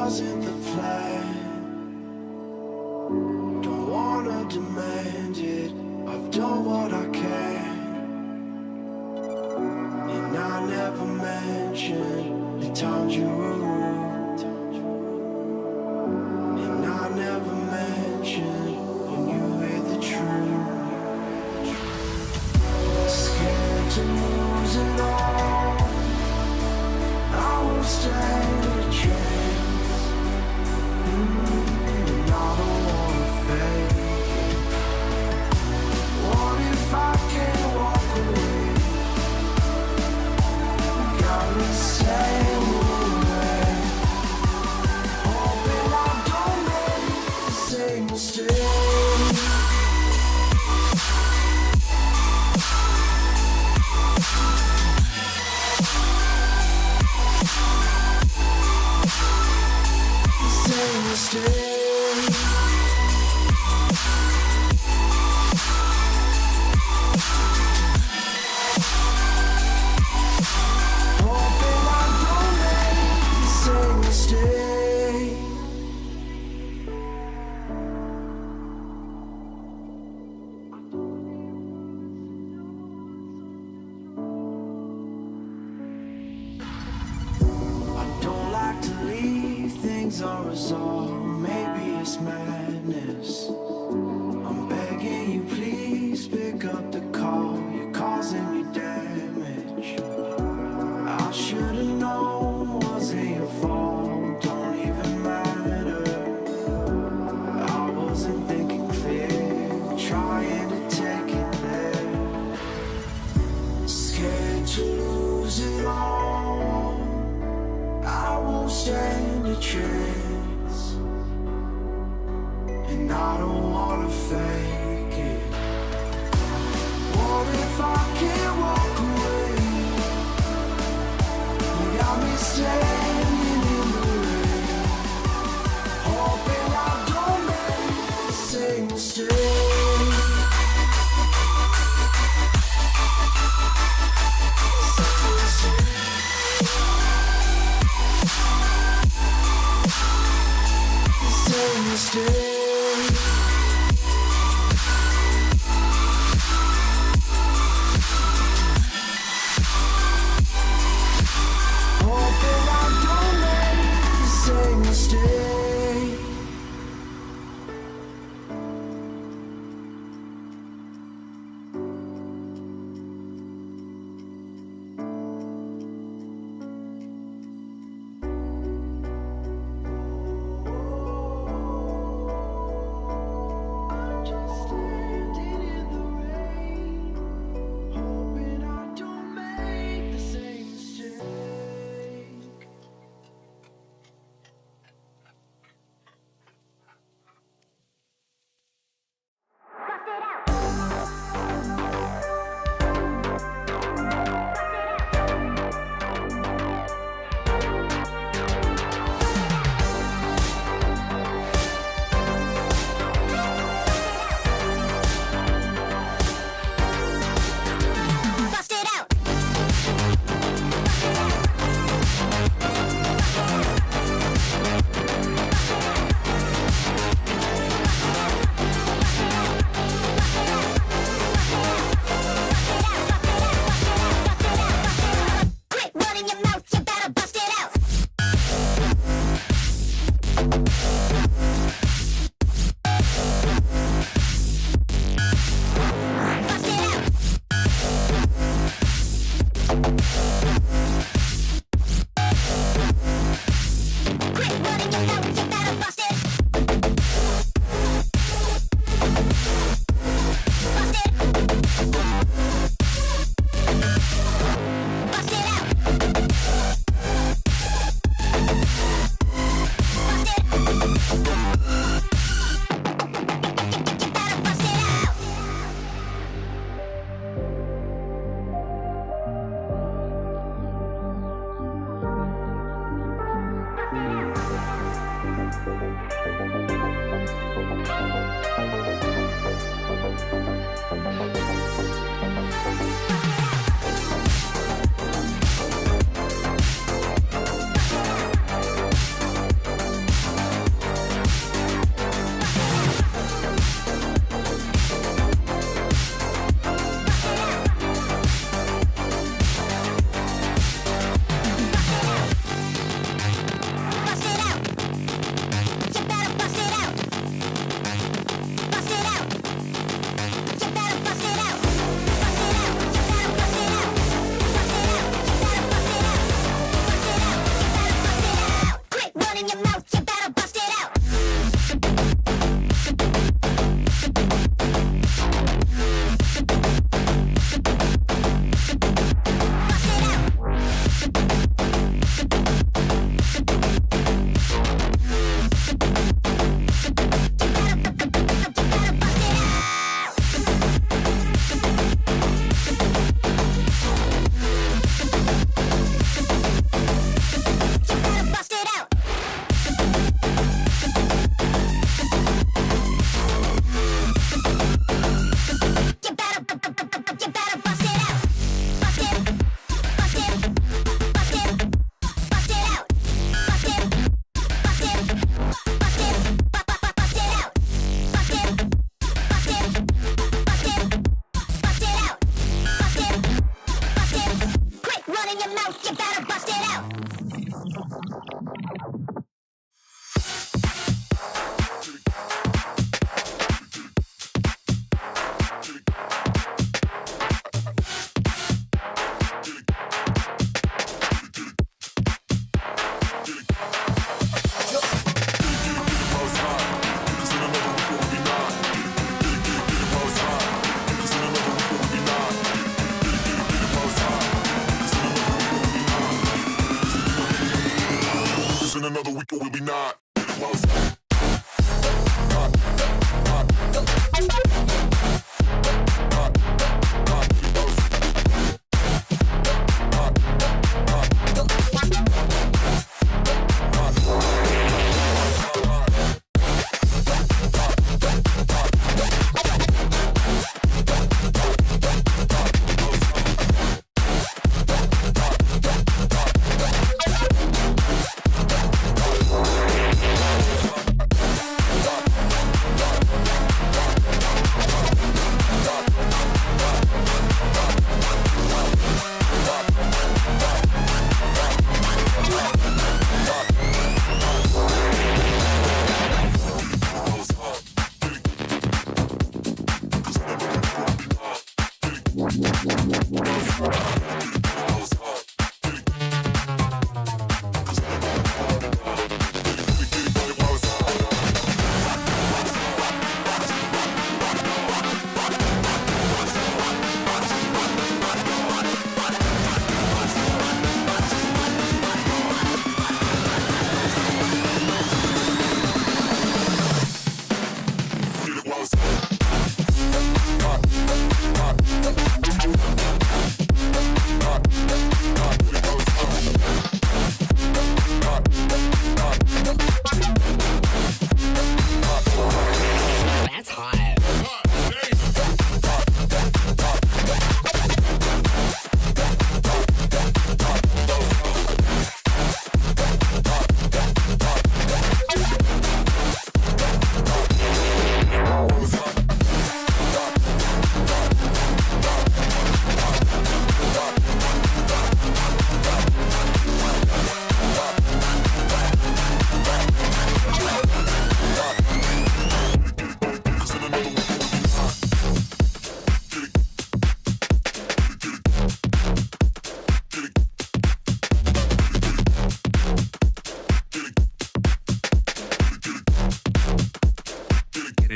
wasn't the plan. Don't wanna demand it, I've done what I can. And I never mentioned the times you were rude. And I never mentioned when you hear the truth. Scared to lose it all, I won't stand a chance. And I don't wanna fake it. What if I can't walk away? Got me staying away, hoping I don't make the same mistake. Same mistake. Hoping I don't make the same mistake. I don't like to leave things unresolved. Maybe it's madness. I'm begging you, please pick up the call. You're causing me damage. I should've known, wasn't your fault. Don't even matter. I wasn't thinking clear, trying to take it there. Scared to lose it all, I won't stand a chance. And I don't wanna fake it. What if I can't walk away? You got me standing in the rain, hoping I don't make the same mistake. Same mistake.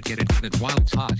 Get it while it's hot.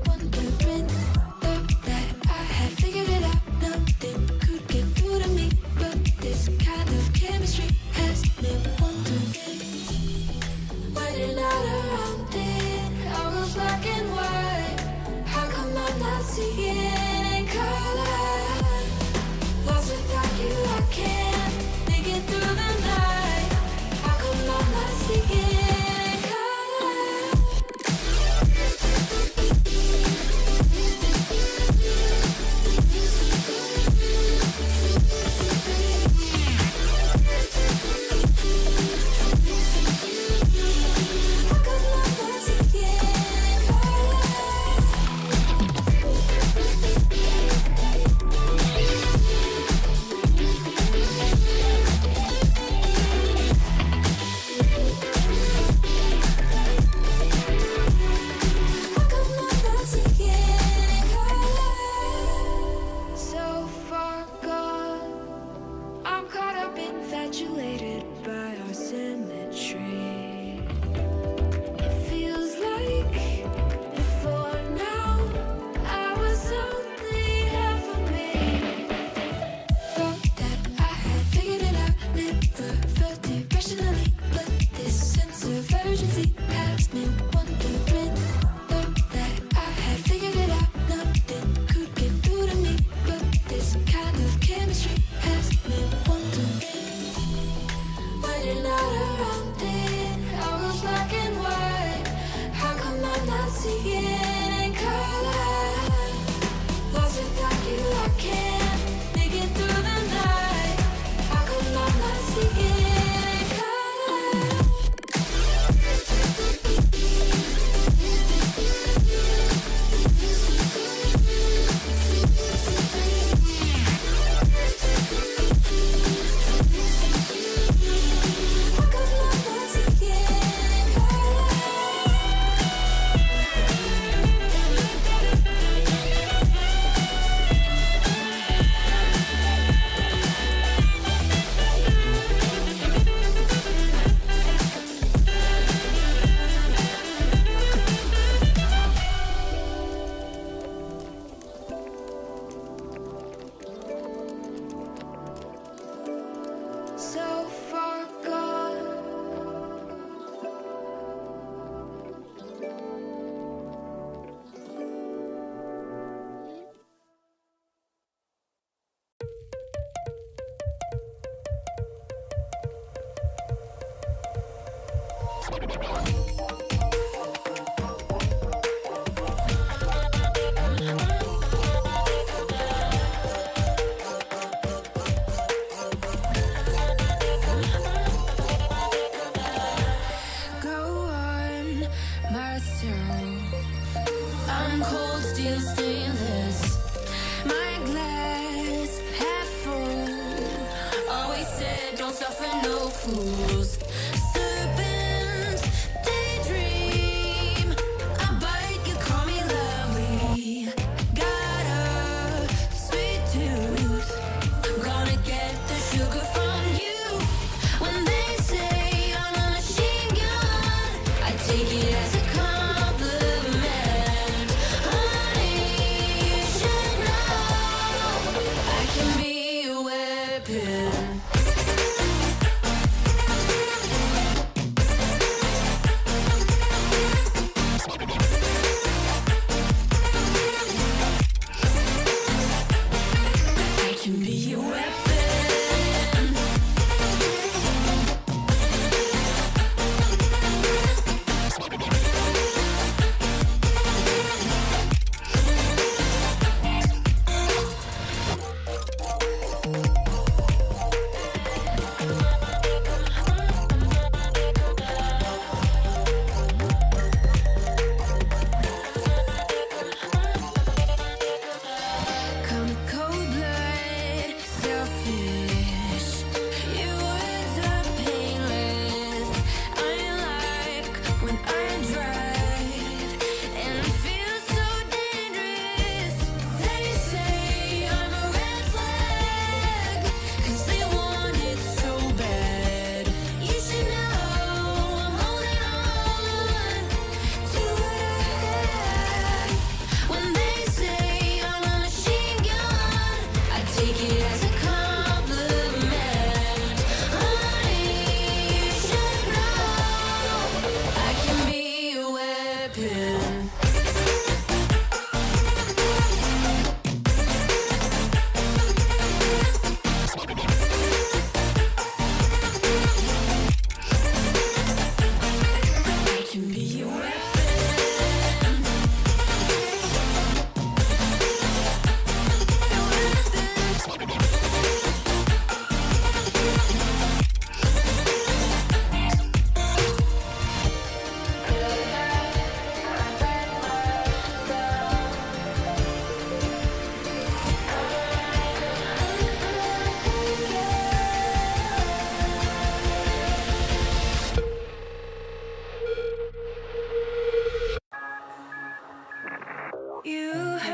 wondering that I had figured it out. Nothing could get through to me, but this kind of chemistry has me wondering. When you're not around it, all goes black and white. How come I'm not seeing in color? Lost without you, I can't make it through the night. How come I'm not seeing in color? So far gone, I'm caught up, infatuated by our symmetry. It feels like before now I was only half of me. Thought that I had figured it out, never felt it rationally, but this sense of urgency has me wondering. Thought that I had figured it out, nothing could get through to me, but this kind of chemistry has me wondering. When you're not around it, all goes black and white. How come I'm not seeing in color? Lost without you, I can't make it through the night. How come I'm not seeing in color? How come I'm not seeing in color? So far gone. Go on myself. I'm cold steel stainless. My glass half full. Always said don't suffer no fools. Serpents daydream. I bite, you call me lovely. Got a sweet tooth. Gonna get the sugar from you. When they say I'm a machine gun, I take it as a compliment. Honey, you should know I can be a weapon. You have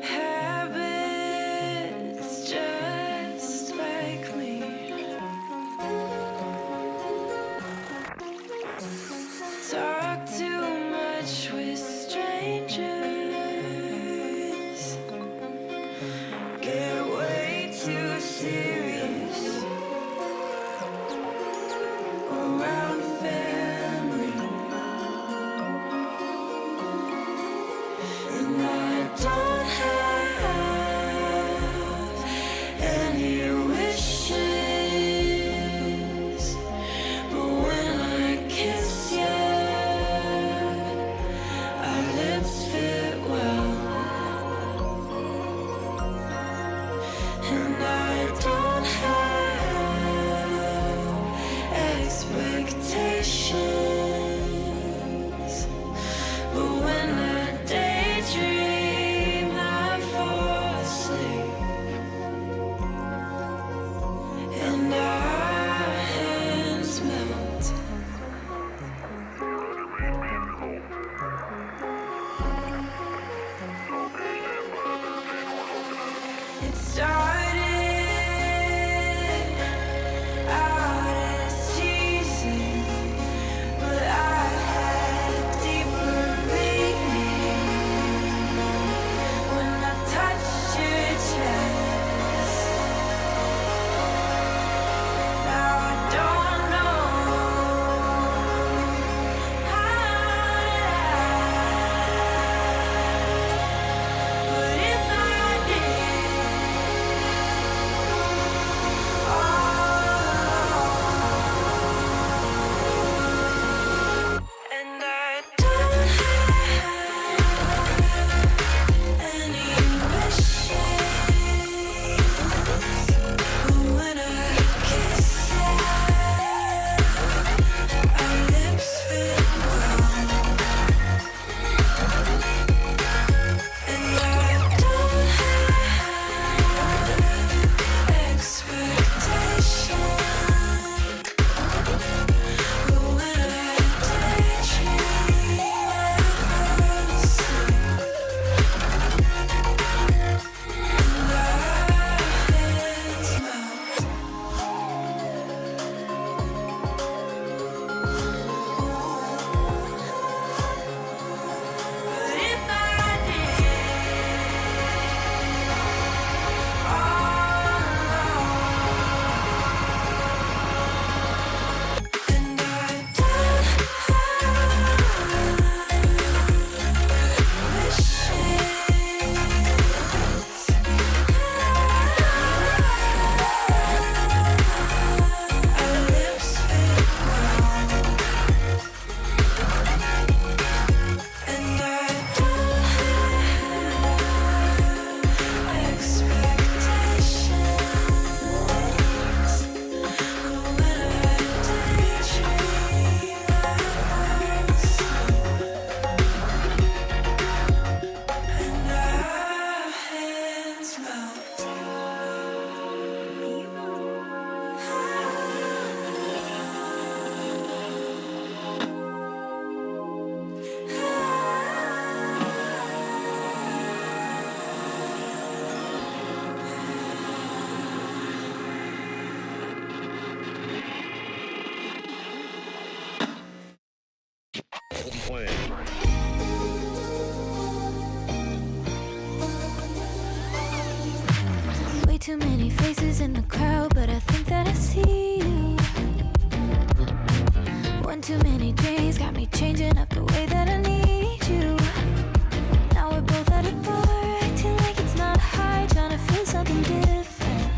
habits just like me. Talk too much with strangers. Get way too serious around family. And I don't have any wishes, but when I kiss you, our lips fit well. And I don't have expectations, but when I daydream, I fall asleep. And our hands melt. It started out as teasing, but I had deeper meaning when I touched your chest. Now I don't know how to act, but if I did, and I don't have any wishes, but when I kiss you, our lips fit well. And I don't have expectations, but when I daydream, I fall asleep. And our hands melt. But if I did, and I don't have wishes, our lips fit well. And I don't have expectations, but when I daydream, I fall asleep. And our hands melt. Way too many faces in the crowd, but I think that I see you. One too many drinks got me changing up the way that I need you. Now we're both at a bar, acting like it's not hard, trying to feel something different.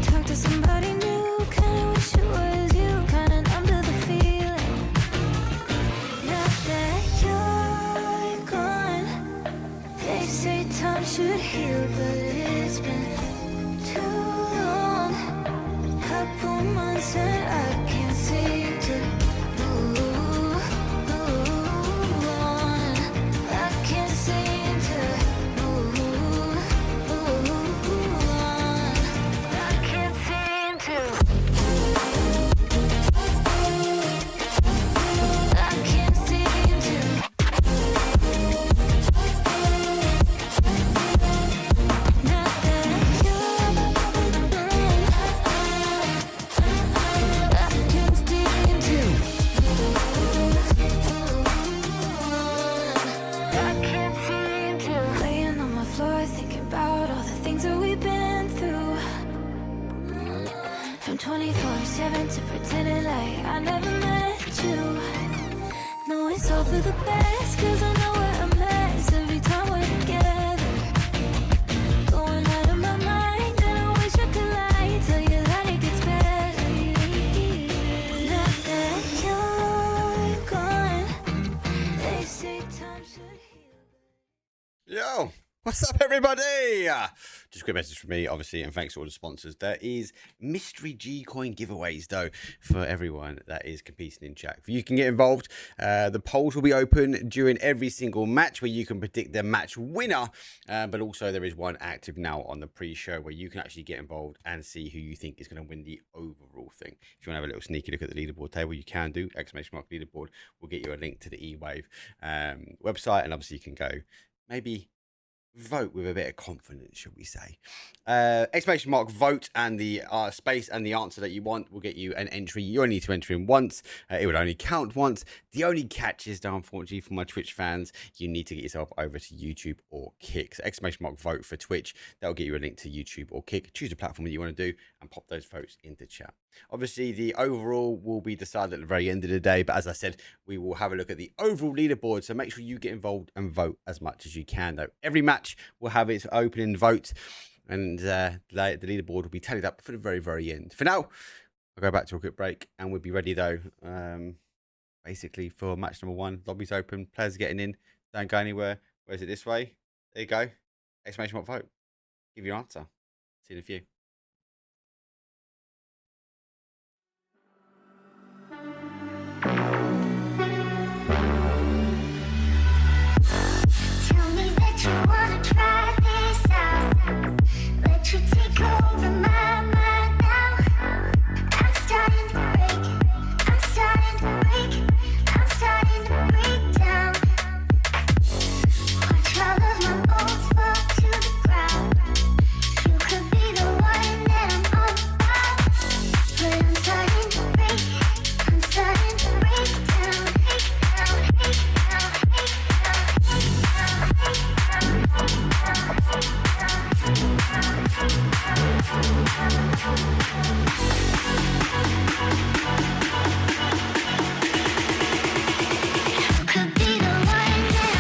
Talk to somebody new, kinda wish it was you, kinda numb to the feeling. Now that you're gone, they say time should heal, but it's been too long. Couple months and I can't seem to move on. I can't seem to move on. I can't seem to. I can't seem it's all for the best, cause I know we're a mess every time we're together. Going out of my mind, and I wish I could lie, tell you that it gets better. Now that you're gone, they say time should heal. Yo, what's up, everybody? Just a quick message from me, obviously, and thanks to all the sponsors. There is mystery G coin giveaways, though, for everyone that is competing in chat. If you can get involved, the polls will be open during every single match where you can predict the match winner. But also, there is one active now on the pre-show where you can actually get involved and see who you think is going to win the overall thing. If you want to have a little sneaky look at the leaderboard table, you can do. !leaderboard will get you a link to the E-Wave website, and obviously you can go maybe vote with a bit of confidence, shall we say. !vote and the space and the answer that you want will get you an entry. You only need to enter in once. It would only count once. The only catch is, though, unfortunately, for my Twitch fans, you need to get yourself over to YouTube or Kick. So !vote for Twitch. That will get you a link to YouTube or Kick. Choose a platform that you want to do and pop those votes into chat. Obviously, the overall will be decided at the very end of the day. But as I said, we will have a look at the overall leaderboard. So make sure you get involved and vote as much as you can, though. Every match will have its opening vote. And the leaderboard will be tallied up for the very, very end. For now, I'll go back to a quick break. And we'll be ready, though, basically, for match number 1. Lobby's open. Players are getting in. Don't go anywhere. Where is it? This way? There you go. !vote. Give your answer. See you in a few. Tell me that you wanna try this out. Let you take over my mind now. I'm starting to break. I'm starting to break. I'm starting to break down. Watch all of my bones fall to the ground. You could be the one that I'm all about. But I'm starting to break. I'm starting to break down. Break down. Break down. Could be the one that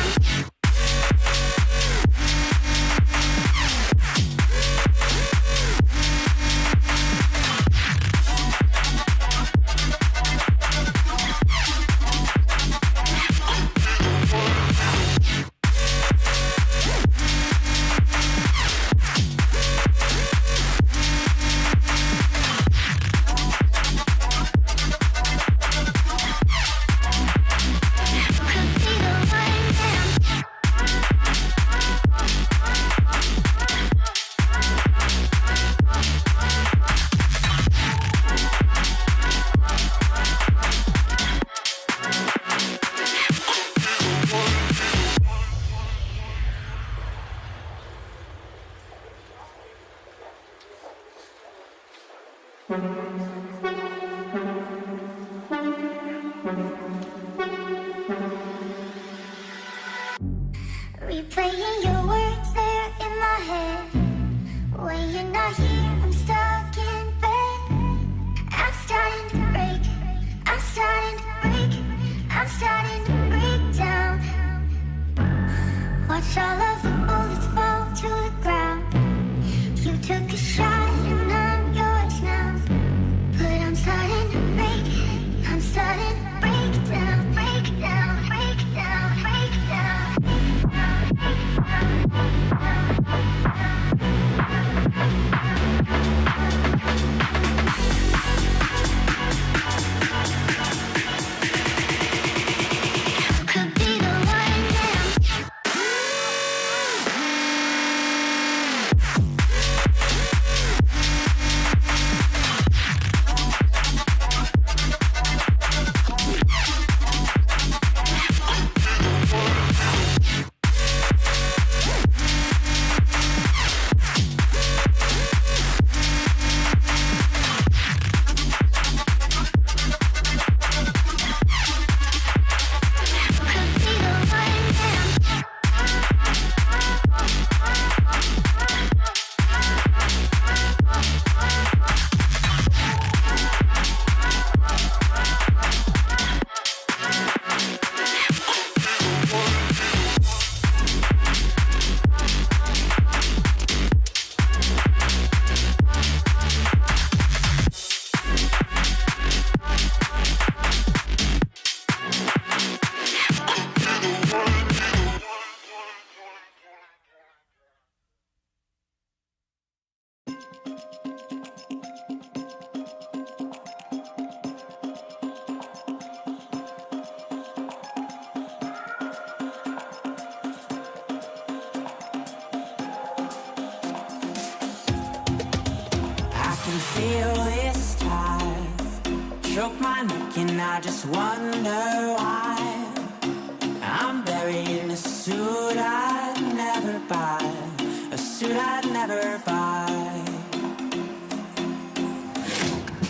replaying your words there in my head. When you're not here, I'm stuck in bed. I'm starting to break. I'm starting to break. I'm starting to break down. Watch all of the bullets fall to the ground. You took a shot and I'm yours now. But I'm starting to break. I'm starting to break down. Break down. Break down. Break down. Could be the one now. feel this tide choke my neck and I just wonder why I'm buried in a suit I'd never buy, a suit I'd never buy.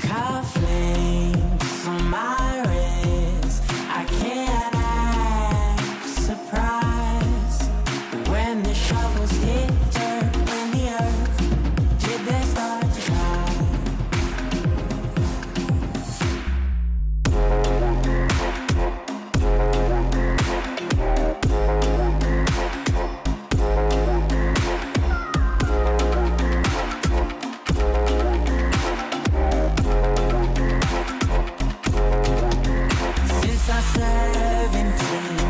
Cufflinks on my wrist, I can't act surprised when the shovels hit dirt in the earth. Did they start to cry? Since I was 17,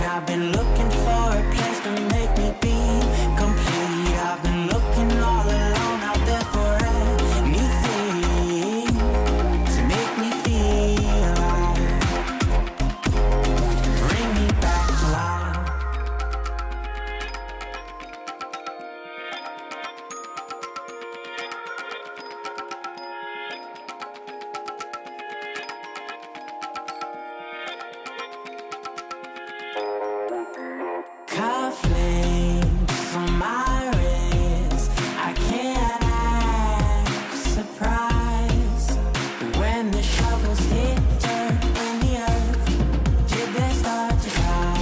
I've been looking for a place to make me be complete. I've been looking all alone out there for anything to make me feel alive. Bring me back to life. Cufflinks on my wrist, I can't act surprised when the shovels hit dirt in the earth. Did they start to cry?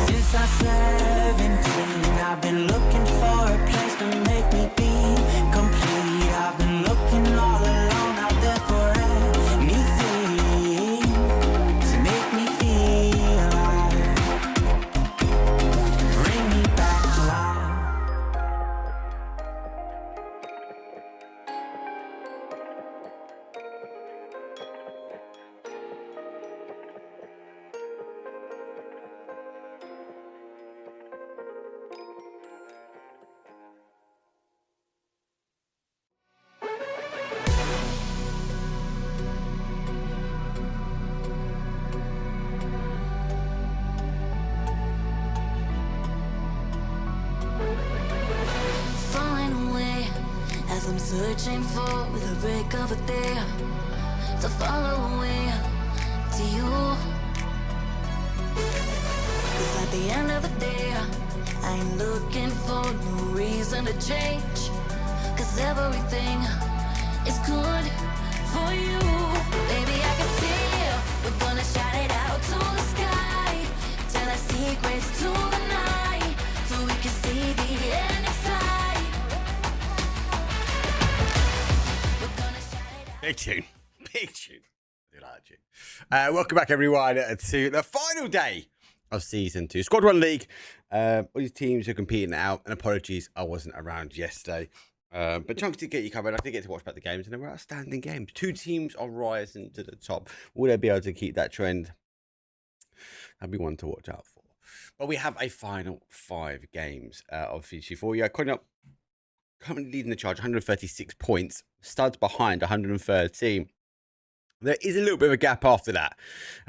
Since I was 17, I've been looking for a place to make me be complete. I've been looking all alone out there for anything to make me feel alive. Bring me back to life. Falling away as I'm searching for the break of a day to follow away to you. 'Cause at the end of the day, I ain't looking for no reason to change. 'Cause everything is good for you. Baby, I can see we're gonna shout it out to the sky. Tell our secrets to the night so we can see the end inside. We're gonna shout it out. Big tune. Big tune. I do like that tune. Welcome back, everyone, to the final day of Season 2. Squad 1 League. All these teams are competing out, and apologies, I wasn't around yesterday. But Chunks did get you covered. I did get to watch back the games, and they were outstanding games. Two teams are rising to the top. Will they be able to keep that trend? That'd be one to watch out for. But we have a final 5 games of Fiji for you. Currently leading the charge, 136 points. Studs behind, 113. There is a little bit of a gap after that.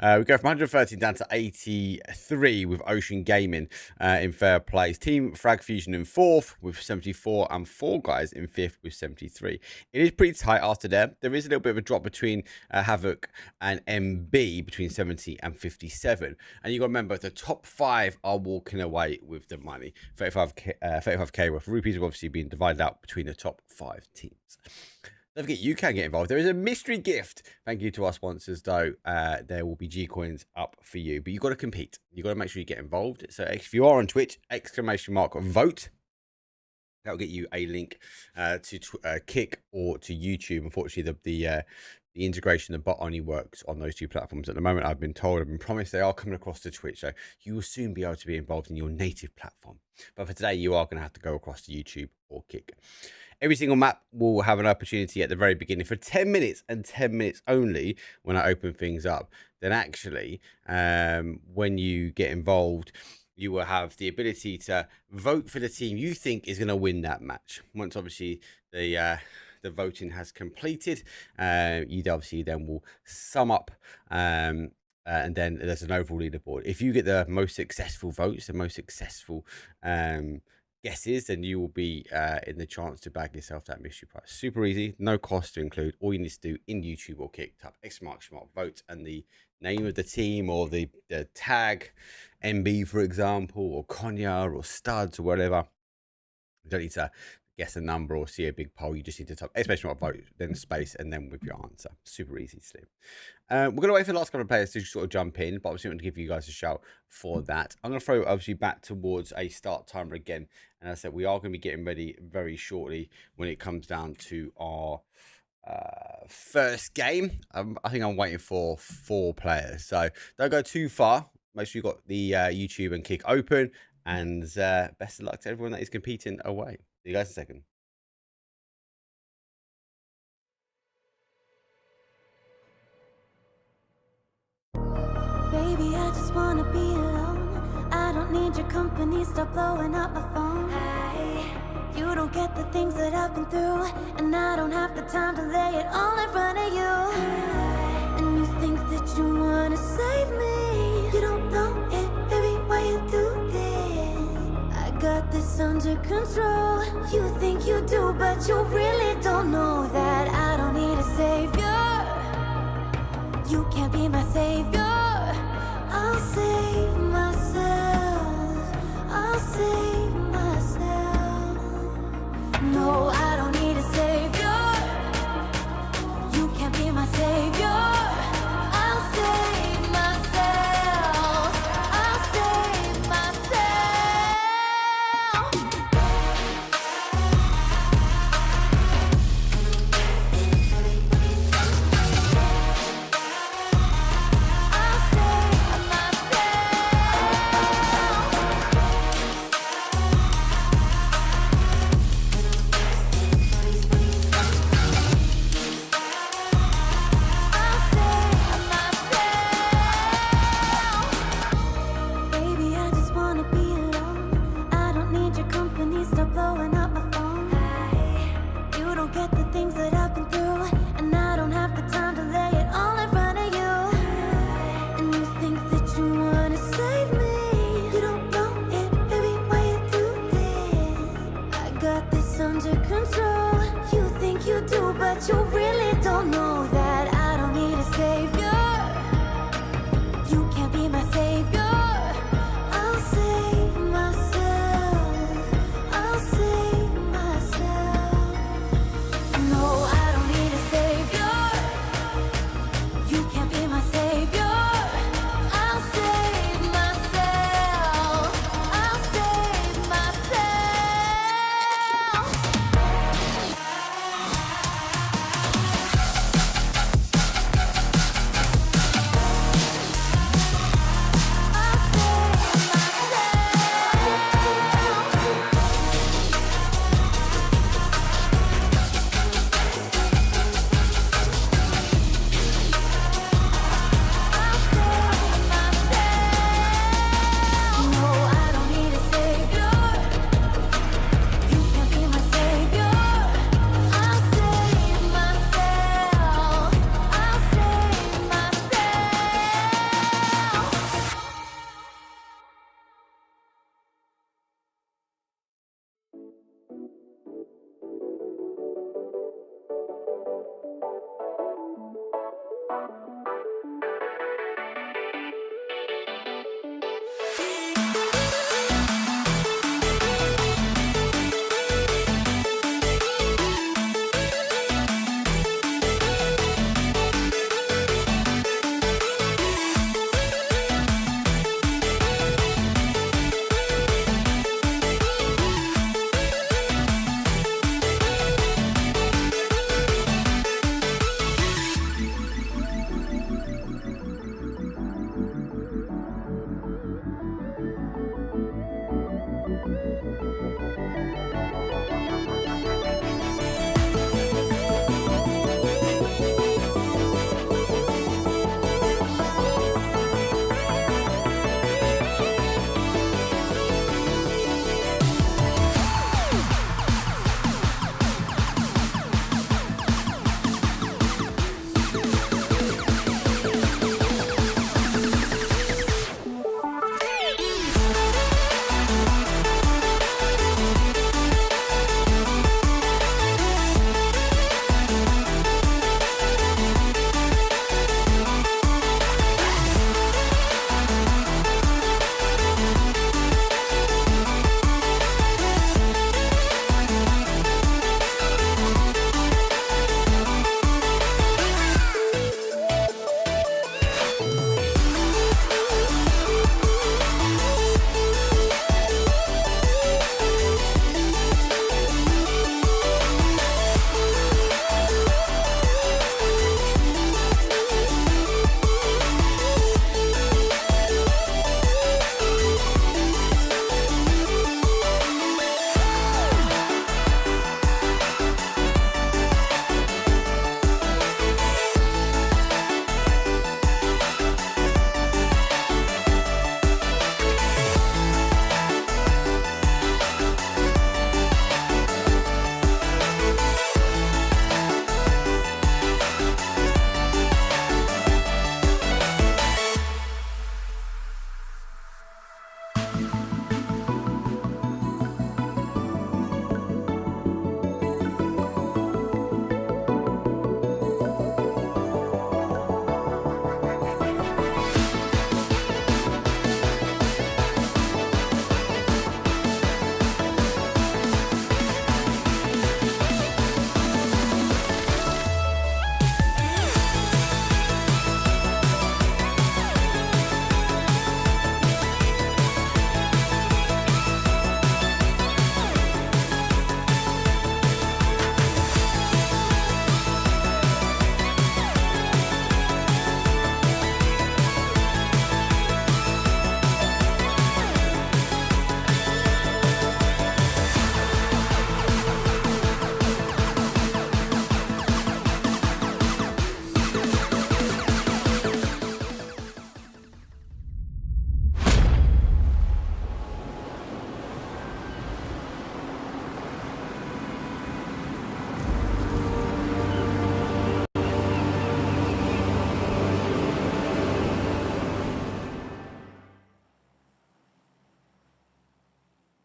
We go from 113 down to 83 with Ocean Gaming in third place. Team Frag Fusion in fourth with 74 and Four Guys in fifth with 73. It is pretty tight after there. There is a little bit of a drop between Havoc and MB between 70 and 57. And you got to remember, the top 5 are walking away with the money. 35k worth of rupees have obviously been divided out between the top 5 teams. Don't forget, you can get involved. There is a mystery gift. Thank you to our sponsors, though. There will be G coins up for you, but you've got to compete. You've got to make sure you get involved. So if you are on Twitch, !vote. That'll get you a link to Kick or to YouTube. Unfortunately, the integration, the bot only works on those 2 platforms at the moment. I've been promised they are coming across to Twitch, so you will soon be able to be involved in your native platform. But for today, you are going to have to go across to YouTube or Kick. Every single map will have an opportunity at the very beginning for 10 minutes and 10 minutes only when I open things up. Then actually, when you get involved, you will have the ability to vote for the team you think is going to win that match. Once obviously the voting has completed, you obviously then will sum up, and then there's an overall leaderboard. If you get the most successful votes, the most successful guesses, then you will be in the chance to bag yourself that mystery prize. Super easy, no cost to include. All you need to do in YouTube or Kick, type !! Vote and the name of the team, or the tag MB, for example, or Konya or Studs or whatever. You don't need to guess a number or see a big poll. You just need to type ! Vote, then space, and then with your answer. Super easy to do. We're going to wait for the last couple of players to sort of jump in, but obviously I want to give you guys a shout for that. I'm going to throw obviously back towards a start timer again. And as I said, we are going to be getting ready very shortly when it comes down to our first game. I think I'm waiting for 4 players. So don't go too far. Make sure you got the YouTube and Kick open. And best of luck to everyone that is competing away. See you guys in a second. Baby, I just wanna be alone. I don't need your company, stop blowing up my phone. You don't get the things that I've been through, and I don't have the time to lay it all in front of you. And you think that you wanna save me. You don't know it, baby, why you do this? I got this under control. You think you do, but you really don't know that I don't need a savior. You can't be my savior. I'll save myself. I'll save myself. No, I don't need a savior. You can't be my savior. I'll save myself. I'll save myself. I'll save myself.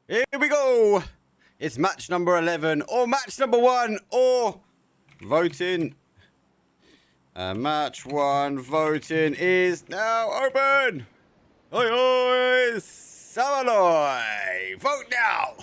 Here we go. It's match number 11 or match number 1 or voting. Match 1 voting is now open. Oi, oi, Samaloi. Vote now.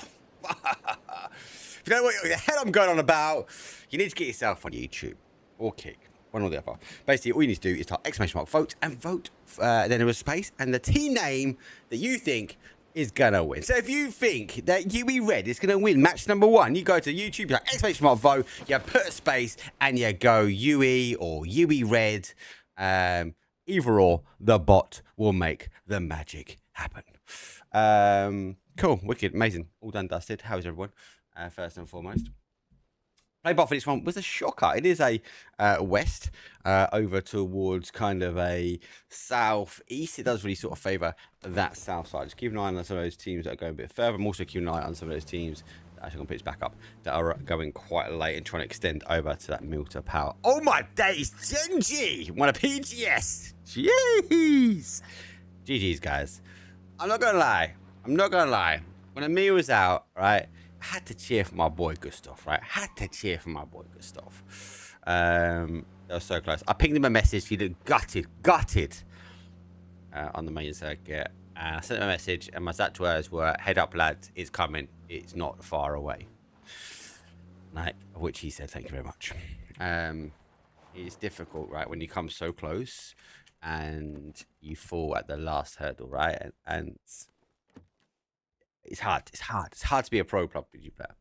If you know what the hell I'm going on about, you need to get yourself on YouTube or Kick. One or the other. Basically, all you need to do is type !vote and vote. Then there was space and the team name that you think is gonna win. So if you think that UE Red is gonna win match number 1, you go to YouTube, like !vote, you put a space and you go UE or UE Red. Either or, the bot will make the magic happen. Cool, wicked, amazing. All done, dusted. How is everyone? First and foremost. Play bot for this one was a shocker. It is a west over towards kind of a southeast. It does really sort of favour that south side. Just keep an eye on some of those teams that are going a bit further. I'm also keeping an eye on some of those teams that actually going to pitch back up that are going quite late and trying to extend over to that Milter power. Oh my days, Genji! Want a PGS? Jeez! GG's, guys. I'm not gonna lie. When Emil was out, right, I had to cheer for my boy Gustav, right? That was so close. I pinged him a message. He looked gutted on the main circuit. And I sent him a message, and my exact words were, "Head up, lads. It's coming. It's not far away." Like, which he said, "Thank you very much." It's difficult, right, when you come so close and you fall at the last hurdle, right? And it's hard. It's hard to be a pro PUBG player.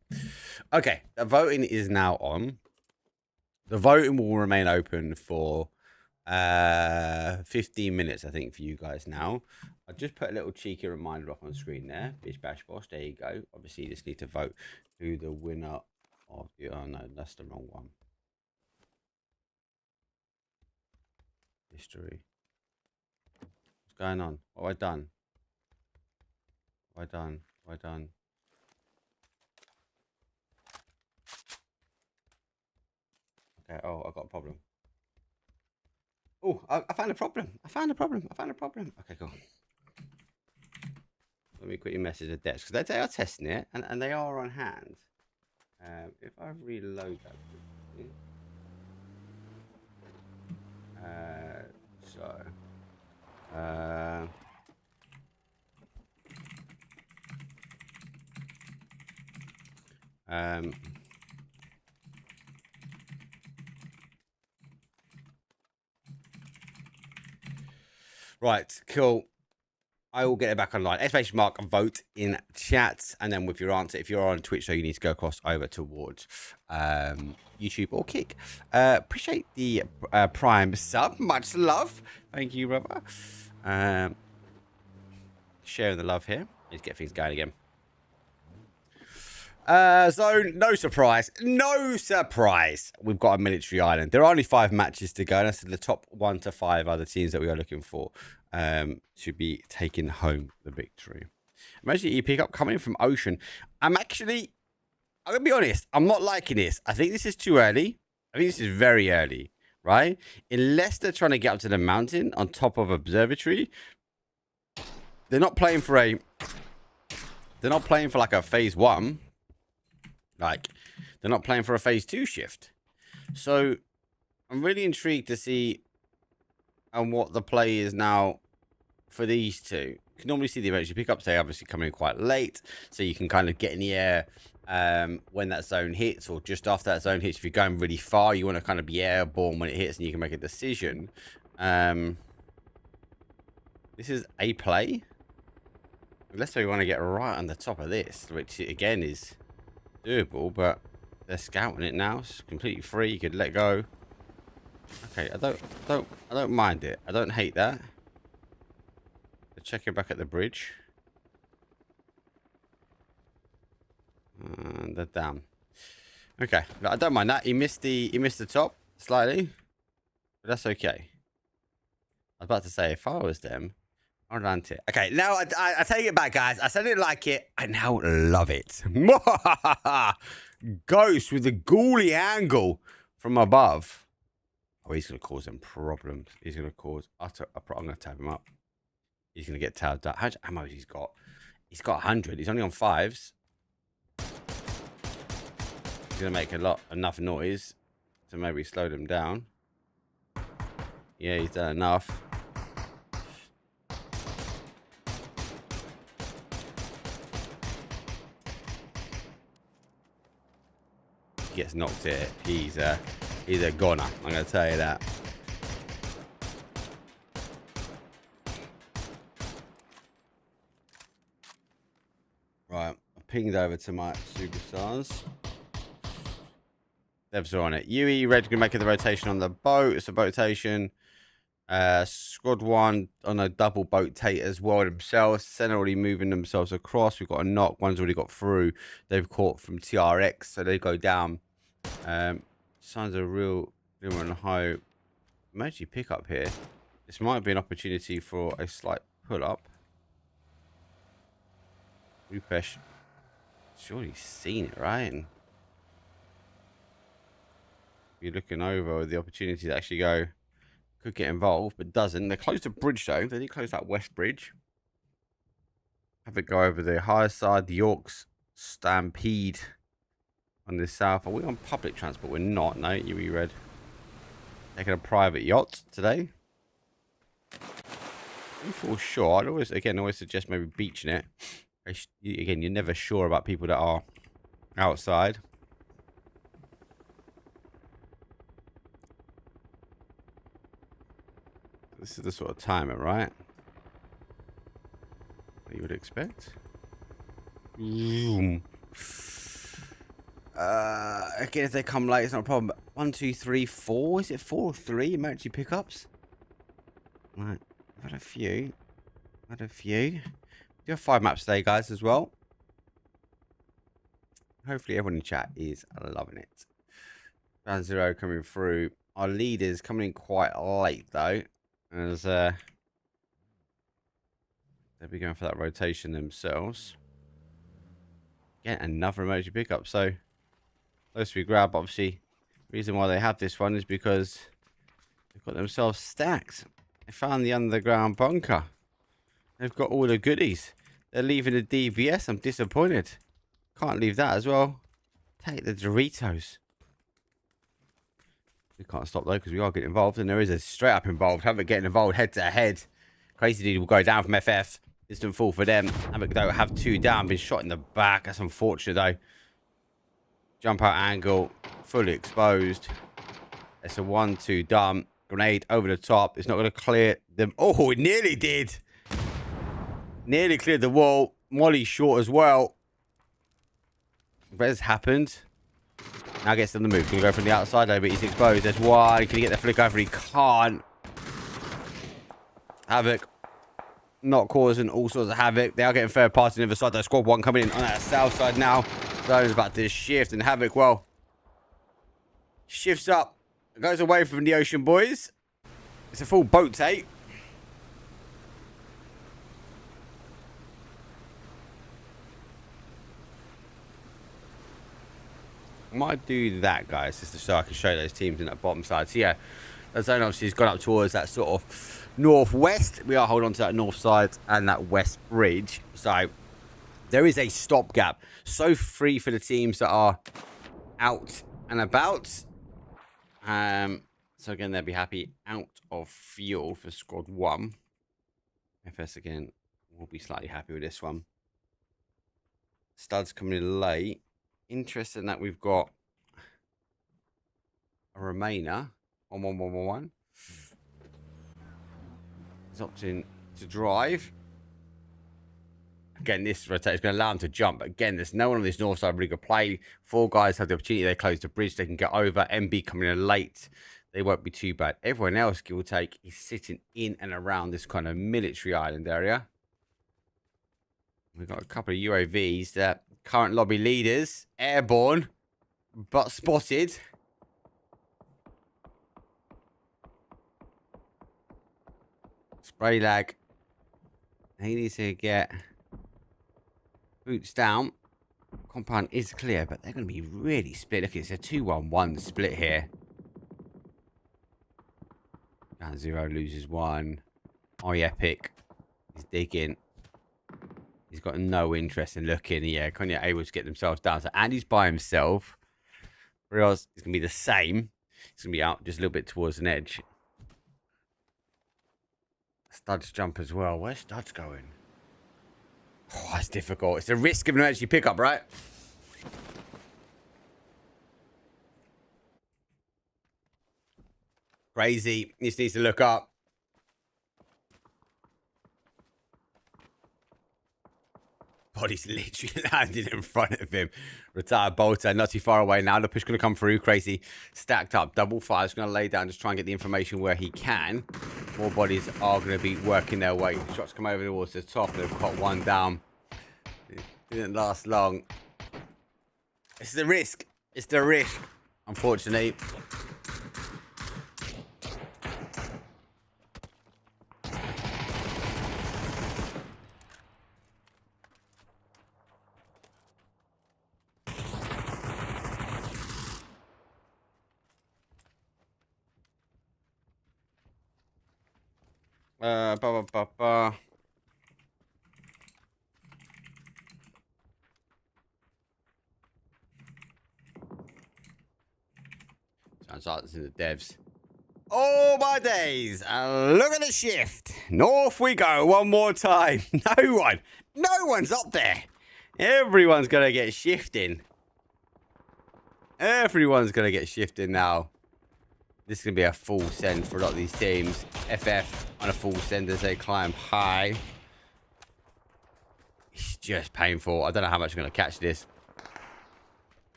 Okay, the voting is now on. The voting will remain open for 15 minutes, I think, for you guys now. I just put a little cheeky reminder up on screen there. Bish bash bosh. There you go. Obviously, you just need to vote who the winner of the. Oh no, that's the wrong one. History. What's going on? What have I done? Okay, oh, I got a problem. Oh, I found a problem. Okay, cool. Let me quickly message the desk, because they are testing it, and they are on hand. If I reload that quickly. Right, cool. I will get it back online. !mark vote in chat, and then with your answer, if you're on Twitch, so you need to go across over towards YouTube or Kick. Appreciate the Prime sub, much love. Thank you, brother. Sharing the love here. Let's get things going again. So no surprise. We've got a military island. There are only 5 matches to go. That's the top 1 to 5 other teams that we are looking for to be taking home the victory. Imagine you pick up coming from Ocean. I'm gonna be honest. I'm not liking this. I think this is too early. I think this is very early, right? Unless they're trying to get up to the mountain on top of Observatory, they're not playing for like a phase 1. Like, they're not playing for a phase 2 shift. So, I'm really intrigued to see what the play is now for these two. You can normally see the events you pick up, say, obviously coming in quite late. So, you can kind of get in the air when that zone hits, or just after that zone hits. If you're going really far, you want to kind of be airborne when it hits, and you can make a decision. This is a play. Unless we want to get right on the top of this, which, again, is doable, but they're scouting it now. It's completely free. You could let go. Okay, I don't mind it. I don't hate that. They're checking back at the bridge. And they're down. Okay, I don't mind that. He missed the top slightly, but that's okay. I was about to say, if I was them, I'd land it. Okay, now I take it back, guys. I said I didn't like it. I now love it. Ghost with the ghouly angle from above. Oh, he's going to cause them problems. He's going to cause I'm going to tap him up. He's going to get tabbed up. How much ammo has he got? He's got 100. He's only on 5s. He's going to make enough noise to maybe slow them down. Yeah, he's done enough. He gets knocked here. He's a goner. I'm going to tell you that. Right, I pinged over to my superstars. Devs are on it. UE red going to make the rotation on the boat. It's a rotation. Squad 1 on a double boat tate as well themselves. Center already moving themselves across. We've got a knock. One's already got through. They've caught from TRX, so they go down. Signs a real glimmer and hope. Emergency pickup here. This might be an opportunity for a slight pull up. Rupesh, surely seen it, right? And you're looking over the opportunity to actually go. Could get involved, but doesn't. They closed the bridge though. They didn't close that west bridge. Have it go over the higher side. The Yorks stampede on the south. Are we on public transport? We're not. No, you read. Taking a private yacht today. I'm for sure. I'd always suggest maybe beaching it. Again, you're never sure about people that are outside. This is the sort of timer, right? What you would expect. Again, if they come late, it's not a problem. 1, 2, 3, 4. Is it 4 or 3 emergency pickups? Right, I've had a few. We have 5 maps today, guys, as well. Hopefully, everyone in chat is loving it. Round 0 coming through. Our leaders coming in quite late, though. As they'll be going for that rotation themselves. Get another emergency pickup. So close to be grabbed. Obviously, the reason why they have this one is because they've got themselves stacked. They found the underground bunker. They've got all the goodies. They're leaving the DBS. I'm disappointed. Can't leave that as well. Take the Doritos. We can't stop though because we are getting involved, and there is a straight up involved. Havoc getting involved head to head. Crazy Dude will go down from FF. Distant fall for them. Havoc though have 2 down, been shot in the back. That's unfortunate though. Jump out angle, fully exposed. It's a 1-2 dump. Grenade over the top. It's not going to clear them. Oh, it nearly did. Nearly cleared the wall. Molly short as well. Res happened. Now gets on the move. Can go from the outside though, but he's exposed. There's one. Can he get the flick over? He can't. Havoc not causing all sorts of havoc. They are getting third party on the other side. Though Squad 1 coming in on that south side now. Zone's about to shift, and Havoc, well, shifts up. Goes away from the ocean, boys. It's a full boat take. Might do that, guys, just so I can show those teams in that bottom side. So yeah, that zone obviously has gone up towards that sort of northwest. We are holding on to that north side and that west bridge. So there is a stopgap. So free for the teams that are out and about. So again, they'll be happy out of fuel for Squad 1. FS again will be slightly happy with this one. Studs coming in late. Interesting that we've got a Remainer on 1-1-1-1. He's opting to drive. Again, this rotate is going to allow him to jump. But again, there's no one on this north side really good play. 4 guys have the opportunity. They close the bridge. They can get over. MB coming in late. They won't be too bad. Everyone else, give or take, is sitting in and around this kind of military island area. We've got a couple of UAVs that current lobby leaders, airborne, but spotted. Spray lag. He needs to get boots down. Compound is clear, but they're going to be really split. Look, it's a 2-1-1 split here. Down 0 loses 1. Oh, yeah, Epic. He's digging. He's got no interest in looking. Yeah, Konya able to get themselves down. So Andy's by himself. Whereas it's going to be the same. It's going to be out just a little bit towards an edge. Studs jump as well. Where's Studs going? Oh, that's difficult. It's a risk of an emergency pickup, right? Crazy. He just needs to look up. Body's literally landed in front of him. Retired bolter, not too far away now. The push going to come through. Crazy. Stacked up. Double fire. Just going to lay down, just try and get the information where he can. More bodies are going to be working their way. Shots come over towards the top. They've got one down. It didn't last long. It's the risk. It's the risk, unfortunately. Sounds like it's in the devs. Oh my days! Look at the shift. North we go one more time. No one's up there. Everyone's gonna get shifting. Everyone's gonna get shifting now. This is going to be a full send for a lot of these teams. FF on a full send as they climb high. It's just painful. I don't know how much I'm going to catch this.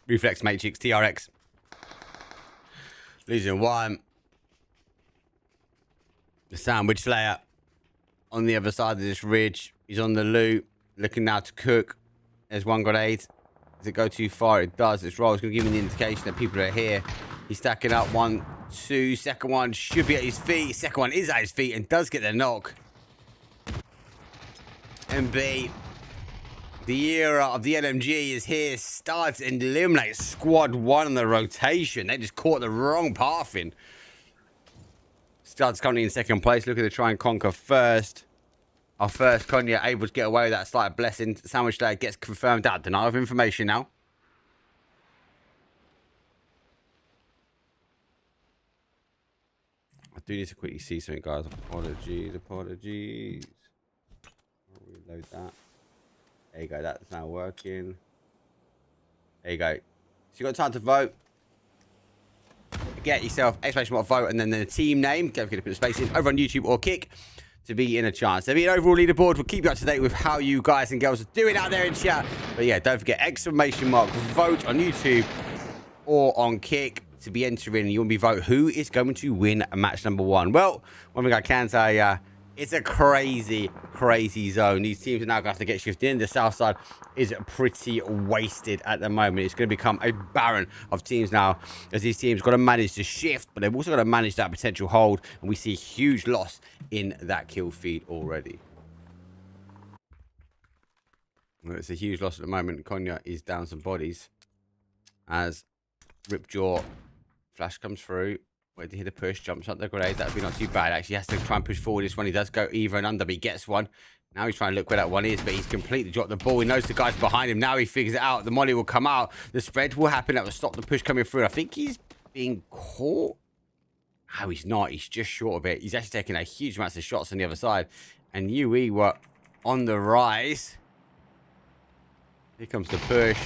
Reflex Matrix, TRX. Losing one. The Sandwich Slayer on the other side of this ridge. He's on the loot. Looking now to cook. There's one grenade. Does it go too far? It does. This roll is going to give him the indication that people are here. He's stacking up 1, 2. Second one should be at his feet. Second one is at his feet and does get the knock. MB. The era of the LMG is here. Starts and eliminates squad 1 on the rotation. They just caught the wrong path in. Starts currently in second place. Looking to try and conquer first. Our first Konya able to get away with that slight blessing. Sandwich Slayer gets confirmed out. Denial of information now. I do need to quickly see something, guys. Apologies. I'll reload that. There you go. That's now working. There you go. So you got time to vote. Get yourself exclamation mark vote and then the team name. Don't forget to put the space in over on YouTube or Kick to be in a chance. There'll be an overall leaderboard. We'll keep you up to date with how you guys and girls are doing out there in chat. But yeah, don't forget exclamation mark vote on YouTube or on Kick to be entering. You want to be vote who is going to win match number 1. Well, one thing I can say, it's a crazy zone. These teams are now going to have to get shifted in. The south side is pretty wasted at the moment. It's going to become a barren of teams now, as these teams got to manage to shift, but they've also got to manage that potential hold, and we see a huge loss in that kill feed already. Well, it's a huge loss at the moment. Konya is down some bodies as Ripjaw flash comes through. Wait to hit a push, jumps up the grenade. That'd be not too bad. Actually, he has to try and push forward this one. He does go either and under, but he gets one. Now he's trying to look where that one is, but he's completely dropped the ball. He knows the guy's behind him. Now he figures it out. The molly will come out. The spread will happen. That will stop the push coming through. I think he's being caught. No, he's not. He's just short of it. He's actually taking a huge amount of shots on the other side. And UE were on the rise. Here comes the push.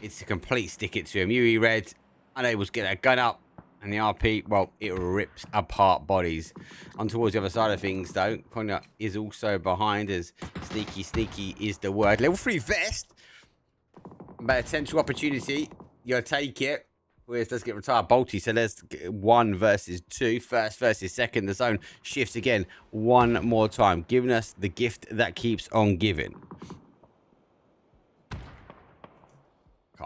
It's a complete stick it to him. UE Red, unable to get that gun up. And the RP, well, it rips apart bodies. On towards the other side of things, though, Konya is also behind, as sneaky is the word. Level 3 vest. Potential opportunity. You'll take it. Whereas does get retired Bolty. So there's 1 versus 2. First versus second. The zone shifts again one more time, giving us the gift that keeps on giving.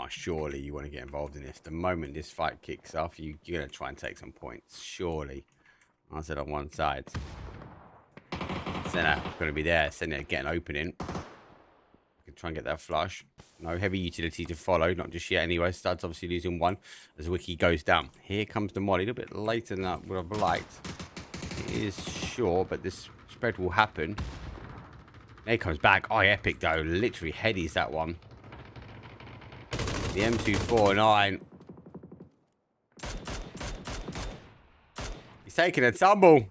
Surely you want to get involved in this. The moment this fight kicks off, you're going to try and take some points. Surely. I said on one side. Senna going to be there. Senna getting opening. Can try and get that flush. No heavy utility to follow. Not just yet anyway. Stud's obviously losing 1 as Wiki goes down. Here comes the molly. A little bit later than I would have liked. It is short, but this spread will happen. There he comes back. Oh, epic though. Literally headies that one. The M249. He's taking a tumble.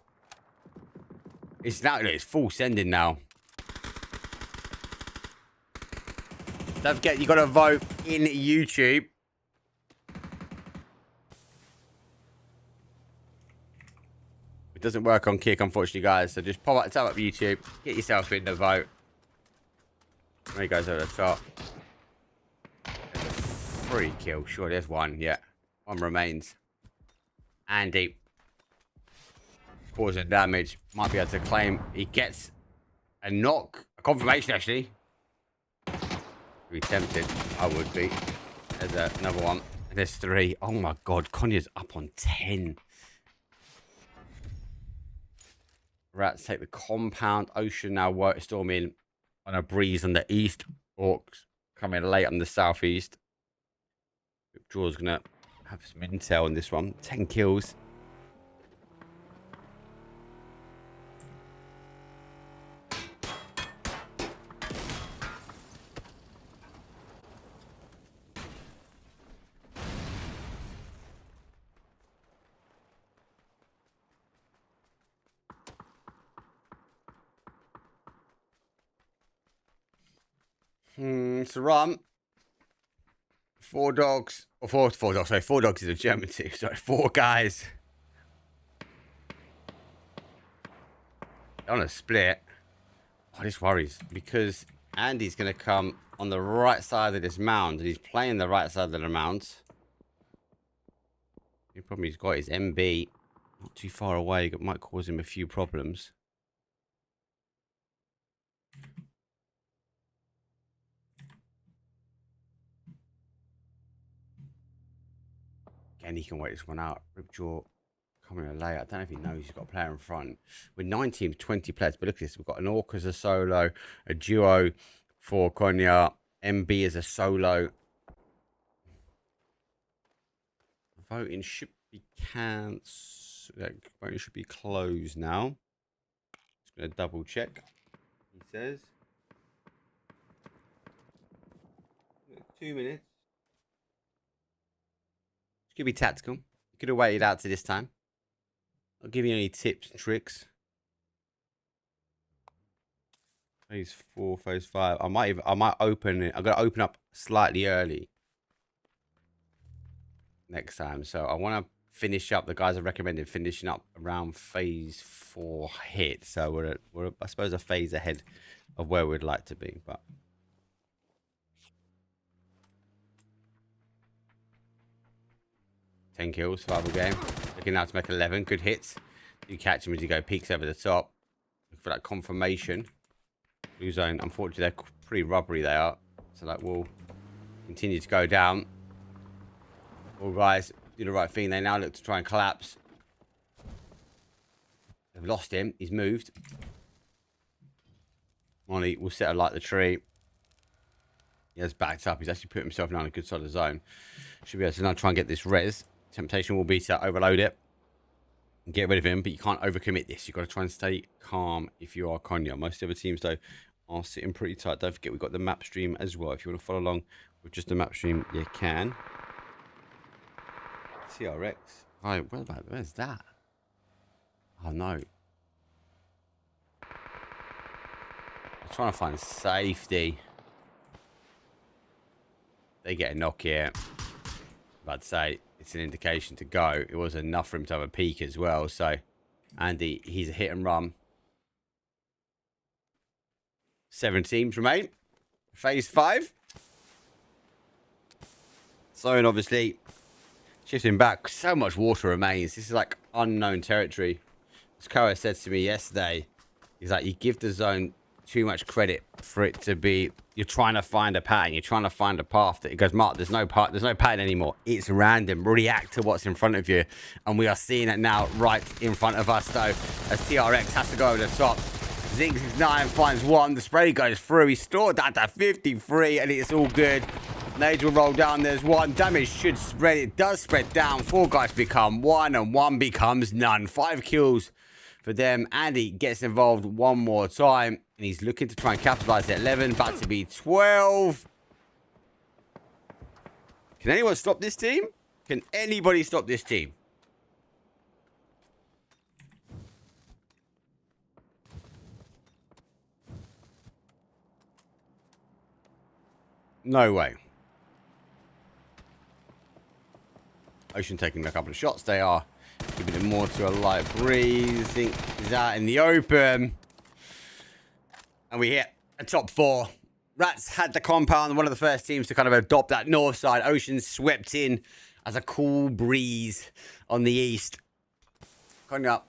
It's now, it's full sending now. Don't forget, you got to vote in YouTube. It doesn't work on Kick, unfortunately, guys. So just pop up YouTube, get yourself in the vote. There he goes over the top. 3 kills. Sure, there's one. Yeah. One remains. Andy. Causing damage. Might be able to claim. He gets a knock. A confirmation, actually. Be tempted. I would be. There's another one. There's 3. Oh my god. Konya's up on 10. Rats take the compound. Ocean now storming on a breeze on the east. Orcs coming late on the southeast. Draw's going to have some intel on this one. 10 kills. It's a run. 4 dogs. Or 4 dogs. Sorry, 4 dogs is a German team. Sorry, 4 guys. On a split. Oh, this worries. Because Andy's going to come on the right side of this mound. And he's playing the right side of the mound. The problem he's got is MB. Not too far away. It might cause him a few problems. Again, he can wait this one out. Ripjaw coming in late. I don't know if he knows he's got a player in front. We're 19 20 players, but look at this. We've got an Orc as a solo, a duo for Konya, MB as a solo. Voting should be voting should be closed now. Just going to double check. He says 2 minutes. Could be tactical. You could have waited out to this time. I'll give you any tips and tricks. Phase 4, phase 5. I might open it. I'm gonna open up slightly early next time. So I want to finish up. The guys have recommended finishing up around phase 4 hit. So we're I suppose a phase ahead of where we'd like to be, but. 10 kills, survival game. Looking now to make 11. Good hits. You catch him as you go. Peeks over the top. Look for that confirmation. Blue zone. Unfortunately, they're pretty rubbery, they are. So that will continue to go down. All guys do the right thing. They now look to try and collapse. They've lost him. He's moved. Molly will set alight the tree. He has backed up. He's actually put himself now in a good solid zone. Should be able to now try and get this res. Temptation will be to overload it and get rid of him, but you can't overcommit this. You've got to try and stay calm if you are Konya. Most other teams, though, are sitting pretty tight. Don't forget, we've got the map stream as well. If you want to follow along with just the map stream, you can. TRX. Oh, where's that? Oh, no. I'm trying to find safety. They get a knock here. I'd say it's an indication to go. It was enough for him to have a peek as well. So, Andy, he's a hit and run. 7 teams remain. Phase 5. Zone, obviously, shifting back. So much water remains. This is like unknown territory. As Koa said to me yesterday, he's like, you give the zone too much credit for it to be, you're trying to find a pattern, you're trying to find a path. That it goes, Mark, there's no pattern anymore. It's random. React to what's in front of you, and we are seeing it now right in front of us though, as TRX has to go over the top. Zings is 9, finds 1, the spray goes through, he's stored that to 53, and it's all good. Nade will roll down, there's 1, damage should spread, it does spread down, 4 guys become 1, and 1 becomes none. 5 kills for them. Andy gets involved one more time, and he's looking to try and capitalize at 11, about to be 12. Can anyone stop this team? Can anybody stop this team? No way. Ocean taking a couple of shots. They are giving it more to a light breeze. Think is out in the open. And we hit a top 4. Rats had the compound, one of the first teams to kind of adopt that north side. Ocean swept in as a cool breeze on the east. Cognac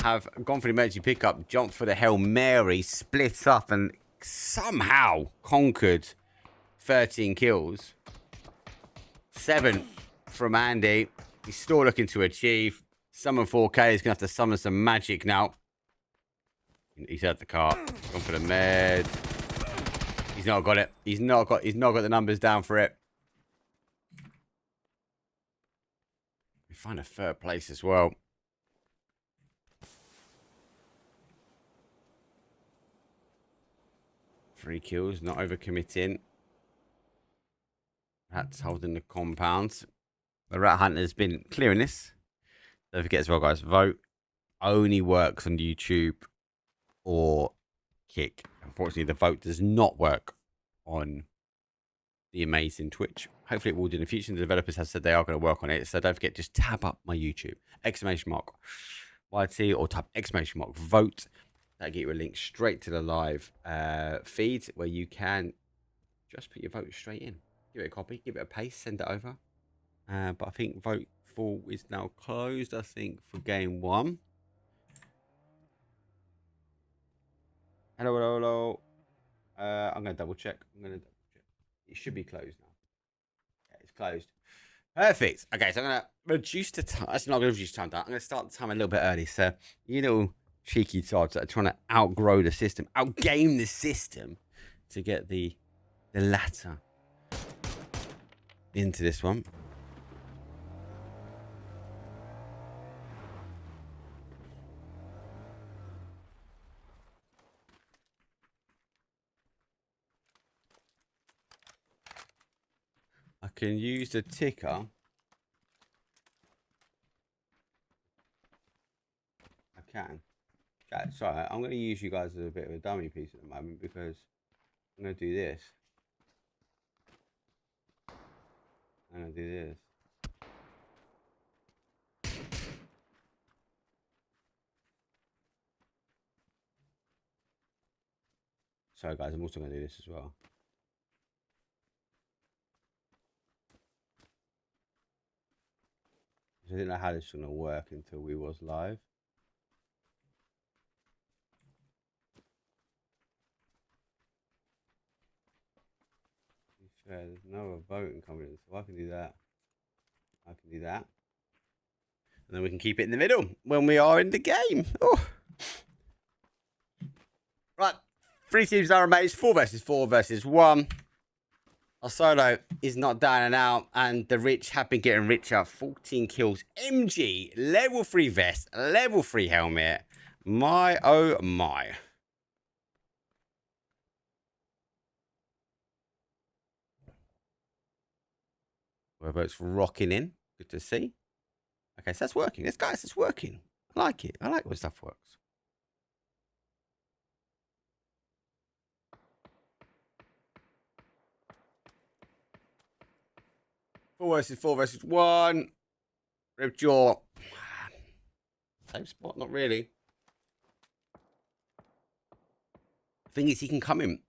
have gone for the emergency pickup, jumped for the Hail Mary, split up, and somehow conquered 13 kills. 7 from Andy. He's still looking to achieve. Summon 4K. He's going to have to summon some magic now. He's at the car. Gone for the med. He's not got it. He's not got the numbers down for it. We find a 3rd place as well. Three kills, not overcommitting. Rats holding the compounds. The rat hunter's been clearing this. Don't forget as well, guys, vote only works on YouTube or Kick. Unfortunately, the vote does not work on the amazing Twitch. Hopefully it will do in the future. The developers have said they are going to work on it. So don't forget, just tab up my YouTube. !YT or type !vote. That'll get you a link straight to the live feed where you can just put your vote straight in. Give it a copy, give it a paste, send it over. But I think vote for is now closed, I think, for game 1. Hello, hello, hello. I'm going to double check. It should be closed now. Yeah, it's closed. Perfect. Okay, so I'm going to reduce the time. That's not going to reduce the time down. I'm going to start the time a little bit early. So, you little cheeky tods that are trying to outgrow the system, outgame the system to get the latter into this one. I can use the ticker. I can. Sorry, I'm going to use you guys as a bit of a dummy piece at the moment because I'm going to do this. I'm going to do this. Sorry guys, I'm also going to do this as well. I didn't know how this was going to work until we was live. To be fair, there's no voting coming in, so I can do that. I can do that. And then we can keep it in the middle when we are in the game. Oh. Right. 3 teams now remain. 4 versus 4 versus 1. Our solo is not down and out, and the rich have been getting richer. 14 kills. MG, level 3 vest, level 3 helmet. My, oh my. Whereabouts rocking in. Good to see. Okay, so that's working. This guys, it's working. I like it. I like when stuff works. Four versus 1. Ripped jaw. Same spot, not really. Thing is, he can come in.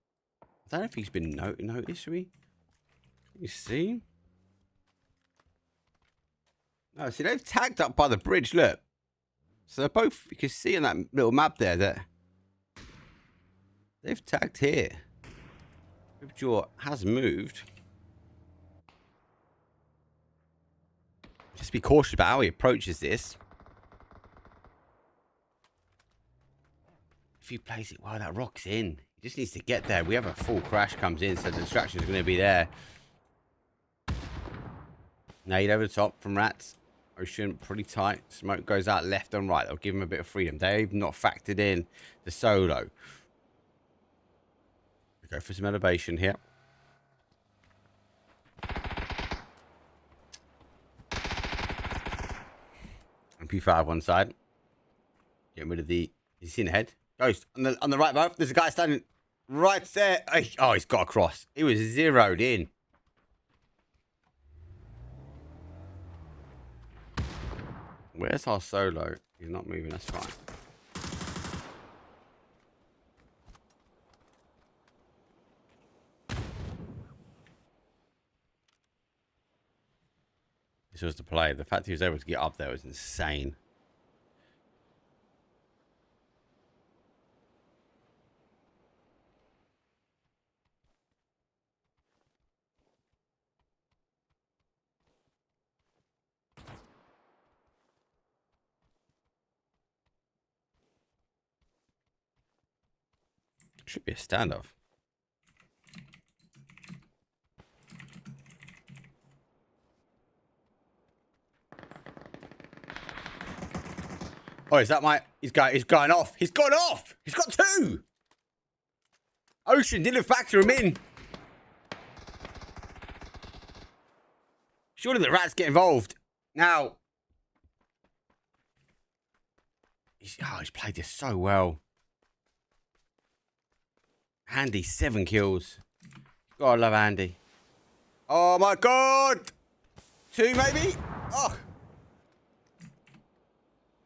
I don't know if he's been noticed, should we? Can you see? No, see, they've tagged up by the bridge, look. So they're both, you can see on that little map there that they've tagged here. Ripped jaw has moved. Just be cautious about how he approaches this. If he plays it while that rock's in, he just needs to get there. We have a full crash comes in, so the distraction is going to be there. Nade over the top from Rats. Ocean pretty tight. Smoke goes out left and right. They'll give him a bit of freedom. They've not factored in the solo. We go for some elevation here. MP5 one side. Getting rid of the... He's seen the head. Ghost. On the right, there's a guy standing right there. Oh, he's got across. He was zeroed in. Where's our solo? He's not moving. That's fine. This was the play. The fact he was able to get up there was insane. Should be a standoff. Oh, is that my... He's going off. He's gone off. He's got two. Ocean didn't factor him in. Surely the rats get involved. Now... He's played this so well. Andy, 7 kills. Gotta love Andy. Oh my god! 2 maybe? Oh.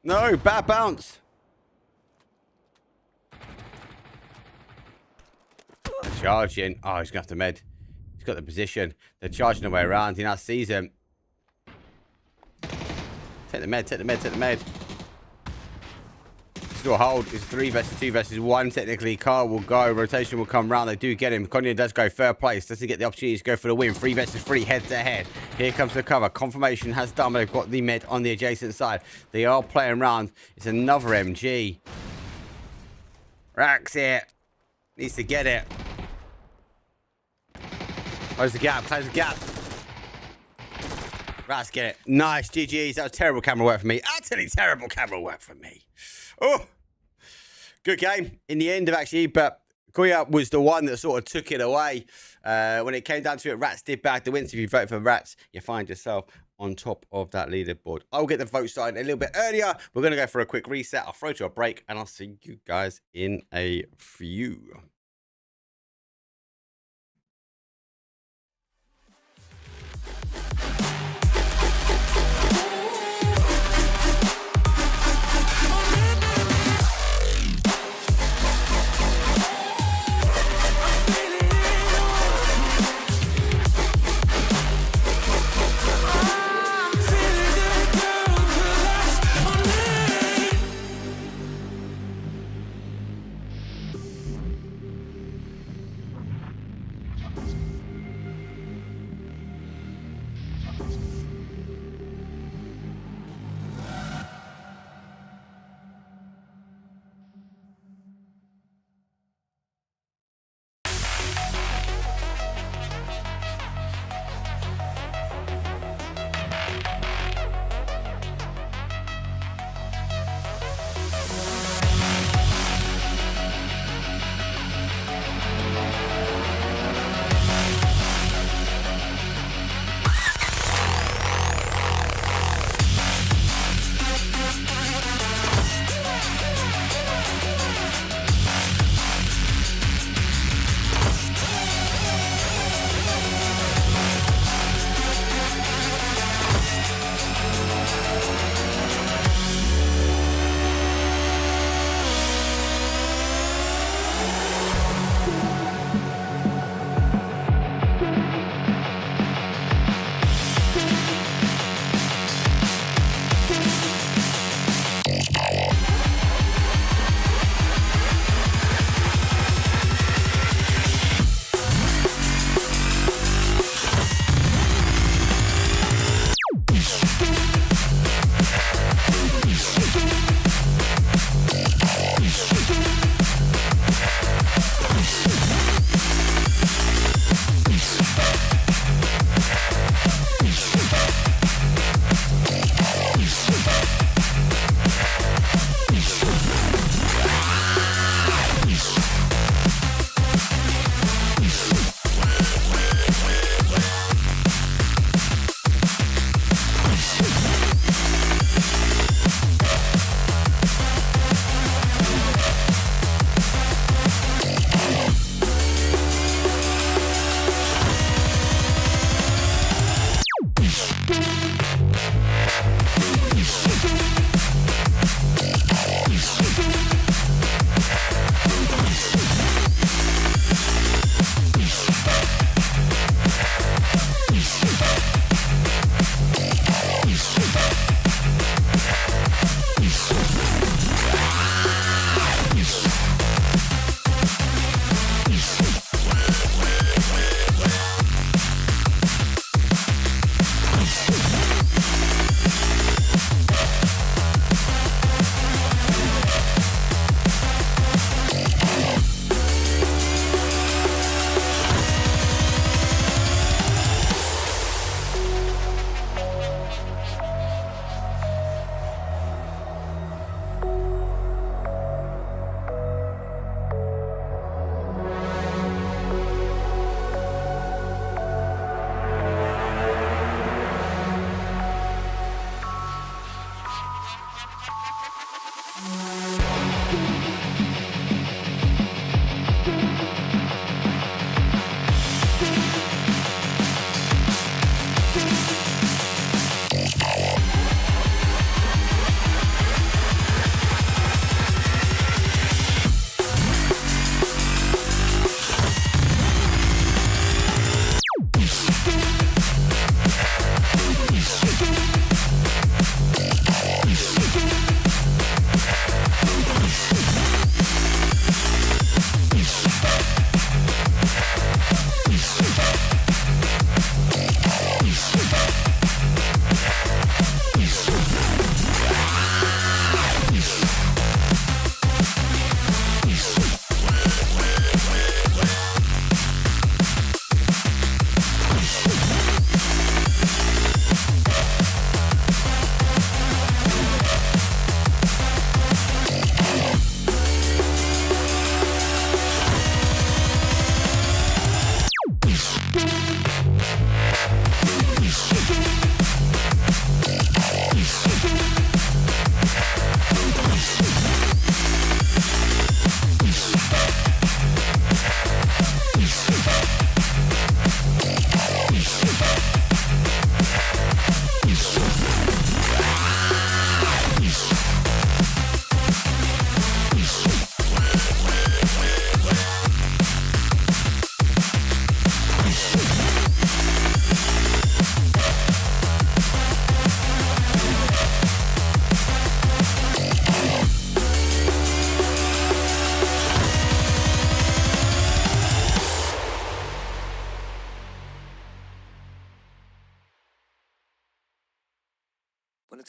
No, bad bounce. Charging. Oh, he's gonna have to med. He's got the position. They're charging their way around. He now sees him. Take the med, take the med, take the med. Still hold. It's 3 versus 2 versus 1. Technically, Carl will go. Rotation will come round. They do get him. Konya does go third place. Does he get the opportunity to go for the win? 3 versus 3, head to head. Here comes the cover. Confirmation has done. They've got the med on the adjacent side. They are playing round. It's another MG. Rax it. Needs to get it. Close the gap. Close the gap. Rax, get it. Nice. GG's. That was terrible camera work for me. Utterly terrible camera work for me. Oh, good game in the end of actually, but Koya was the one that sort of took it away. When it came down to it, Rats did bag the win. So if you vote for Rats, you find yourself on top of that leaderboard. I'll get the vote started a little bit earlier. We're going to go for a quick reset. I'll throw to a break and I'll see you guys in a few.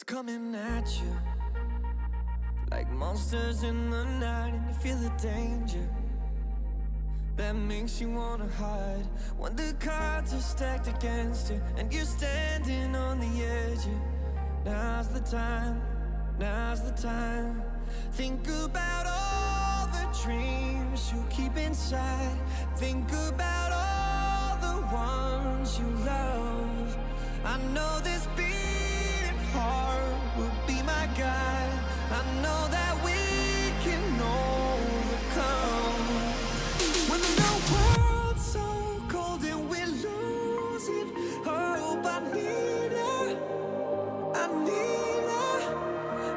coming at you like monsters in the night, and you feel the danger that makes you wanna hide. When the cards are stacked against you and you're standing on the edge, now's the time, now's the time. Think about all the dreams you keep inside. Think about all the ones you love. I know this beating heart will be my guide. I know that we can overcome. When the world's so cold and we're losing hope, I need her, I need her.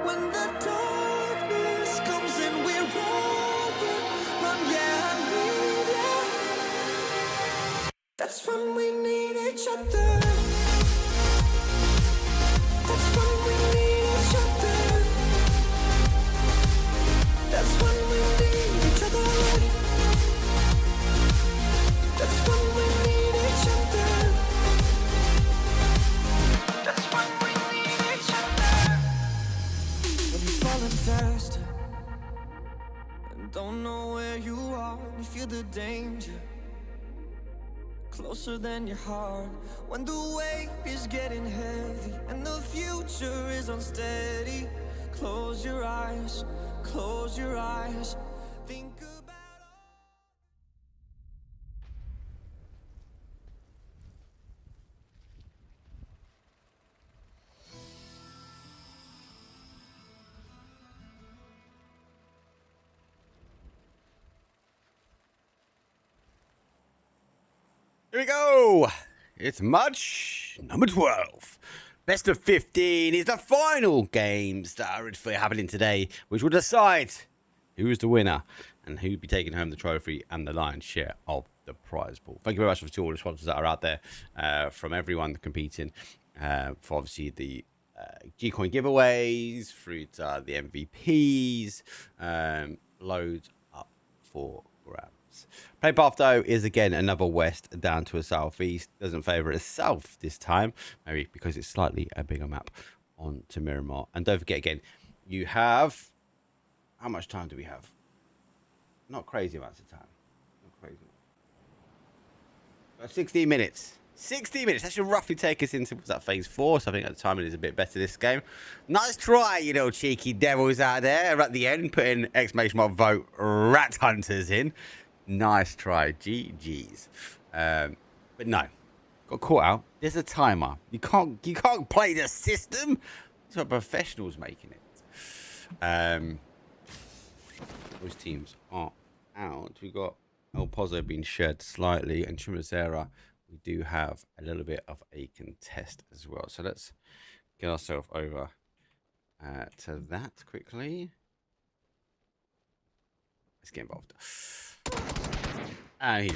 When the darkness comes and we're overrun, yeah, I need her. That's when we need each other. That's when we need each other. That's when we need each other. That's when we need each other. That's when we need each other. When you're falling faster and don't know where you are, you feel the danger closer than your heart. When the weight is getting heavy and the future is unsteady, close your eyes, close your eyes. Think about Here we go. It's match number 12. Best of 15 is the final games that are happening today, which will decide who is the winner and who will be taking home the trophy and the lion's share of the prize pool. Thank you very much to all the sponsors that are out there, from everyone competing for obviously the G-Coin giveaways, through to the MVPs, loads up for grabs. Play path though is again another west down to a southeast. Doesn't favour a south this time, maybe because it's slightly a bigger map on to Miramar. And don't forget again, you have, how much time do we have? Not crazy amounts of time. Not crazy. About 16 minutes. 60 minutes. That should roughly take us into, what's that, phase 4? So I think at the timing is a bit better this game. Nice try, you little cheeky devils out there at the end, putting exclamation mark vote rat hunters in. Nice try. GG's. But no. Got caught out. There's a timer. You can't play the system. It's what professionals making it. Those teams are out. We got El Pozo being shed slightly, and Chimazera, we do have a little bit of a contest as well. So let's get ourselves over to that quickly. Let's get involved. And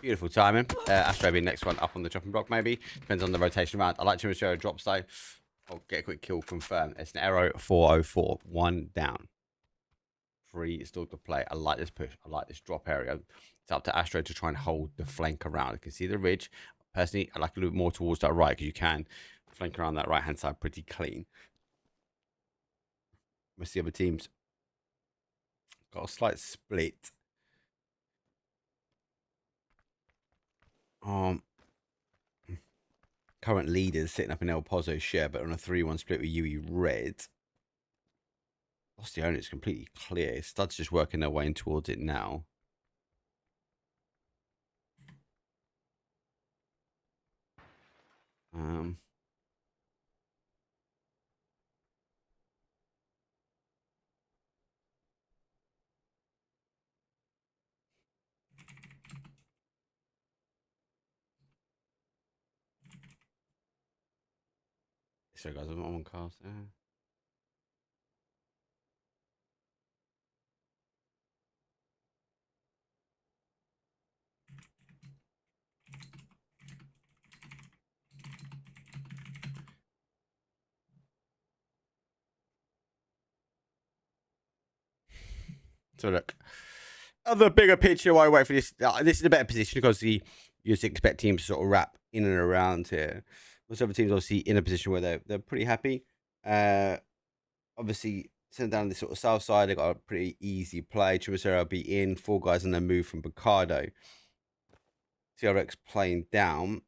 beautiful timing. Astro being next one up on the chopping block, maybe. Depends on the rotation round. I like Chimazera drops though. I'll get a quick kill confirmed. It's an arrow 404. 1 down. 3 still to play. I like this push. I like this drop area. It's up to Astro to try and hold the flank around. You can see the ridge. Personally, I like a little bit more towards that right, because you can flank around that right hand side pretty clean. Most of the other teams got a slight split. Current leaders sitting up in El Pozo's share, but on a 3-1 split with UE Red. Lost the owner, it's completely clear. Stud's just working their way in towards it now. So guys, I'm on cast there. So look, other bigger picture while I wait for this. This is a better position because you just expect teams to sort of wrap in and around here. Most other teams obviously in a position where they're pretty happy. Obviously, sent down this sort of south side. They got a pretty easy play. Chubasera will be in. 4 guys on their move from Picardo. TRX playing down.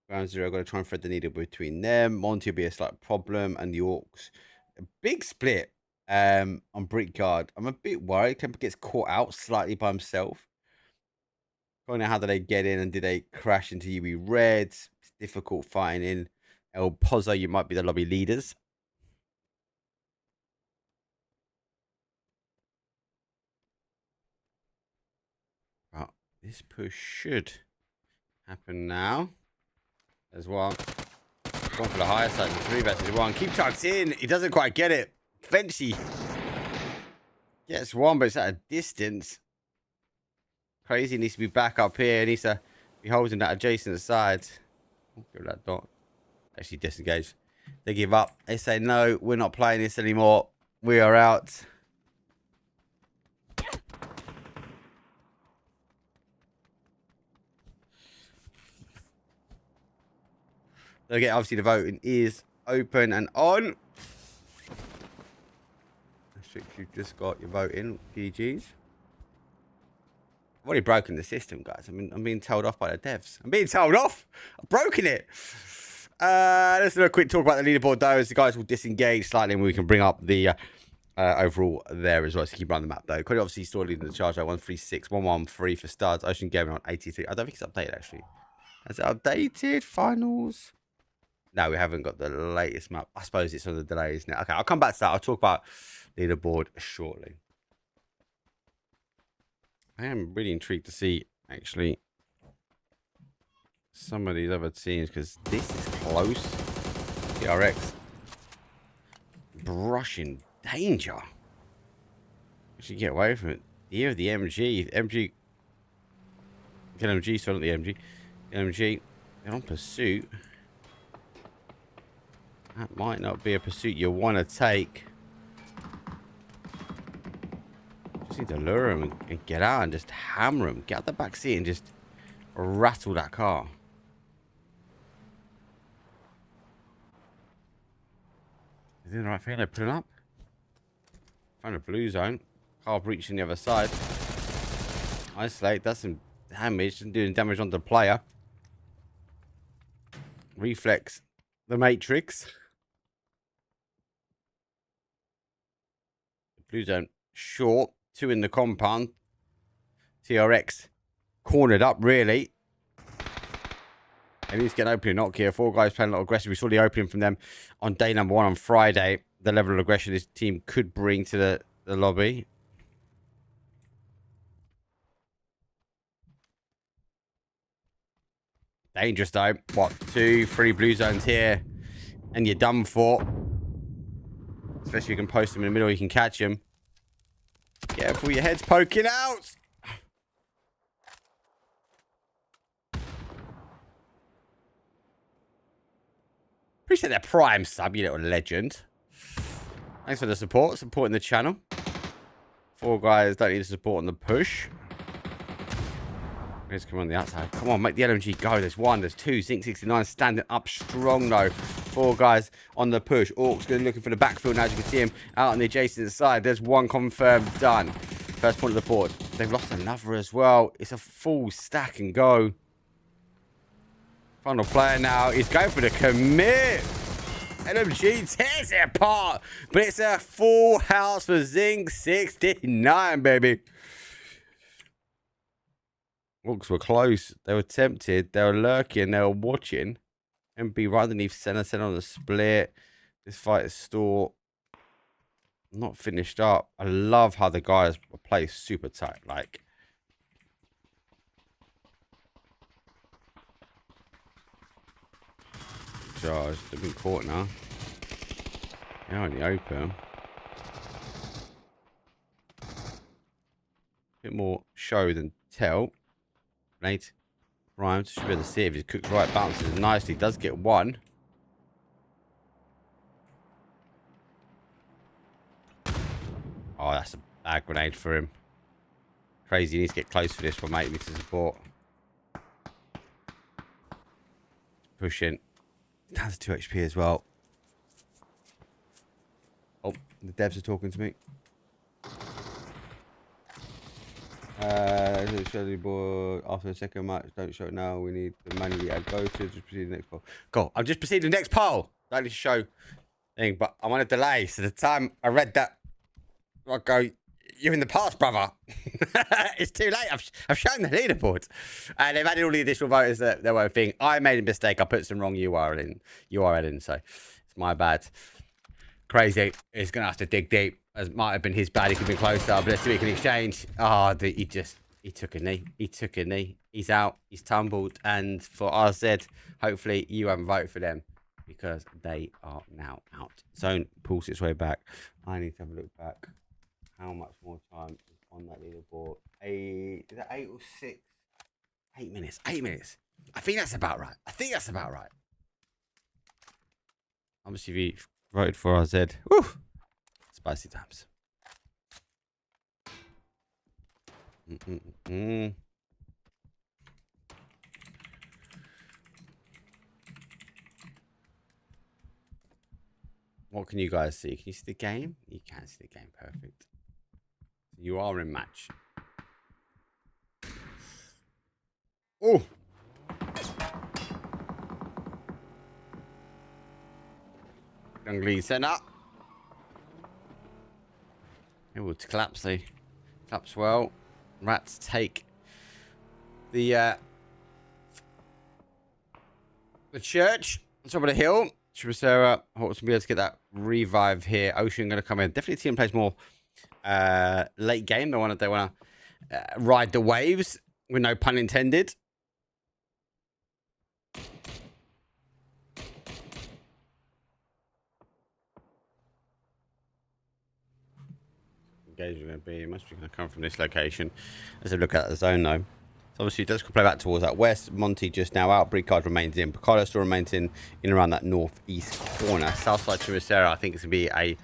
Ground Zero got to try and thread the needle between them. Monty will be a slight problem, and the Orcs. A big split on Brickyard. I'm a bit worried. Kemper gets caught out slightly by himself. Don't know how did they get in, and did they crash into UB Reds? It's difficult fighting in. El Pozo, you might be the lobby leaders. But this push should happen now as well. Going for the higher side. 3 versus 1. Keep tucked in. He doesn't quite get it. Eventually gets 1, but it's at a distance. Crazy needs to be back up here. He needs to be holding that adjacent side. Give that dot. Actually disengage. They give up. They say, no, we're not playing this anymore. We are out. Okay, obviously the voting is open and on. You've just got your vote in, PGs. I've already broken the system, guys. I mean, I'm being told off by the devs. I'm being told off. I've broken it. Let's do a quick talk about the leaderboard, though, as the guys will disengage slightly, and we can bring up the overall there as well. So keep running the map, though. Cody obviously still leading the charge at 136, 113 for Studs. Ocean Gaming on 83. I don't think it's updated, actually. Has it updated? Finals? No, we haven't got the latest map. I suppose it's on the delays now. Okay, I'll come back to that. I'll talk about leaderboard shortly. I am really intrigued to see, actually, some of these other teams, because this is close. TRX brushing danger. Actually get away from it. The year of the MG. LMG, sorry, not the MG. LMG, they're on pursuit. That might not be a pursuit you want to take. Just need to lure him and get out and just hammer him. Get out the back seat and just rattle that car. Is it the right thing? They're pulling up. Found a blue zone. Car breaching the other side. Isolate. Does some damage. And doing damage on the player. Reflex. The Matrix. Blue zone short. 2 in the compound. TRX cornered up, really. And he's getting opening knock here. 4 guys playing a lot of aggressive. We saw the opening from them on day number 1 on Friday. The level of aggression this team could bring to the lobby. Dangerous, though. What? 2, 3 blue zones here. And you're done for. Especially if you can post them in the middle, you can catch them. Careful, your head's poking out. Appreciate that Prime sub, you little legend. Thanks for the support, supporting the channel. 4 guys don't need the support on the push. Let's come on the outside. Come on, make the LMG go. There's 1, there's 2. Zinc 69 standing up strong, though. 4 guys on the push. Orcs going looking for the backfield now. As you can see him out on the adjacent side. There's 1 confirmed done. First point of the board. They've lost another as well. It's a full stack and go. Final player now. He's going for the commit. LMG tears it apart. But it's a full house for Zinc 69, baby. Orcs were close. They were tempted. They were lurking. They were watching. MB right underneath center on the split. This fight is still not finished up. I love how the guys play super tight. Like, charge. They've been caught now. They're in the open. Bit more show than tell. Right. Rhymes. Should be able to see if he's cooked right. Bounces nicely. Does get 1. Oh, that's a bad grenade for him. Crazy. He needs to get close for this one, mate. He needs to support. Pushing. Down to 2 HP as well. Oh, the devs are talking to me. Show the board after the second match. Don't show it now. We need to manually add voters. Just proceed to the next poll. Go. I'm just proceeding to the next poll. Don't need to show thing, but I'm on a delay. So the time I read that, I go, you're in the past, brother. It's too late. I've shown the leaderboard, and they've added all the additional voters that there were a thing. I made a mistake. I put some wrong URL in, so it's my bad. Crazy. He's gonna have to dig deep. As might have been his bad. He could have been closer, but let's see what he can exchange. Oh, he took a knee. He took a knee. He's out. He's tumbled. And for RZ, hopefully you haven't voted for them because they are now out. Zone pulls its way back. I need to have a look back. How much more time is on that leaderboard? Is that 8 or 6? 8 minutes. 8 minutes. I think that's about right. Obviously, if you voted for RZ. Woo! Spicy times. What can you guys see? Can you see the game? You can see the game. Perfect. You are in match. Oh! Young setting up. Able to collapse. They collapse well. Rats take the church on top of the hill. Sarah hopes to be able to get that revive here. Ocean going to come in. Definitely team plays more late game. They want to ride the waves with no pun intended. Engagement going to be must be going to come from this location. As I look at the zone though, so obviously it does play back towards that west. Monty just now out. Bricard remains in. Picardo still remains in around that northeast corner. South side to Rosera, I think it's going to be a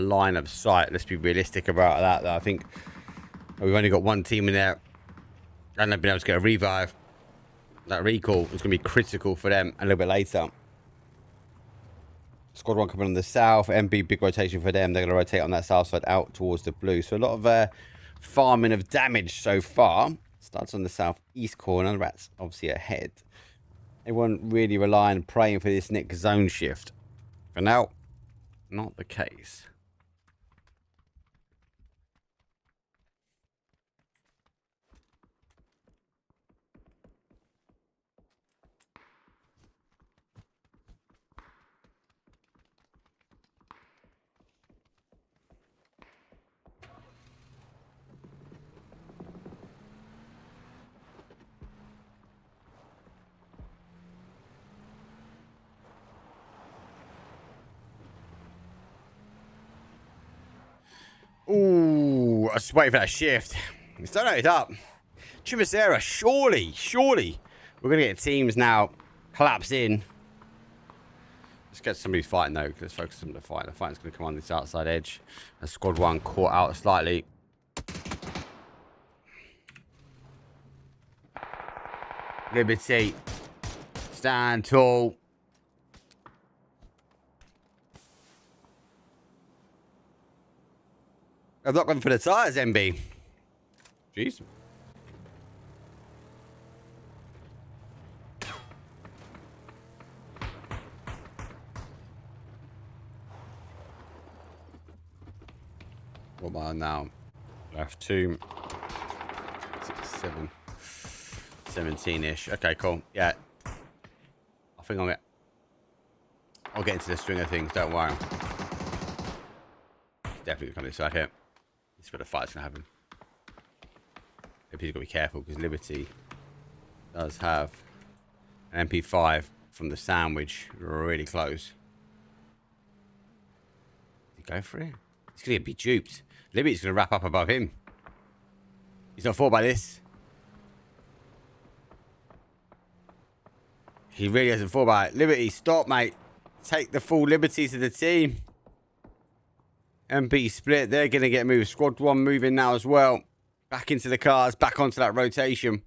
line of sight. Let's be realistic about that though. I think we've only got one team in there and they've been able to get a revive. That recall is going to be critical for them a little bit later. Squad 1 coming on the south. MB, big rotation for them. They're going to rotate on that south side out towards the blue. So a lot of farming of damage so far. Starts on the southeast corner. Rats obviously ahead. Everyone really relying and praying for this next zone shift. For now, not the case. Ooh, I was waiting for that shift. It's starting it up. Chimicera, surely, we're going to get teams now collapse in. Let's get somebody fighting though. Let's focus on the fight. The fight's going to come on this outside edge. As Squad 1 caught out slightly. Liberty, stand tall. I've not gone for the tires, MB. Jeez. What am I on now? Left 2, 6, 7, 17-ish. Okay, cool. Yeah. I think I'll get into the swing of things, don't worry. Definitely come this side here. This is where the fight's going to happen. Liberty's got to be careful because Liberty does have an MP5 from the sandwich really close. Did he go for it? He's going to be duped. Liberty's going to wrap up above him. He's not fought by this. He really hasn't fought by it. Liberty, stop, mate. Take the full liberties of the team. MP split. They're going to get moved. Squad 1 moving now as well. Back into the cars. Back onto that rotation.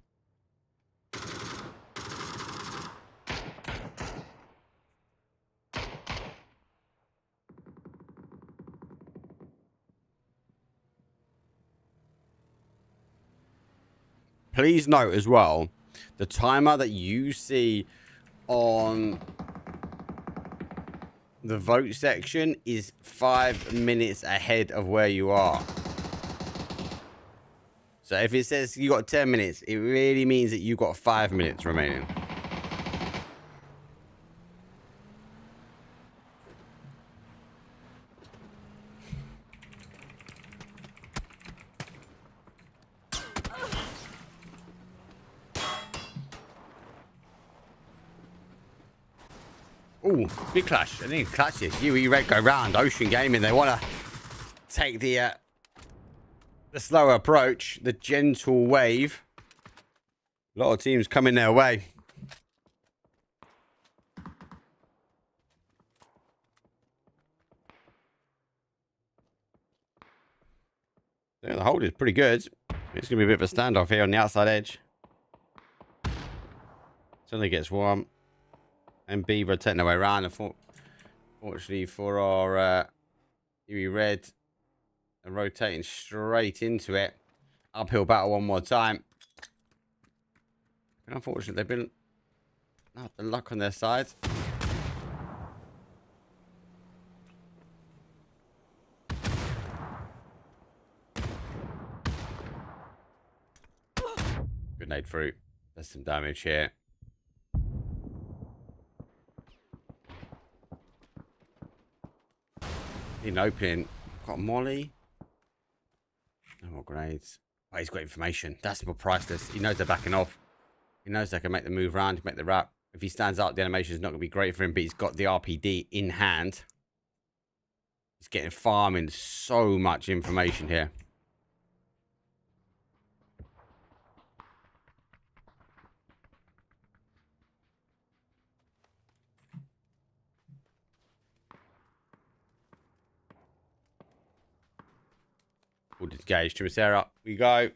Please note as well, the timer that you see on the vote section is 5 minutes ahead of where you are. So if it says you got 10 minutes, it really means that you've got 5 minutes remaining. Ooh, big clash. I think clash this. UE Red go round. Ocean Gaming, they want to take the slower approach, the gentle wave. A lot of teams coming their way. Yeah, the hold is pretty good. It's going to be a bit of a standoff here on the outside edge. Suddenly gets warm. And B rotating their way around. Unfortunately for our UE Red, and rotating straight into it. Uphill battle one more time. And unfortunately, they've been not the luck on their side. Grenade fruit. There's some damage here. In opening, got Molly. No more grenades. Oh, he's got information. That's more priceless. He knows they're backing off. He knows they can make the move around, make the wrap. If he stands up, the animation is not going to be great for him, but he's got the RPD in hand. He's getting farming so much information here. We'll disengage. Trimasera. We go.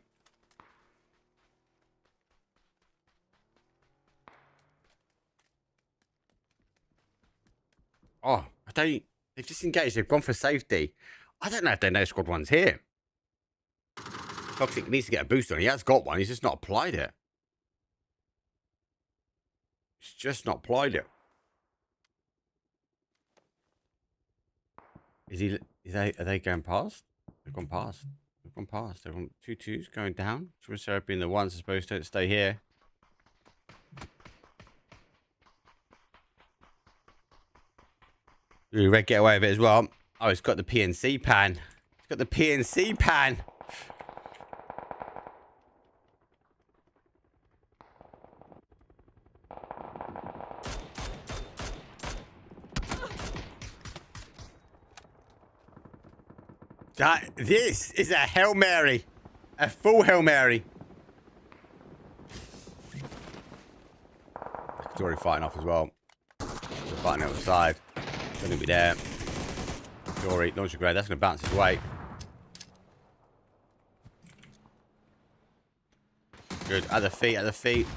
Oh, I don't. They've disengaged. They've gone for safety. I don't know if they know squad one's here. Toxic needs to get a boost on. He has got one. He's just not applied it. He's just not applied it. Is he? Are they going past? They've gone past. They've gone past. They're on 2-2s going down. Trimasera being the ones supposed to stay here. Ooh, Red get away with it as well. Oh, he's got the PNC pan. He's got the PNC pan. This is a Hail Mary. A full Hail Mary. He's already fighting off as well. They're fighting outside. Going to be there. Jory, launch a grade. That's going to bounce his way. Good. At the feet, at the feet.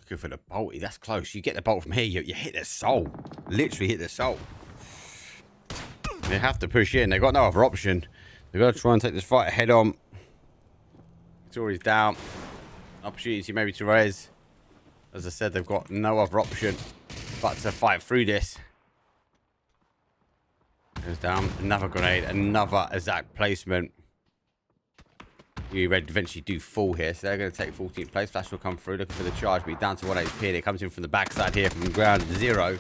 Looking for the bolty. That's close. You get the bolt from here, you hit their soul. Literally hit their soul. They have to push in. They've got no other option. They've got to try and take this fight head on. Jory's down. Opportunity maybe to raise. As I said, they've got no other option but to fight through this. Goes down. Another grenade. Another exact placement. UE Red eventually do fall here. So they're going to take 14th place. Flash will come through. Looking for the charge. But down to 1 HP. It comes in from the backside here from ground zero.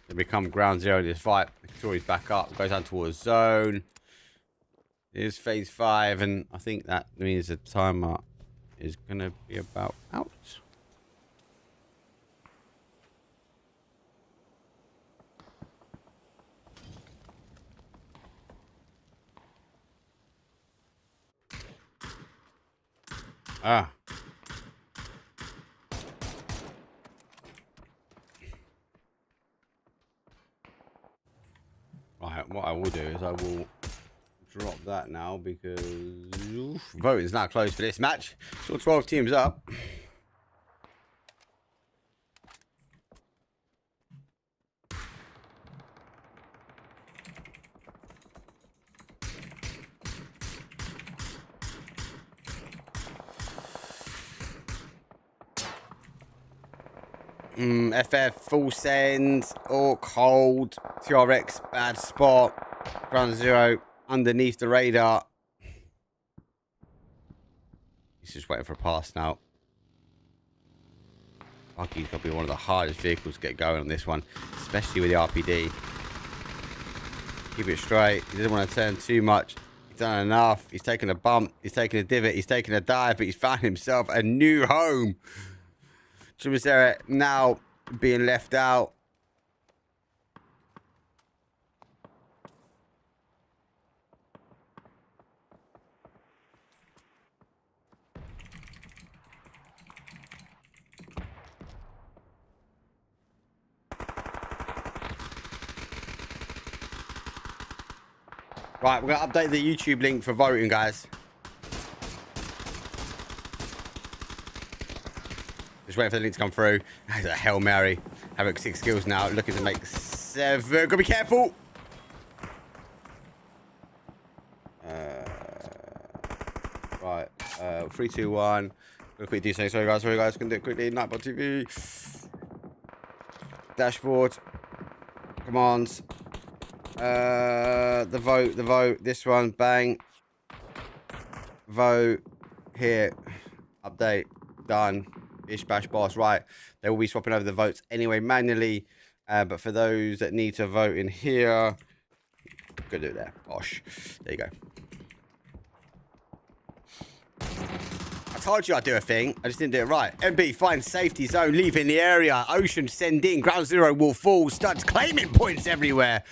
They become ground zero in this fight. Victoria's back up. Goes down towards zone. Here's phase 5. And I think that means the timer is going to be about out. Ah. Right, what I will do is I will drop that now because voting is now closed for this match. So 12 teams up. FF, full send, Orc, hold, TRX, bad spot, ground zero, underneath the radar. He's just waiting for a pass now. Bucky's got to be one of the hardest vehicles to get going on this one, especially with the RPD. Keep it straight. He doesn't want to turn too much. He's done enough. He's taken a bump. He's taken a divot. He's taken a dive, but he's found himself a new home. Chumisera now being left out. Right, we're going to update the YouTube link for voting, guys. Just waiting for the link to come through. That's a Hail Mary. Having 6 kills now. Looking to make 7. Gotta be careful. Right. 3, 2, 1. Gonna quickly do something. Sorry, guys. Gonna do it quickly. Nightbot TV. Dashboard. Commands. The vote. This one. Bang. Vote. Here. Update. Done. Bish bash boss. Right, they will be swapping over the votes anyway manually, but for those that need to vote in here, go do it there. Bosh. There you go. I told you I'd do a thing, I just didn't do it right. MB finds safety zone, leaving the area. Ocean send in, ground zero will fall. Studs claiming points everywhere.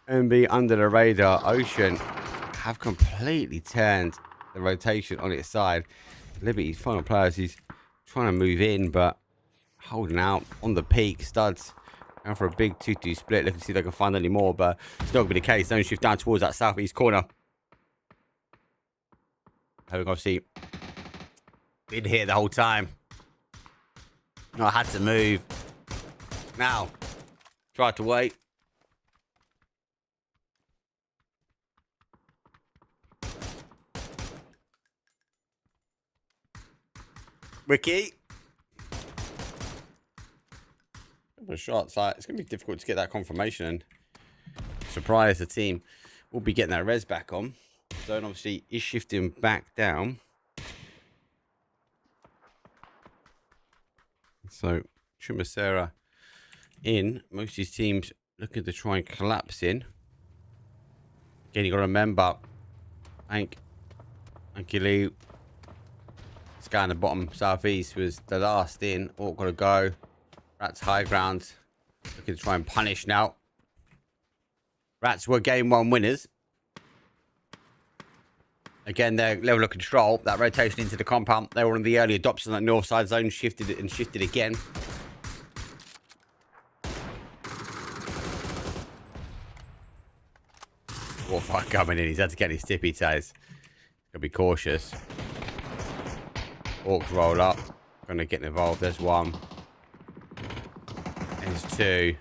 MB under the radar. Ocean have completely turned the rotation on its side. Liberty's final players, he's trying to move in, but holding out on the peak. Studs going for a big 2-2 split. Looking to see if they can find any more, but it's not going to be the case. Zone shift down towards that southeast corner. Having obviously been here the whole time. No, I had to move. Now, tried to wait. Ricky. Couple of shots. It's going to be difficult to get that confirmation. And surprise, the team will be getting that res back on. Zone obviously is shifting back down. So, Chumisera in. Most of these teams looking to try and collapse in. Again, you got to remember, Hank, Lee. Sky in the bottom southeast was the last in. All got to go. Rats high ground. Looking to try and punish now. Rats were game 1 winners. Again, their level of control, that rotation into the compound. They were one of the early adopters on that north side zone. Shifted it and shifted again. Warfire coming in. He's had to get his tippy toes. Gotta be cautious. Orcs roll up. Gonna get involved. There's 1. There's 2.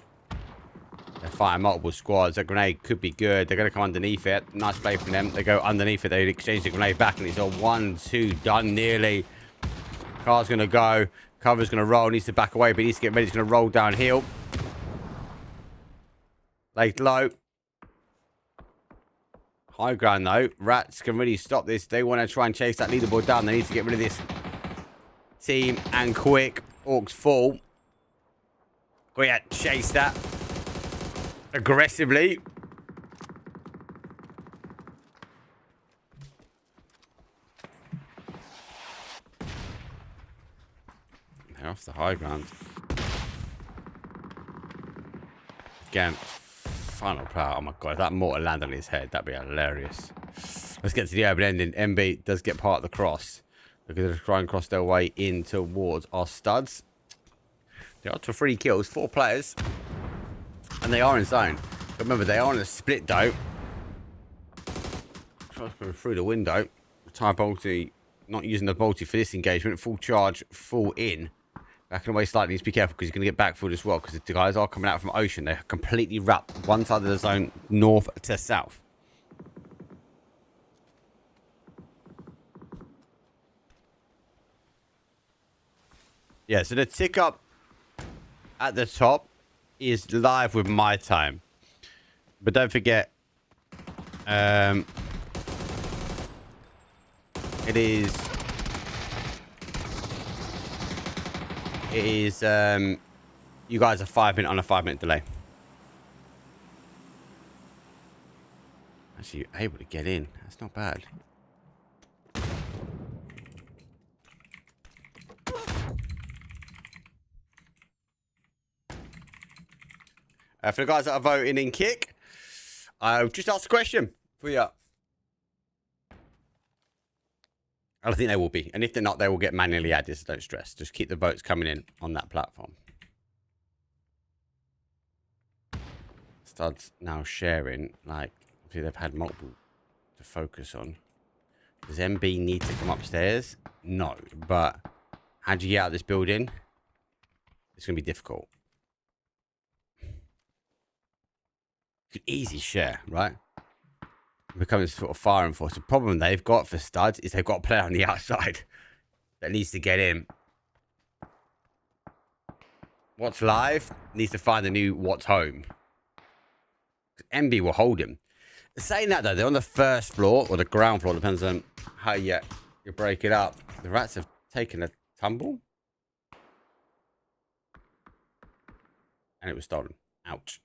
They're firing multiple squads. That grenade could be good. They're gonna come underneath it. Nice play from them. They go underneath it. They exchange the grenade back, and it's all 1, 2 done nearly. Car's gonna go. Cover's gonna roll. Needs to back away, but he needs to get ready. He's gonna roll downhill. Laid low. High ground though. Rats can really stop this. They want to try and chase that leaderboard down. They need to get rid of this team and quick. Orcs fall. Go yeah, chase that aggressively. They're off the high ground. Again, final player. Oh my god, if that mortar landed on his head, that'd be hilarious. Let's get to the urban ending. MB does get part of the cross. Look at them try and cross their way in towards our studs. They're up to 3 kills, 4 players. And they are in zone. But remember, they are on a split though. Try to go through the window. Retire bolty, not using the bolty for this engagement. Full charge, full in. Backing away slightly. Needs to be careful because he's going to get backfilled as well. Because the guys are coming out from Ocean. They're completely wrapped one side of the zone, north to south. Yeah, so the tick up at the top is live with my time. But don't forget, it is, you guys are 5 minutes on a 5-minute delay. Actually, you're able to get in. That's not bad. For the guys that are voting in Kick, I'll just ask a question for you. I think they will be. And if they're not, they will get manually added, so don't stress. Just keep the votes coming in on that platform. Studs now sharing, like, obviously they've had multiple to focus on. Does MB need to come upstairs? No, but how do you get out of this building? It's going to be difficult. Could easy share, right? Becoming sort of fire and force. The problem they've got for Studs is they've got a player on the outside that needs to get in. What's live needs to find a new what's home. MB will hold him. Saying that though, they're on the first floor or the ground floor, depends on how you break it up. The rats have taken a tumble, and it was stolen. Ouch.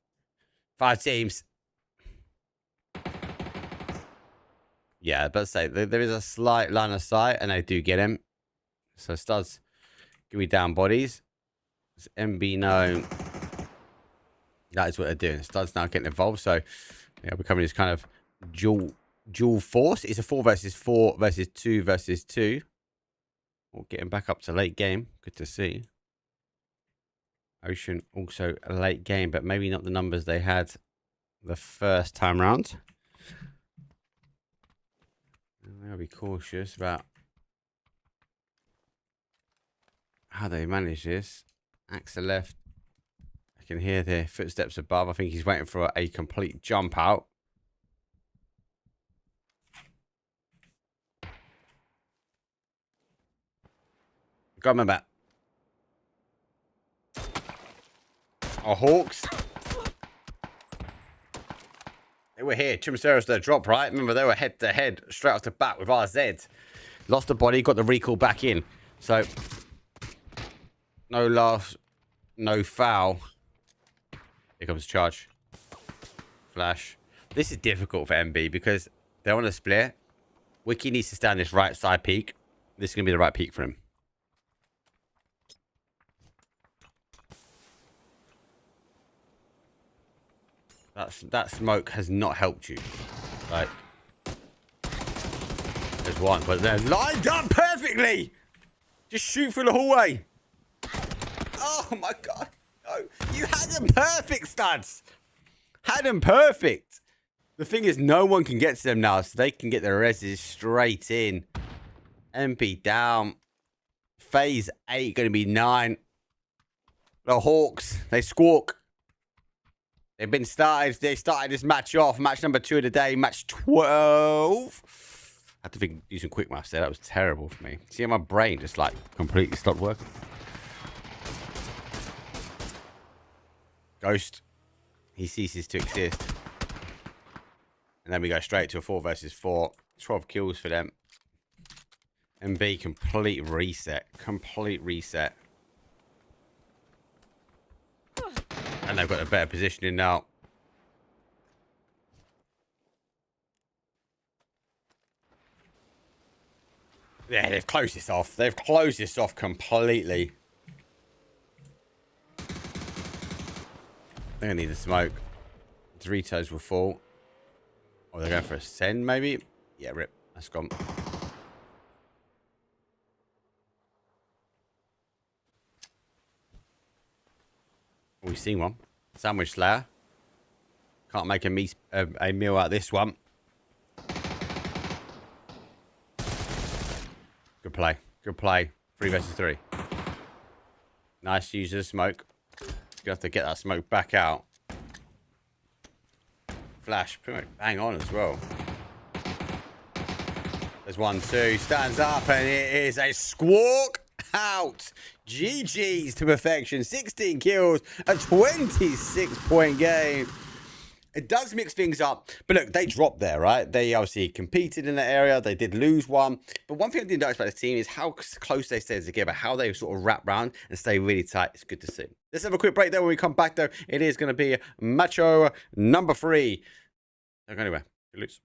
5 teams. Yeah, but say there is a slight line of sight, and they do get him. So Studs give me down bodies. Does MB know that is what they're doing? Studs now getting involved, so yeah, becoming this kind of dual force. It's a 4 versus 4 versus 2 versus 2. Or getting back up to late game. Good to see. Ocean also a late game, but maybe not the numbers they had the first time round. I'll be cautious about how they manage this. Axe left. I can hear the footsteps above. I think he's waiting for a complete jump out. Got my back. Oh, Hawks. They were here. Chimicero's their drop, right? Remember, they were head to head, straight off the bat with RZ. Lost the body, got the recall back in. So, no loss, no foul. Here comes the charge. Flash. This is difficult for MB because they're on a split. Wiki needs to stand this right side peak. This is going to be the right peak for him. That smoke has not helped you. Like, there's one, but they're lined up perfectly. Just shoot through the hallway. Oh my god! No, you had them perfect, Studs. Had them perfect. The thing is, no one can get to them now, so they can get their reses straight in. MP down. Phase 8 going to be 9. The Hawks, they squawk. They've been started. They started this match off. Match number 2 of the day. Match 12. I had to do some quick maths there. That was terrible for me. See how my brain just like completely stopped working. Ghost. He ceases to exist. And then we go straight to a 4 versus 4. 12 kills for them. MB complete reset. Complete reset. And they've got a better positioning now. Yeah, they've closed this off. They've closed this off completely. They're going to need a smoke. Doritos will fall. Or they're going for a send, maybe? Yeah, rip. That's gone. We've seen one. Sandwich Slayer. Can't make a meal out of this one. Good play. Good play. 3 versus 3. Nice use of the smoke. You have to get that smoke back out. Flash. Pretty much bang on as well. There's 1, 2. Stands up and it is a squawk. out. GG's to perfection. 16 kills, a 26-point game. It does mix things up, but look, they dropped there, right? They obviously competed in that area. They did lose one, but one thing I didn't notice about this team is how close they stay together, how they sort of wrap round and stay really tight. It's good to see. Let's have a quick break there. When we come back, though, it is going to be Macho number 3. Don't go anywhere. Good loose.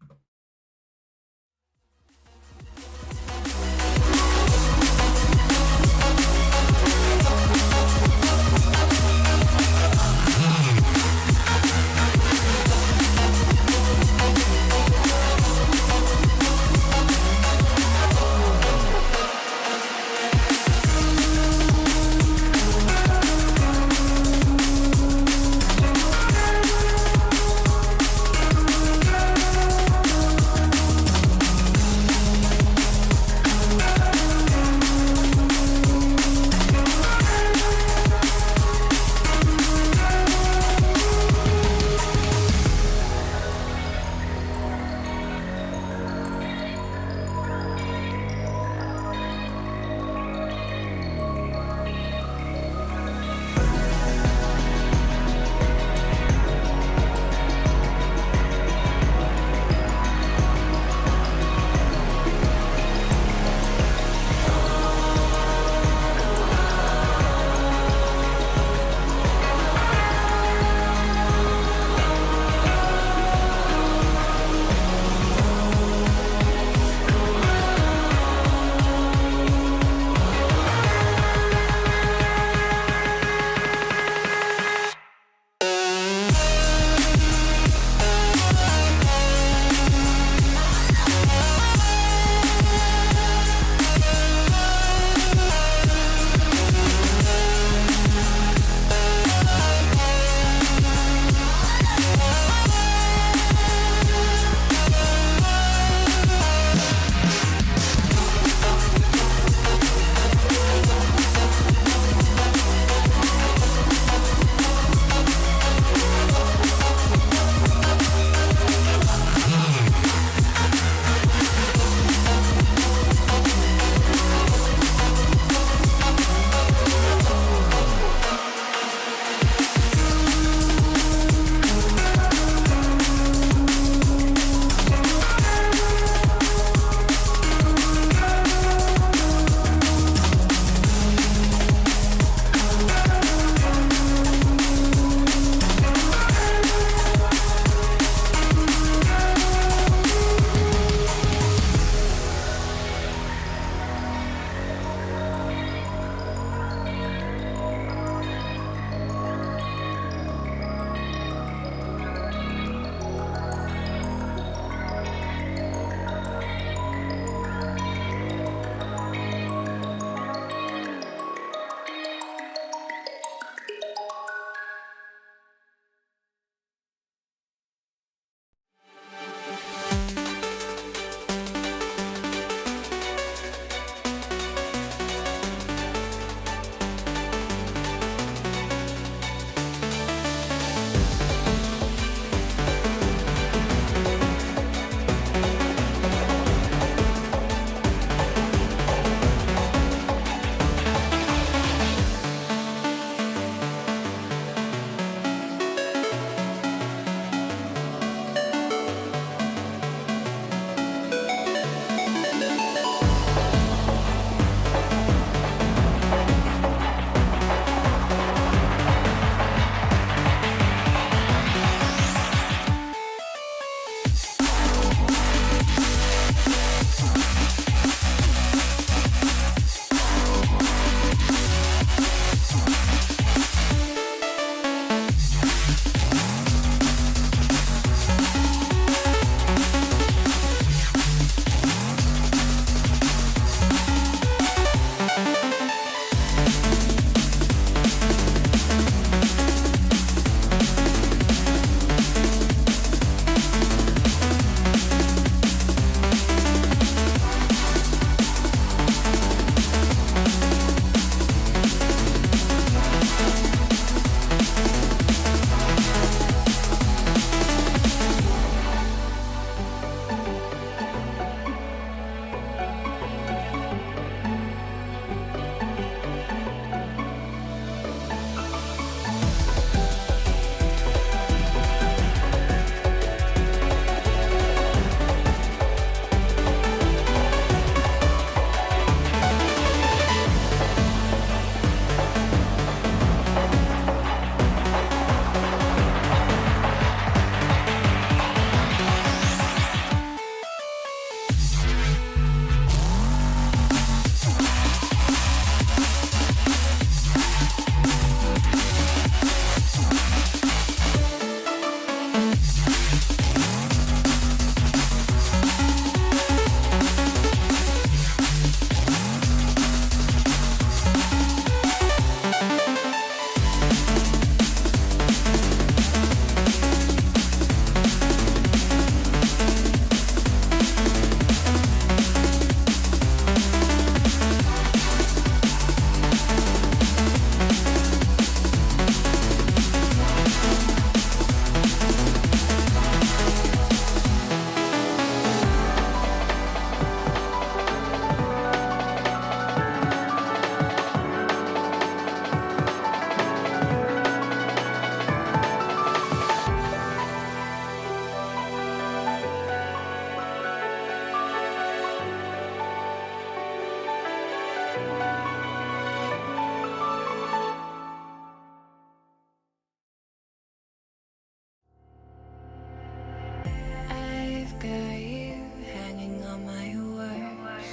I've got you hanging on my words.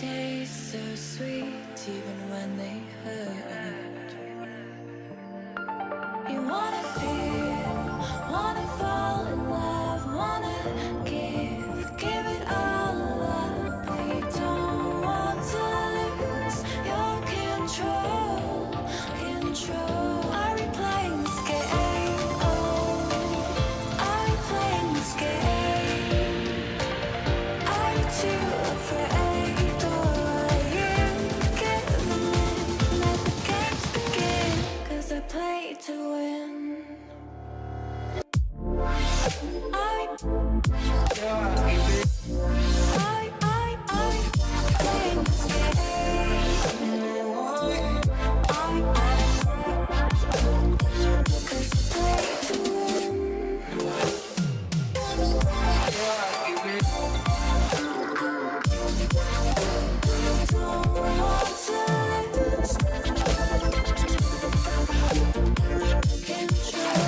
Taste so sweet even when they hurt. You wanna feel, wanna fall in love, wanna give it all up, but you don't want to lose your control. Are we playing this game? Oh, are we playing this game? Are you too afraid, or are you giving in? Let the games begin, 'cause I play to win. Are we playing this game? Are we 'cause I play to win. Control.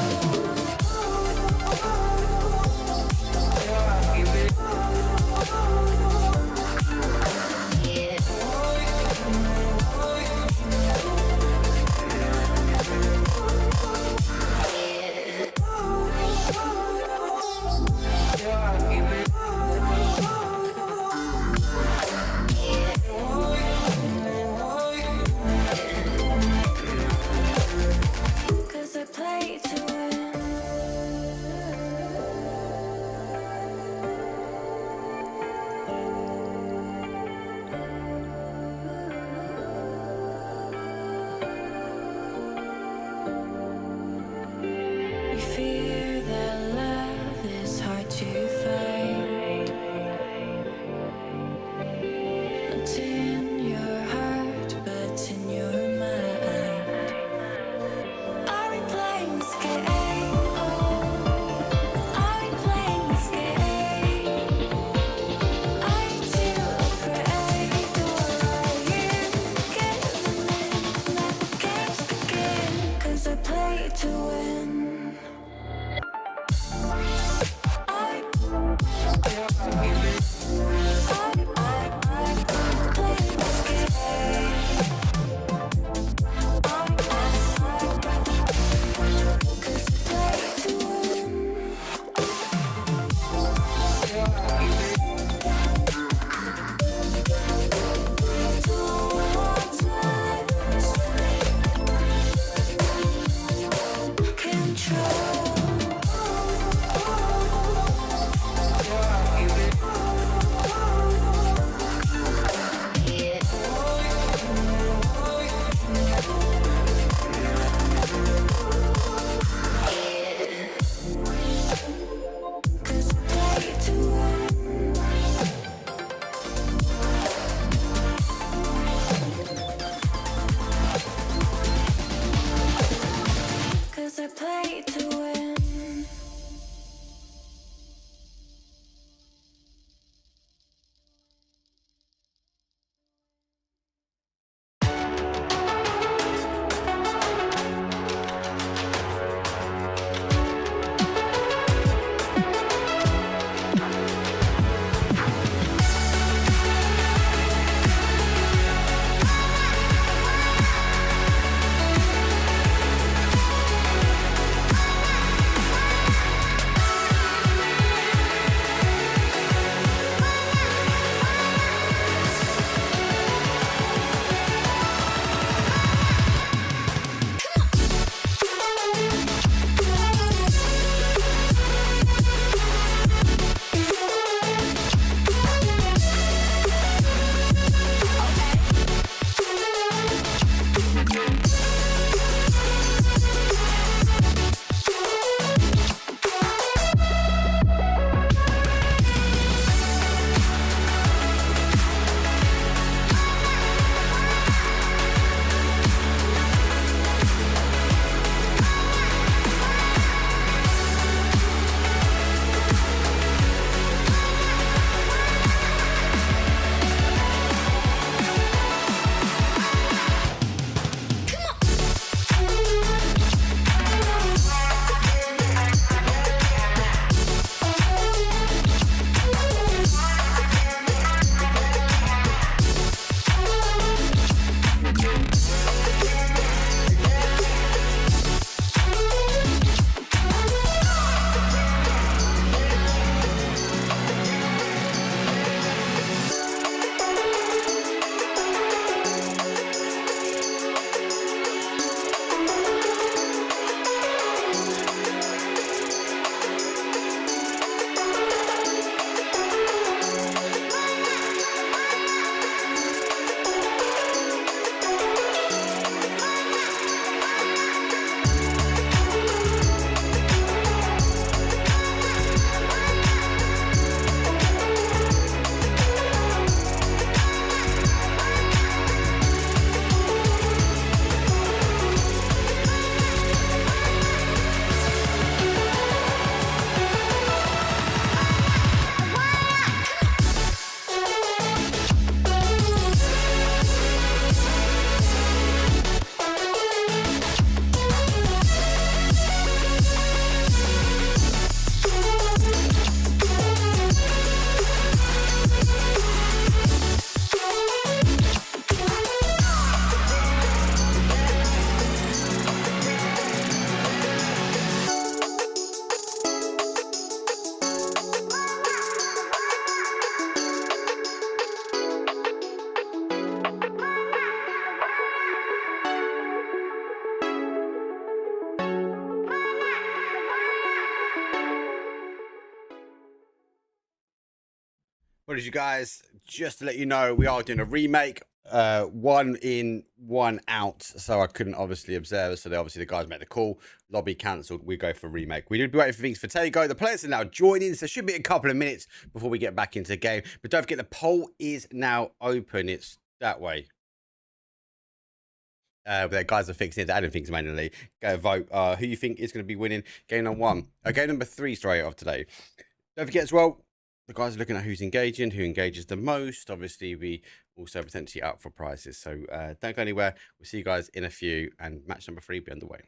What did you guys? Just to let you know, we are doing a remake. 1 in, 1 out. So I couldn't obviously observe. So obviously the guys made the call. Lobby cancelled. We go for remake. We did be waiting for things for Tego. The players are now joining. So it should be a couple of minutes before we get back into the game. But don't forget, the poll is now open. It's that way. The guys are fixing it, adding things manually. Go vote. Who you think is going to be winning game number 1? Game number 3 straight off today. Don't forget as well, the guys are looking at who's engaging, who engages the most. Obviously, we also potentially out for prizes. So don't go anywhere. We'll see you guys in a few, and match number 3 be underway.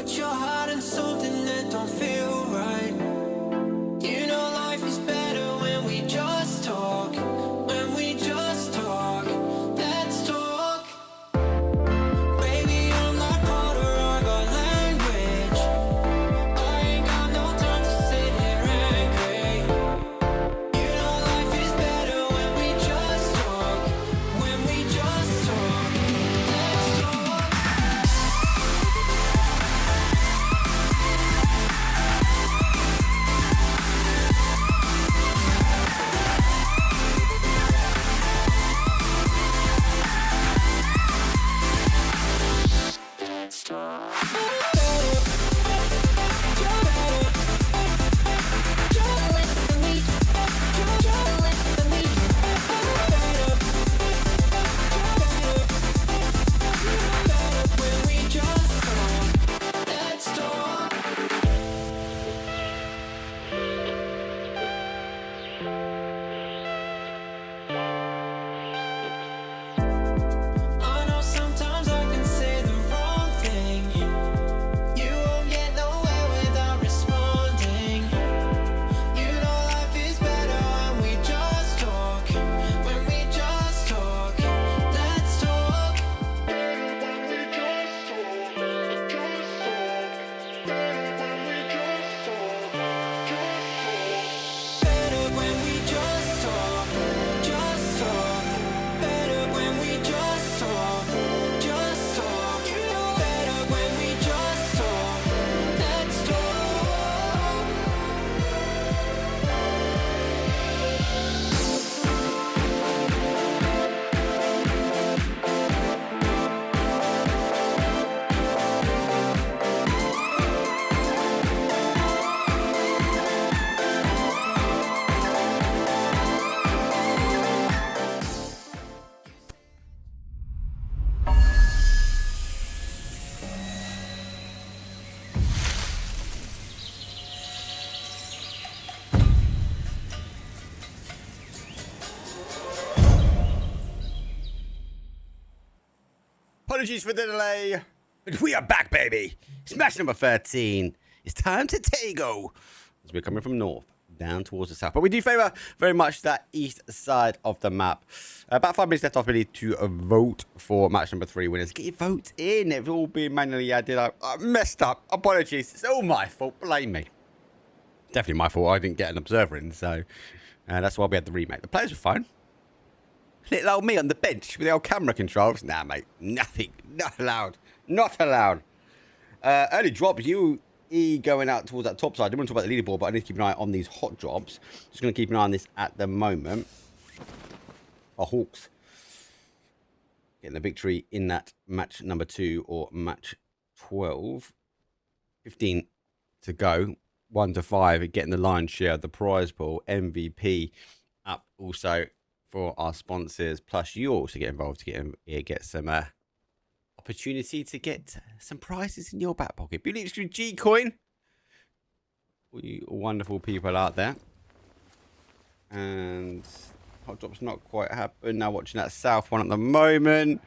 but you're hiding something that don't feel right. You know life is better when we just talk. Apologies for the delay, but we are back, baby. Smash number 13. It's time to Tego. As we're coming from north down towards the south. But we do favour very much that east side of the map. About 5 minutes left off, really, to vote for match number 3 winners. Get your votes in. It's all been manually added. I messed up. Apologies. It's all my fault. Blame me. Definitely my fault. I didn't get an observer in, so that's why we had the remake. The players were fine. Little old me on the bench with the old camera controls. Nah, mate. Nothing. Not allowed. Not allowed. Early drops. Going out towards that top side. I didn't want to talk about the leaderboard, but I need to keep an eye on these hot drops. Just going to keep an eye on this at the moment. Our Hawks getting the victory in that match number 2 or match 12. 15 to go. 1 to 5. Getting the lion's share of the prize pool. MVP up also for our sponsors. Plus, you also get involved to get some opportunity to get some prizes in your back pocket. Believe it's G coin. All you wonderful people out there. And hot drop's not quite happened. Now watching that south one at the moment.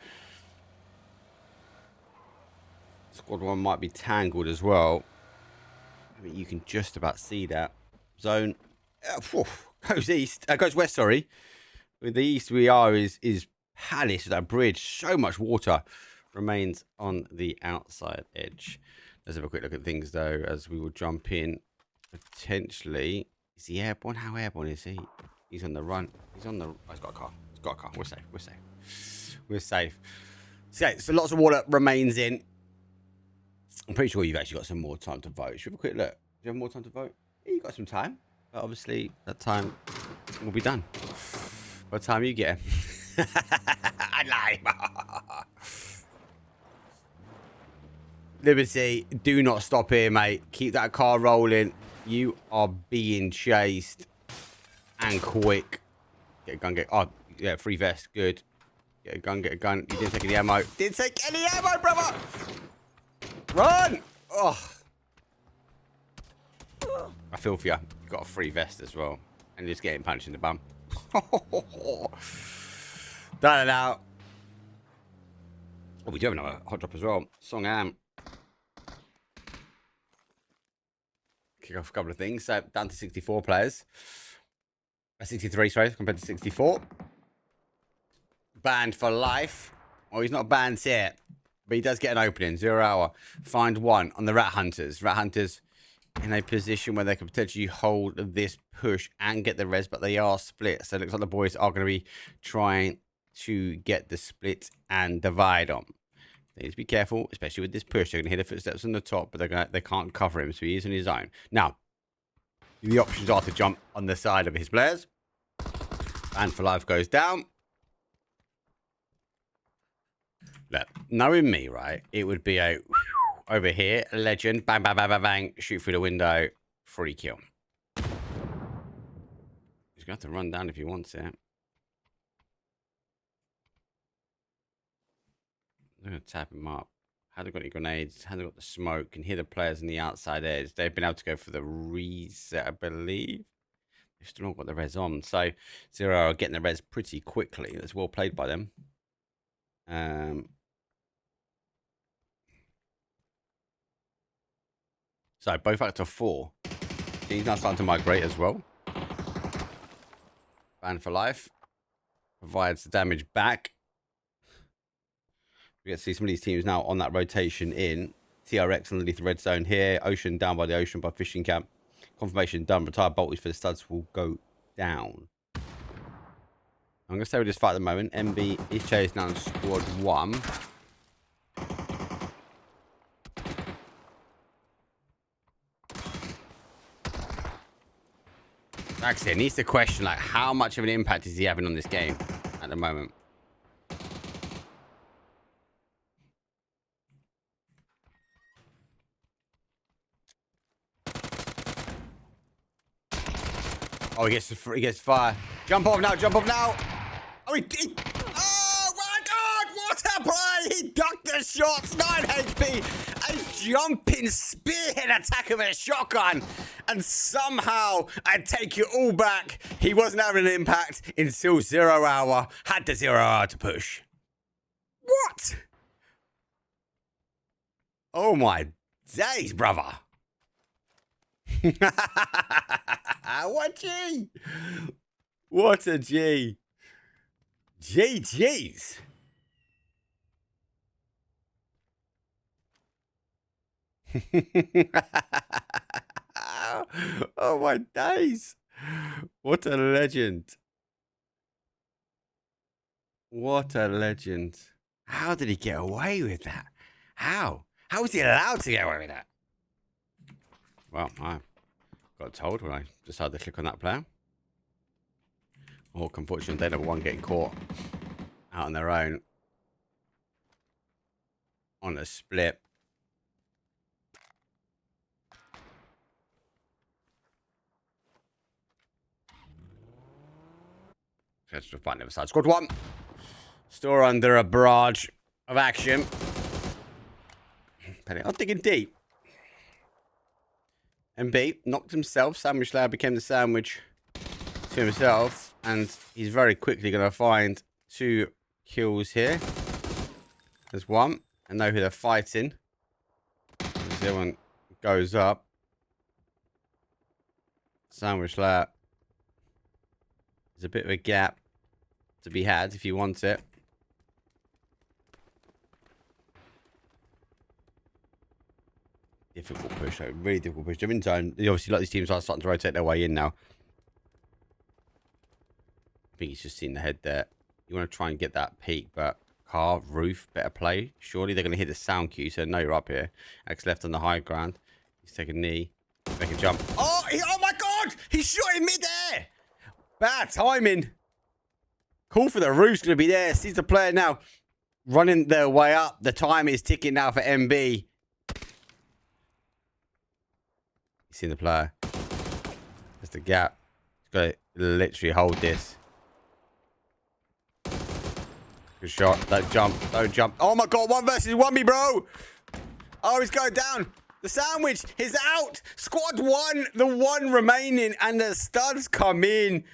Squad 1 might be tangled as well. I mean, you can just about see that. Zone goes east. Goes west, sorry. With the east we are is Palace, that bridge. So much water remains on the outside edge. Let's have a quick look at things though, as we will jump in. Potentially, is he airborne? How airborne is he? He's on the run. He's on the. Oh, he's got a car. He's got a car. We're safe. We're safe. We're safe. So lots of water remains in. I'm pretty sure you've actually got some more time to vote. Should we have a quick look? Do you have more time to vote? Yeah, you got some time, but obviously that time will be done by the time you get it. I lie. Liberty, do not stop here, mate. Keep that car rolling. You are being chased. And quick. Get a gun, oh, yeah, free vest. Good. Get a gun, get a gun. You didn't take any ammo. Didn't take any ammo, brother! Run! Oh. I feel for you. You got a free vest as well. And just getting punched in the bum. Done it out. Oh, we do have another hot drop as well. Song Am. Kick off a couple of things. So down to 64 players. 63, sorry, compared to 64. Banned for life. Oh, he's not banned yet. But he does get an opening. 0 hour. Find 1 on the Rat Hunters. Rat Hunters in a position where they could potentially hold this push and get the res, but they are split. So it looks like the boys are going to be trying to get the split and divide on. They need to be careful, especially with this push. They're going to hear the footsteps on the top, but they can't cover him, so he is on his own. Now, the options are to jump on the side of his players. And for life goes down. Look, knowing me, right, it would be a over here, a legend, bang, bang, bang, bang, bang, shoot through the window, free kill. He's going to have to run down if he wants it. I'm going to tap him up. Hasn't got any grenades. Hasn't got the smoke. Can hear the players on the outside edge. They've been able to go for the reset, I believe. They've still not got the res on. So 0 are getting the res pretty quickly. That's well played by them. So both out to 4. He's now starting to migrate as well. Ban for life. Provides the damage back. We get to see some of these teams now on that rotation in. TRX underneath the red zone here. Ocean down by the ocean by fishing camp. Confirmation done. Retired bolties for the studs will go down. I'm going to stay with this fight at the moment. MB is chasing down squad 1. Actually, it needs to question, like, how much of an impact is he having on this game at the moment? Oh, he gets fire. Jump off now, jump off now. Oh, oh my God, what a play. He ducked the shots, 9 HP. A jumping spearhead attack of a shotgun. And somehow, I take you all back. He wasn't having an impact until 0 hour. Had the 0 hour to push. What? Oh my days, brother. What G? What a G. GG's. Oh my days. What a legend. What a legend. How did he get away with that? How? How was he allowed to get away with that? Well, I got told when I decided to click on that player. Or, unfortunately, they're the one getting caught out on their own on a split. Let's just find the other side. Squad 1. Still under a barrage of action. I'm digging deep. MB knocked himself. Sandwich Lad became the sandwich to himself. And he's very quickly going to find 2 kills here. There's 1. I know who they're fighting. As the other one goes up. Sandwich Lad. There's a bit of a gap to be had if you want it. Difficult push, though. Really difficult push. They're in zone. Obviously, like these teams are starting to rotate their way in now. I think he's just seen the head there. You want to try and get that peak, but car, roof, better play. Surely they're going to hit the sound cue, so no, you're up here. X left on the high ground. He's taking a knee. Make a jump. Oh, oh my God! He shot in midair! Bad timing. Call for the roof's going to be there. Sees the player now running their way up. The time is ticking now for MB. You see the player. There's the gap. He's got to literally hold this. Good shot. Don't jump. Don't jump. Oh my God. 1 versus 1 me, bro. Oh, he's going down. The sandwich is out. Squad 1. The 1 remaining. And the studs come in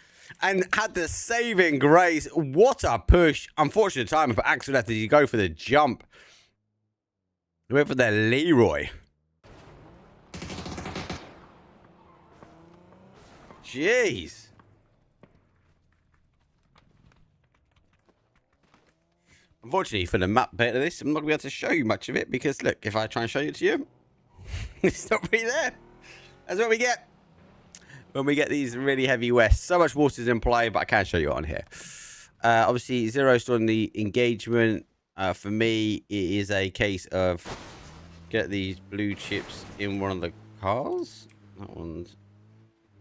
and had the saving grace. What a push. Unfortunate timing for Axel after you go for the jump. He went for the Leroy. Jeez. Unfortunately, for the map bit of this, I'm not going to be able to show you much of it because, look, if I try and show it to you, it's not really there. That's what we get when we get these really heavy wests. So much water's in play, but I can't show you on here. Obviously, Zero still on the engagement. For me, it is a case of get these blue chips in one of the cars. That one's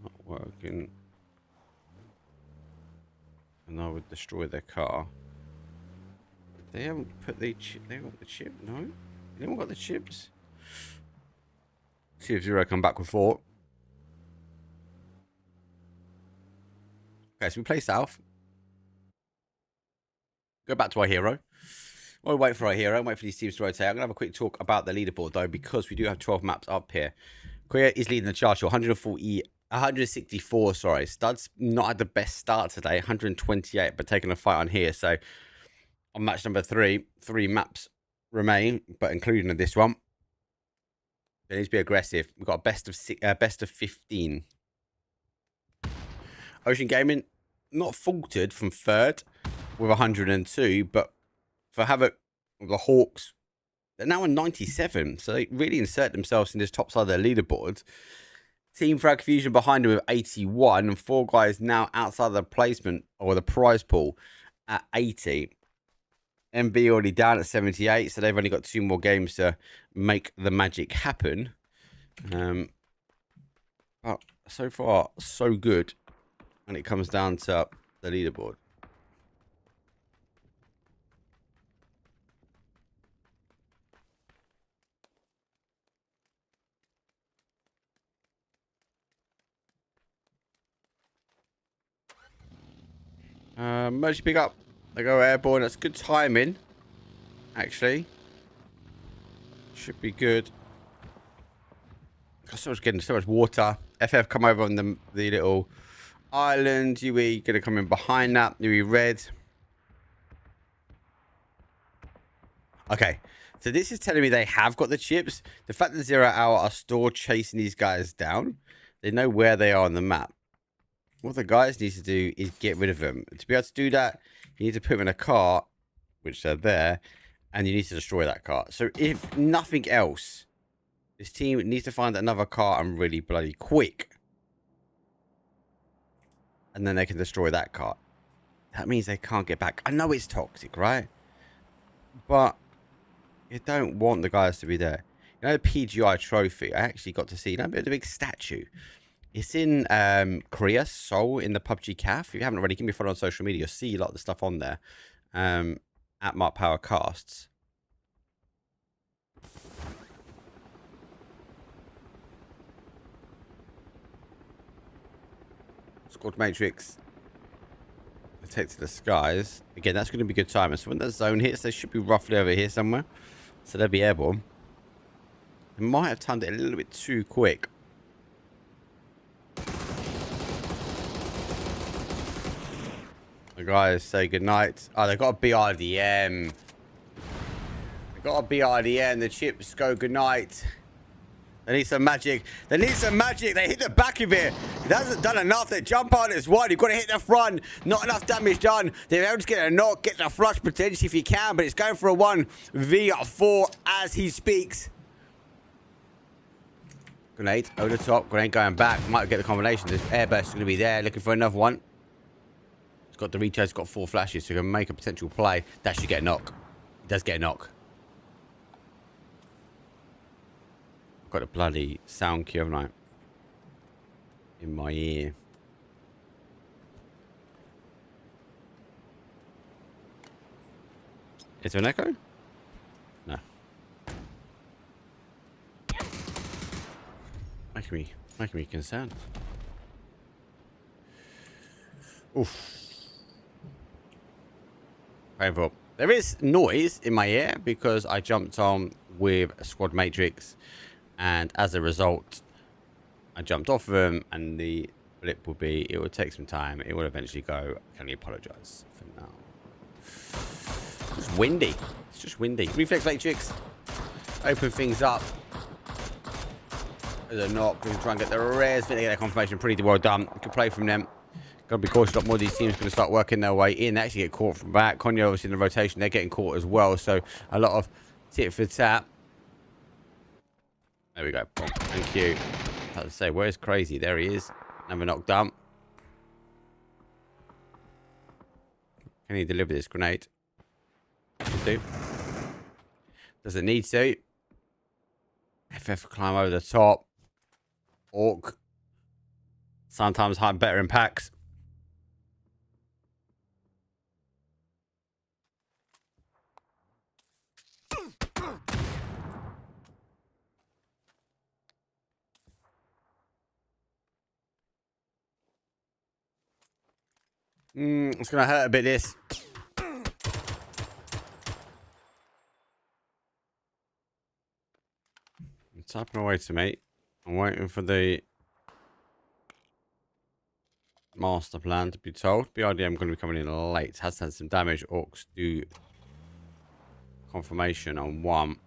not working. And I would destroy their car. They haven't put the chip. They got the chip. No, they haven't got the chips. See if Zero come back with 4. Okay, so we play south. Go back to our hero. While we wait for our hero, wait for these teams to rotate. I'm gonna have a quick talk about the leaderboard though, because we do have 12 maps up here. Korea is leading the charge. 164. Sorry, Studs not had the best start today. 128, but taking a fight on here. So on match number 3, 3 maps remain, but including this one. It needs to be aggressive. We've got a best of 15. Ocean Gaming not faltered from 3rd with 102, but for Havoc with the Hawks, they're now on 97, so they really insert themselves in this top side of their leaderboard. Team Frag Fusion behind them with 81, and 4 guys now outside of the placement or the prize pool at 80. MB already down at 78, so they've only got 2 more games to make the magic happen. But so far, so good when it comes down to the leaderboard. Emergency pick up. They go airborne. That's good timing, actually. Should be good. So much getting so much water. FF come over on the little island. UE gonna come in behind that. UE red. Okay, So this is telling me they have got the chips. The fact that 0 Hour are still chasing these guys down, they know where they are on the map. What the guys need to do is get rid of them. To be able to do that, you need to put them in a cart, which they're there, and you need to destroy that cart. So if nothing else, this team needs to find another cart and really bloody quick. And then they can destroy that cart. That means they can't get back. I know it's toxic, right? But you don't want the guys to be there. You know the PGI trophy? I actually got to see, you know, the big statue. It's in Korea, Seoul, in the PUBG Caf. If you haven't already, give me a follow on social media. You'll see a lot of the stuff on there. At Mark Power Casts. Squad Matrix. Take to the skies. Again, that's going to be good timing. So when that zone hits, they should be roughly over here somewhere. So they'll be airborne. They might have timed it a little bit too quick. The guys say goodnight. Oh, they got a BRDM. They got a BRDM. The chips go goodnight. They need some magic. They need some magic. They hit the back of it. It hasn't done enough. They jump on as one. You've got to hit the front. Not enough damage done. They're able to get a knock, get the flush potentially if you can, but it's going for a 1v4 as he speaks. Grenade over the top. Grenade going back. Might get the combination. This airburst is going to be there. Looking for another one. It's got the recharge. It's got 4 flashes, so you can make a potential play. That should get a knock. It does get a knock. Got a bloody sound cue, haven't I? In my ear. Is there an echo? No. Making me concerned. Oof. Painful. There is noise in my ear because I jumped on with a Squad Matrix. And as a result, I jumped off of them, and the blip will be, it will take some time. It will eventually go. I can only apologize for now. It's windy. It's just windy. Reflex Matrix. Open things up. There's a knock. We can try and get the rares. They get that confirmation. Pretty well done. We can play from them. Got to be cautious. A lot more of these teams going to start working their way in. They actually get caught from back. Konya obviously in the rotation. They're getting caught as well. So a lot of tit for tat. There we go. Boom. Thank you. I was to say, where's Crazy? There he is. Never knocked down. Can he deliver this grenade? Should do. Doesn't need to. FF climb over the top. Orc. Sometimes better in packs. It's going to hurt a bit, this. I'm typing away to mate. I'm waiting for the master plan to be told. BRDM going to be coming in late. Has had some damage. Orcs do confirmation on 1.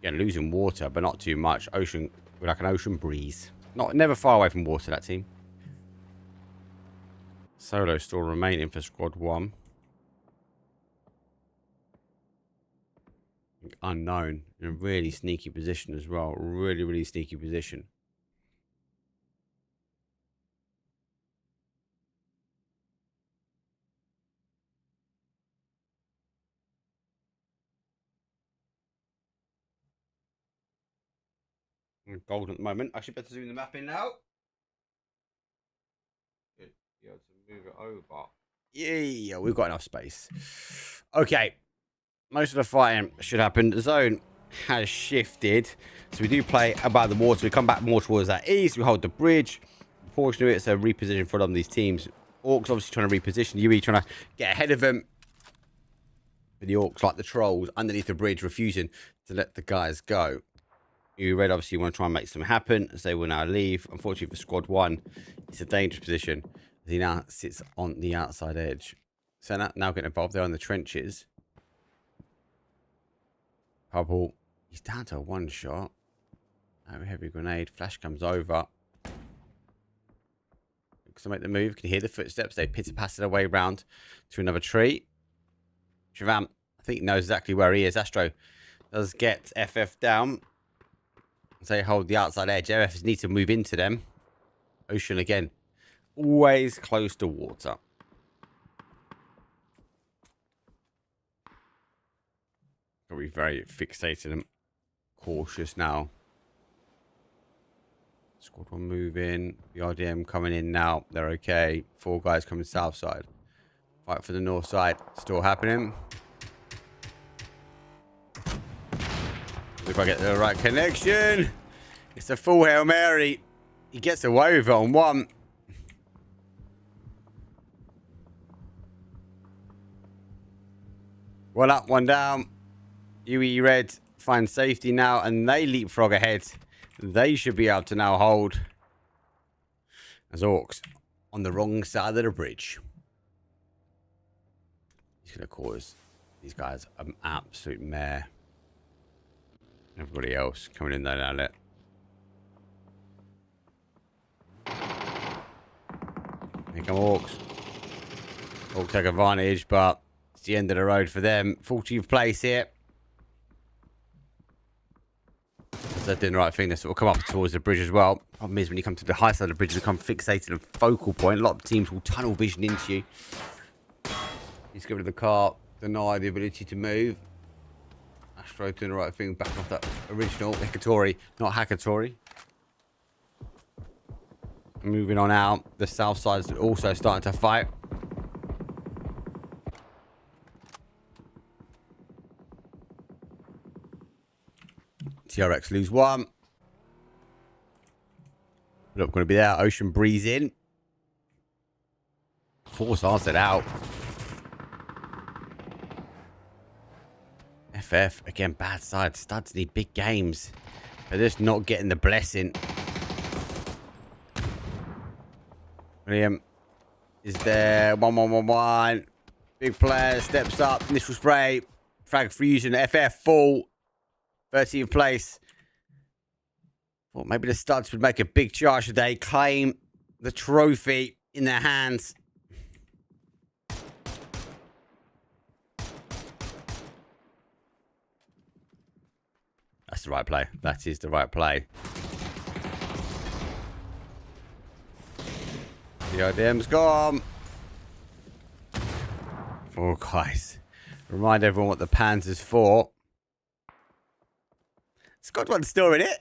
Again, losing water, but not too much. Ocean, like an ocean breeze. Never far away from water, that team. Solo still remaining for Squad 1. Unknown. In a really sneaky position as well. Really, really sneaky position. Golden at the moment. I should better zoom the map in now. Good. Be able to move it over. Yeah, we've got enough space. Okay. Most of the fighting should happen. The zone has shifted. So we do play above the water. We come back more towards that east. We hold the bridge. A portion of it, so reposition for a lot of these teams. Orcs obviously trying to reposition. UE trying to get ahead of them. But the Orcs, like the trolls, underneath the bridge, refusing to let the guys go. You red obviously want to try and make something happen as they will now leave. Unfortunately for Squad 1, it's a dangerous position as he now sits on the outside edge. So now getting involved there in the trenches. Hubble. He's down to one shot. Heavy grenade. Flash comes over. Looks to make the move. Can you hear the footsteps? They pitter-patter their way round to another tree. Shavam, I think, knows exactly where he is. Astro does get FF down. So they hold the outside edge. FF need to move into them. Ocean again. Always close to water. Got to be very fixated and cautious now. Squad 1 moving. The RDM coming in now. They're okay. 4 guys coming south side. Fight for the north side. Still happening. If I get the right connection. It's a full Hail Mary. He gets away with it on one. One up, one down. UE Red finds safety now, and they leapfrog ahead. They should be able to now hold. As Orcs on the wrong side of the bridge. He's going to cause these guys an absolute mare. Everybody else coming in there now. Here come Orcs. Orcs take advantage, but it's the end of the road for them. 14th place here. They're doing the right thing. They sort of come up towards the bridge as well. Problem is, when you come to the high side of the bridge, you become fixated and focal point. A lot of teams will tunnel vision into you. He's get rid of the car, deny the ability to move. Astro doing the right thing, backing off that original Hikatori, not Hakatori. Moving on out. The south side is also starting to fight. TRX lose one. Not going to be there. Ocean breeze in. Force answered out. FF again, bad side. Studs need big games. They're just not getting the blessing. William is there. 1-1-1-1. Big player steps up. Initial spray. Frag fusion. FF full. 13th place. Well, maybe the Studs would make a big charge today. Claim the trophy in their hands. That's the right play. That is the right play. The IDM's gone. 4 guys. Remind everyone what the Panzer's for. Squad's still in it.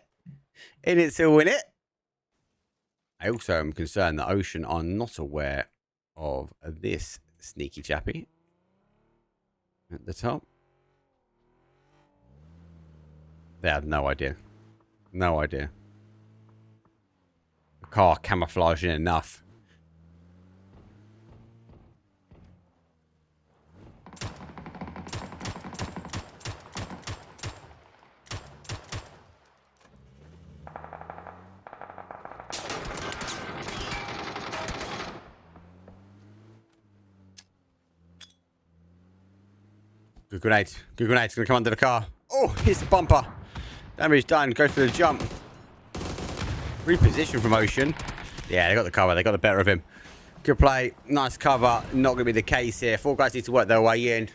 In it, still in it. I also am concerned that Ocean are not aware of this sneaky chappy at the top. They had no idea. No idea. The car camouflaging enough. Good grenade. Good grenade's going to come under the car. Oh, hits the bumper. Damage done. Go for the jump. Reposition from Ocean. Yeah, they got the cover. They got the better of him. Good play. Nice cover. Not going to be the case here. 4 guys need to work their way in.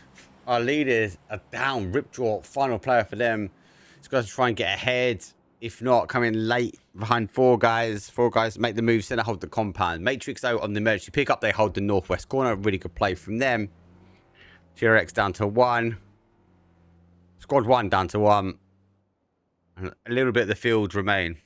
Our leaders are down. Ripjaw, final player for them. These guys try and get ahead. If not, come in late behind 4 guys. 4 guys make the move. Center hold the compound. Matrix out on the emergency pickup. They hold the northwest corner. Really good play from them. TRX down to 1. Squad 1 down to 1. And a little bit of the field remain.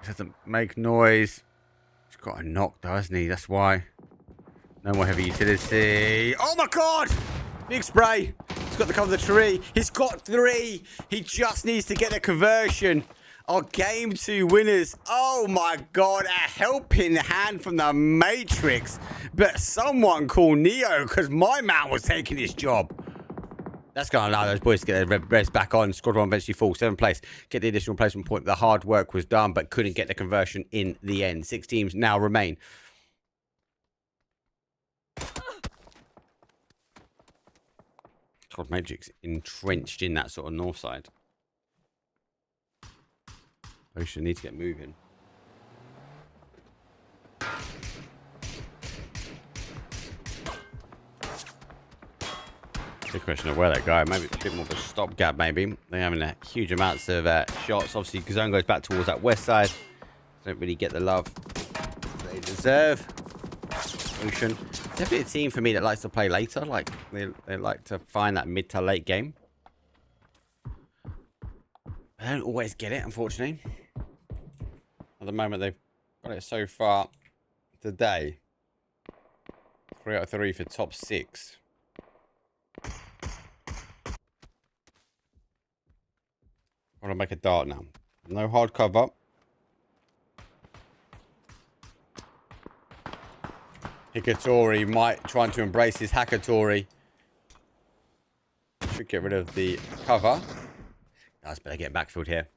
Doesn't make noise. He's got a knock though, hasn't he? That's why. No more heavy utility. Oh my god! Big spray. got the cover of the tree. He's got 3. He just needs to get a conversion. Our game 2 winners. Oh my God, a helping hand from the Matrix. But someone call Neo, because my man was taking his job. That's going to allow those boys to get their res back on. Squadron eventually falls 7th place. Get the additional placement point. The hard work was done, but couldn't get the conversion in the end. 6 teams now remain. Squad Matrix entrenched in that sort of north side. Ocean needs to get moving. Big question of where that guy. Maybe a bit more of a stopgap. Maybe they're having a huge amounts of shots. Obviously, Zone goes back towards that west side. Don't really get the love they deserve. Ocean, definitely a team for me that likes to play later. Like they like to find that mid to late game. I don't always get it, unfortunately. At the moment, they've got it so far today. 3 out of 3 for top 6. I want to make a dart now. No hard cover. Hikatori might try to embrace his Hakatori. Should get rid of the cover. That's better get backfield here.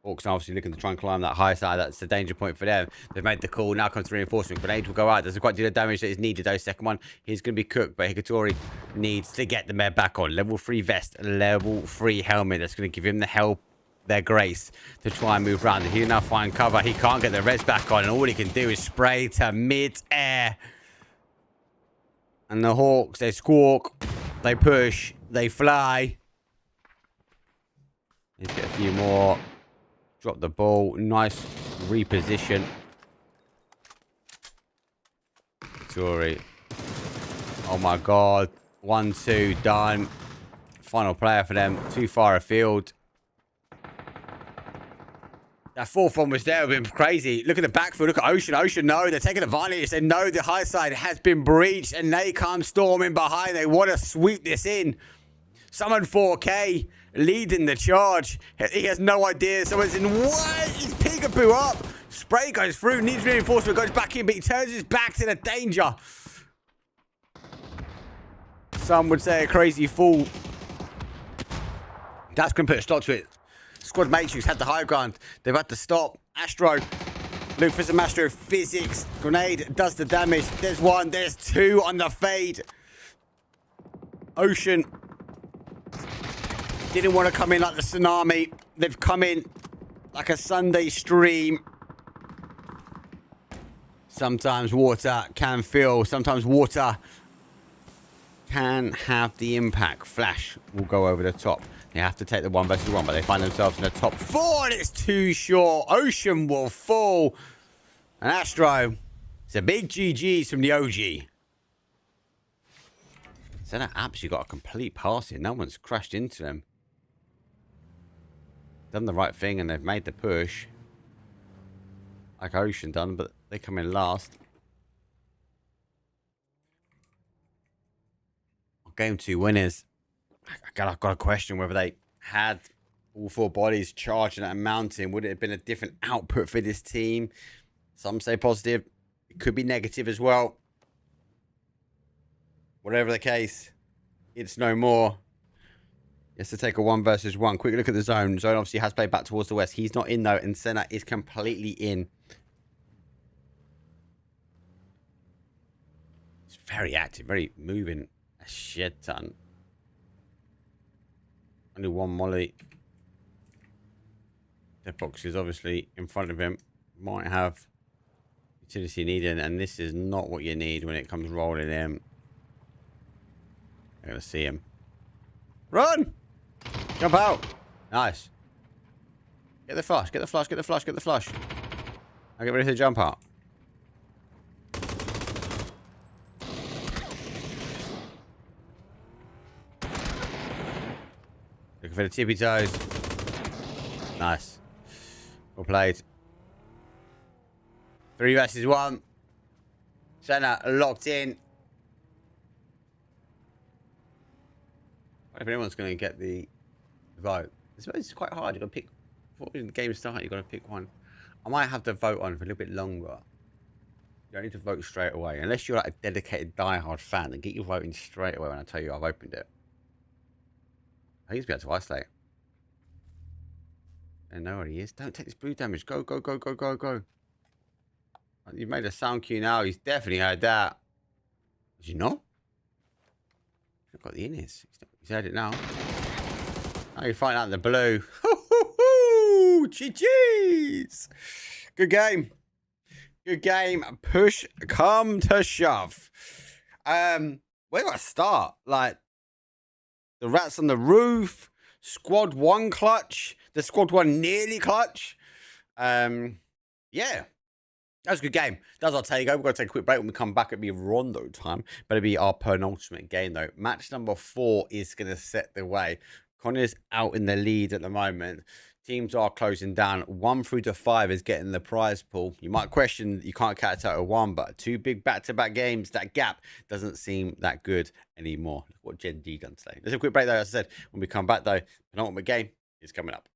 Orcs are obviously looking to try and climb that high side. That's the danger point for them. They've made the call. Now comes the reinforcement. Grenade will go out. Doesn't quite do the damage that is needed though. Second one, he's going to be cooked. But Hikatori needs to get the med back on. Level 3 vest. Level 3 helmet. That's going to give him the help. Their grace to try and move around. He'll now find cover. He can't get the res back on. And all he can do is spray to mid-air. And the Hawks, they squawk. They push. They fly. Let's get a few more. Drop the ball. Nice reposition. Tori. Oh my God. 1-2 done. Final player for them. Too far afield. That 4th one was there. It would have been crazy. Look at the backfield. Look at Ocean. Ocean, no. They're taking advantage. They know the high side has been breached. And they come storming behind. They want to sweep this in. Summon 4K. Leading the charge. He has no idea. Someone's in. What? He's peekaboo up. Spray goes through. Needs reinforcement. Goes back in. But he turns his back to the danger. Some would say a crazy fool. That's going to put a stop to it. Squad Matrix had the high ground. They've had to stop. Astro. Look for some astrophysics. Grenade does the damage. There's 1. There's 2 on the fade. Ocean didn't want to come in like the tsunami. They've come in like a Sunday stream. Sometimes water can fill. Sometimes water can have the impact. Flash will go over the top. They have to take the 1 versus 1, but they find themselves in the top 4, and it's too short. Ocean will fall. And Astro, it's a big GG's from the OG. So that actually got a complete pass in. No one's crashed into them. Done the right thing, and they've made the push. Like Ocean done, but they come in last. Game 2 winners. I've got a question whether they had all 4 bodies charging at a mountain. Would it have been a different output for this team? Some say positive. It could be negative as well. Whatever the case, it's no more. He has to take a 1 versus 1. Quick look at the zone. Zone obviously has played back towards the west. He's not in though, and Senna is completely in. It's very active, very moving. A shit ton. Only 1 molly. Dead box is obviously in front of him. Might have utility needed, and this is not what you need when it comes rolling in. I'm gonna see him. Run! Jump out! Nice. Get the flush, get the flush, get the flush, get the flush. I'll get ready to jump out. Looking for the tippy toes. Nice. Well played. 3 versus 1. Senna locked in. If anyone's going to get the vote, it's quite hard. You've got to pick. Before the game starts, you've got to pick one. I might have to vote on for a little bit longer. You don't need to vote straight away. Unless you're like a dedicated diehard fan, then get your voting straight away when I tell you I've opened it. I think he's able to isolate. I know what he is. Don't take this blue damage. Go, go, go, go, go, go. You've made a sound cue now. He's definitely heard that. Did you not? I've got the innies. He's heard it now. Oh, you're fighting out in the blue. GG's. Good game. Good game. Push come to shove. Where do I start? Like, the rats on the roof. Squad 1 clutch. The squad 1 nearly clutch. Yeah. That was a good game. That's our take. We're going to take a quick break. When we come back, it'll be rondo time. But it'll be our penultimate game, though. Match number 4 is going to set the way. Connor's out in the lead at the moment. Teams are closing down. 1 through to 5 is getting the prize pool. You might question you can't catch out of 1, but 2 big back-to-back games, that gap doesn't seem that good anymore. Look what Gen D done today. Let's have a quick break, though. As I said, when we come back, though, penultimate game is coming up.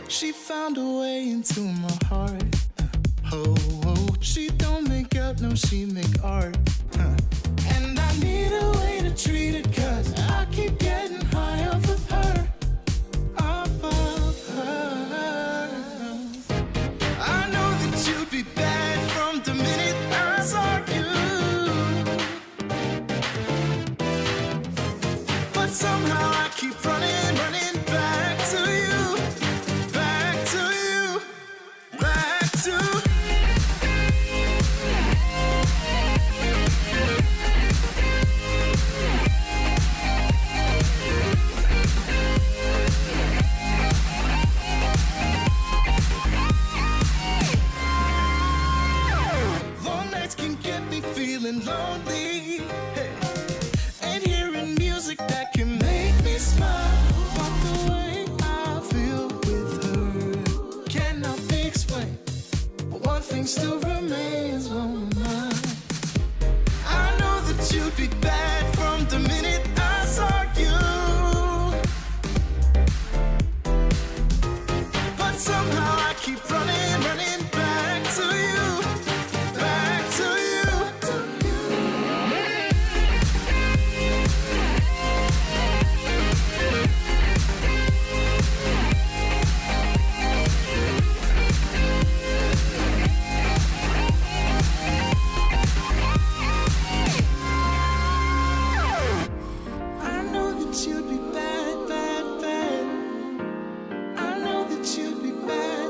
She found a way into my heart. Oh, oh, she don't make up, no, she make art. And I need a way to treat it, cause I keep getting high off of her. Off of her. I know that you'd be bad from the minute I saw you. But somehow I keep running, running back to you. Lonely, hey. And hearing music that can make me smile. But the way I feel with her cannot be explained. But one thing still remains on my mind. I know that you'd be bad from the minute I saw you. But somehow I keep running, running back to you. Back to you. You'd be bad, bad, bad. I know that you'd be bad.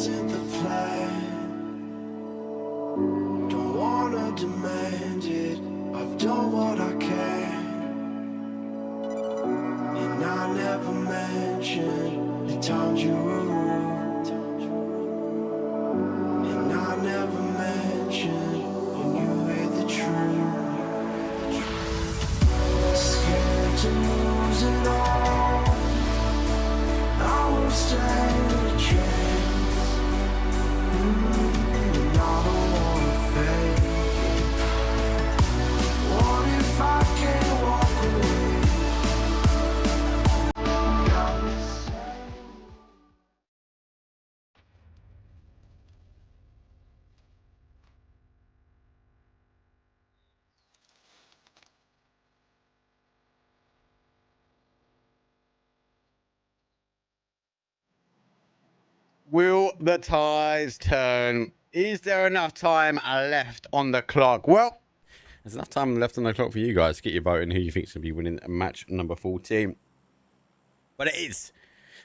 wasn't the plan. Don't wanna demand it. I've done what I can. And I never mentioned the times you were rude. And I never mentioned when you hid the truth. Scared to lose it all. I won't stand a chance. And I don't wanna fake it. What if I can't walk away? Will the tides turn? Is there enough time left on the clock? Well, there's enough time left on the clock for you guys to get your vote in who you think is going to be winning match number 14. But it is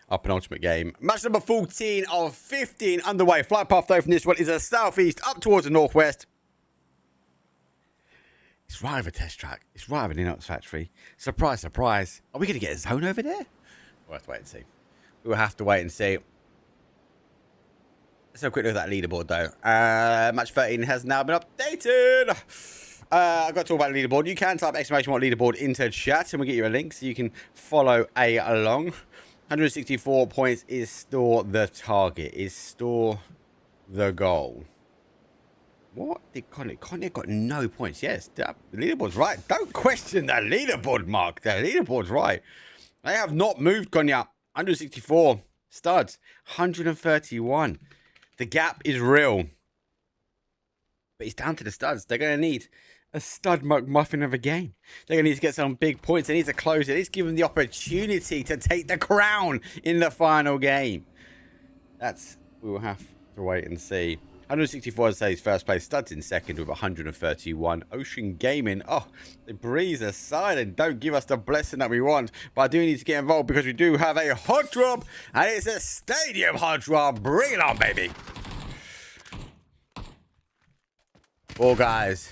our penultimate game. Match number 14 of 15 underway. Flight path though from this one is a southeast up towards the northwest. It's right over test track. It's right over the Inox factory. Surprise, surprise. Are we going to get a zone over there? We'll have to wait and see. We will have to wait and see. Let's have a quick look at that leaderboard, though. Match 13 has now been updated. I've got to talk about the leaderboard. You can type exclamation mark leaderboard into chat, and we'll get you a link so you can follow along. 164 points is still the target, is still the goal. What? Konya got no points. Yes, the leaderboard's right. Don't question the leaderboard, Mark. The leaderboard's right. They have not moved, Konya. 164. Studs. 131. The gap is real. But it's down to the studs. They're going to need a stud McMuffin of a game. They're going to need to get some big points. They need to close it. Let's give them the opportunity to take the crown in the final game. We will have to wait and see. 164 says first place. Studs in second with 131. Ocean Gaming. Oh, they breeze aside and don't give us the blessing that we want. But I do need to get involved because we do have a hot drop. And it's a stadium hot drop. Bring it on, baby. Four guys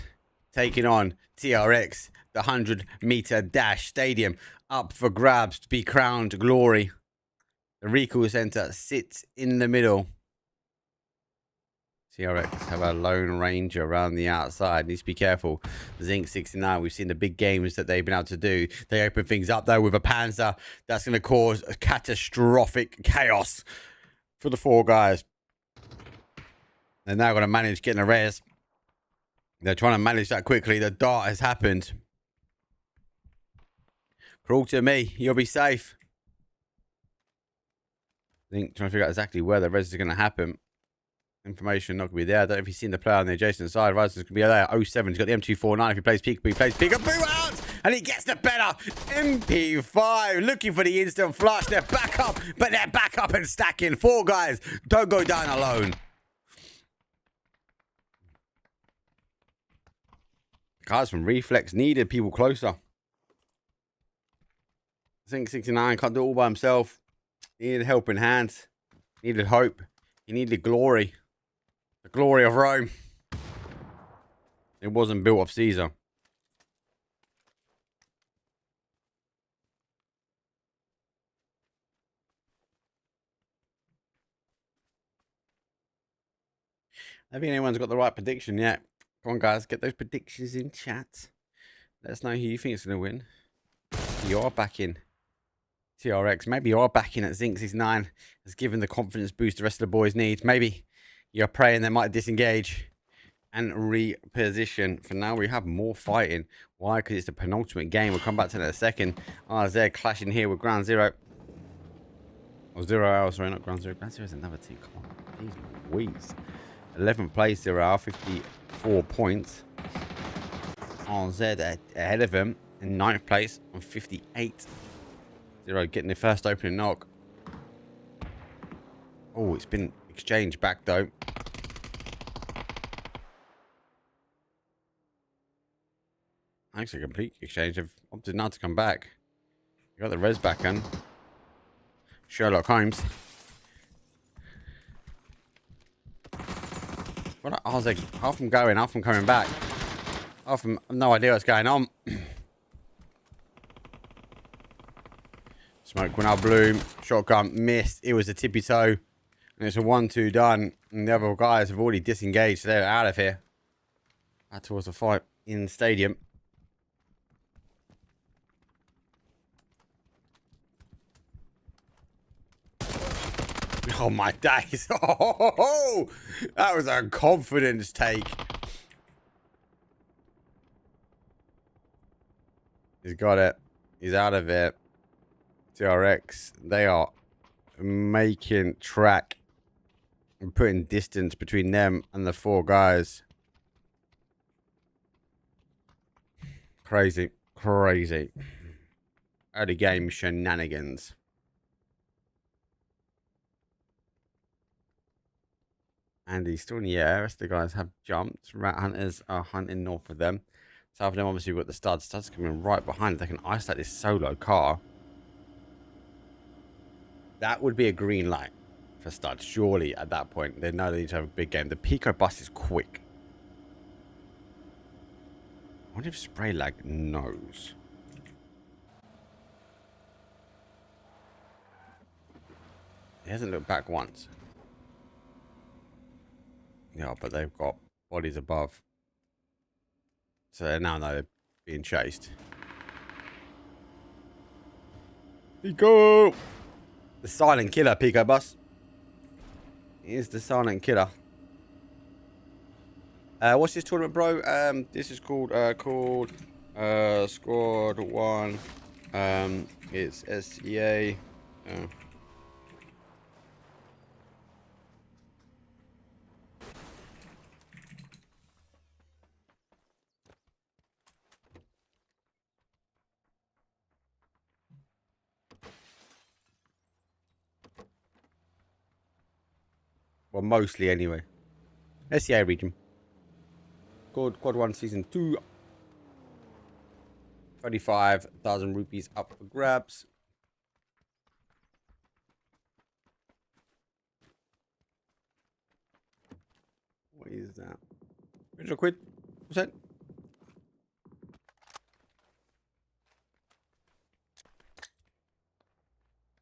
taking on TRX. The 100-meter dash stadium up for grabs to be crowned glory. The Recall Center sits in the middle. TRX have a Lone Ranger around the outside. Needs to be careful. Zinc 69, we've seen the big games that they've been able to do. They open things up, though, with a Panzer. That's going to cause a catastrophic chaos for the four guys. They're now going to manage getting a res. They're trying to manage that quickly. The dart has happened. Crawl to me. You'll be safe. I think trying to figure out exactly where the res is going to happen. Information not going to be there. I don't know if you've seen the player on the adjacent side. Riser's going to be there. 07. He's got the M249. If he plays peek, he plays peekaboo out. And he gets the better. MP5 looking for the instant flush. They're back up. But they're back up and stacking. Four guys. Don't go down alone. Guys from Reflex needed people closer. I think 69 can't do it all by himself. He needed helping hands. He needed hope. He needed glory. The glory of Rome. It wasn't built of Caesar. I don't think anyone's got the right prediction yet. Come on, guys. Get those predictions in chat. Let us know who you think is going to win. You are back in TRX. Maybe you are back in at Zinc 69. Has given the confidence boost the rest of the boys need. Maybe you're praying they might disengage and reposition. For now, we have more fighting. Why? Because it's the penultimate game. We'll come back to that in a second. RZ clashing here with Ground Zero. Or 0 hours, sorry, not Ground Zero. Ground Zero is another team. Come on. These weeds. 11th place, 0 hour, 54 points. RZ ahead of him in 9th place on 58. 0 getting the first opening knock. Oh, it's been exchanged back though. Actually, a complete exchange. They've opted not to come back. You got the res back on. Sherlock Holmes. What? I was like, half them going, half them coming back. Half them, no idea what's going on. Smoke went out, bloom. Shotgun missed. It was a tippy toe. And it's a 1-2 done. And the other guys have already disengaged. So they're out of here. Out towards the fight in the stadium. Oh my days. Oh, that was a confidence take. He's got it. He's out of it. TRX, they are making track and putting distance between them and the 4 guys. Crazy. Crazy. Early game shenanigans. And he's still in the air. The rest of the guys have jumped. Rat hunters are hunting north of them. South of them, obviously, we've got the studs. Studs coming right behind. They can isolate this solo car. That would be a green light for studs. Surely, at that point, they know they need to have a big game. The Pico bus is quick. I wonder if Spray Lag knows. He hasn't looked back once. Yeah, but they've got bodies above. So they now know they're being chased. Pico! The silent killer, Pico Bus. He is the silent killer. What's this tournament, bro? This is called Squad 1. It's SEA. Well, mostly anyway. SEA region. Quad 1 Season 2. 35,000 rupees up for grabs. What is that? Original quid? What's that?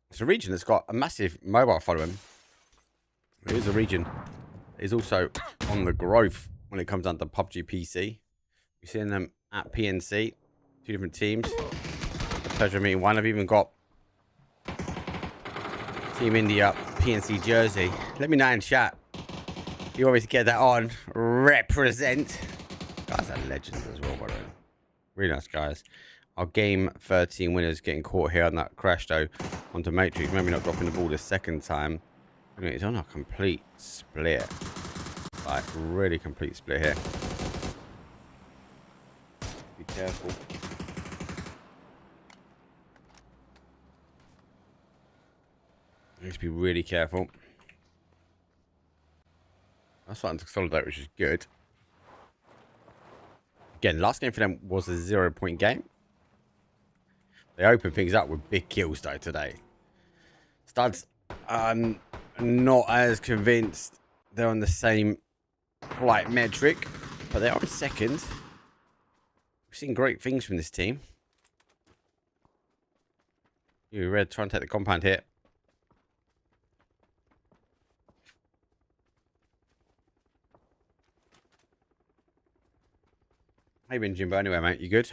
It's a region that's got a massive mobile following. It is a region. It's also on the growth when it comes down to PUBG PC. We're seeing them at PNC. 2 different teams. Pleasure meeting one. I've even got Team India PNC jersey. Let me know in chat. If you want me to get that on. Represent. Guys are legends as well, by the way. Really nice guys. Our game 13 winners getting caught here on that crash though onto Matrix. Maybe not dropping the ball the second time. It's on a complete split. Like, really complete split here. Be careful. Need to be really careful. That's starting to consolidate, which is good. Again, last game for them was a 0-point game. They opened things up with big kills though today. Studs, not as convinced they're on the same flight metric, but they are in second. We've seen great things from this team. You Red trying to take the compound hit. How you been, Jimbo? Anyway, mate, you good?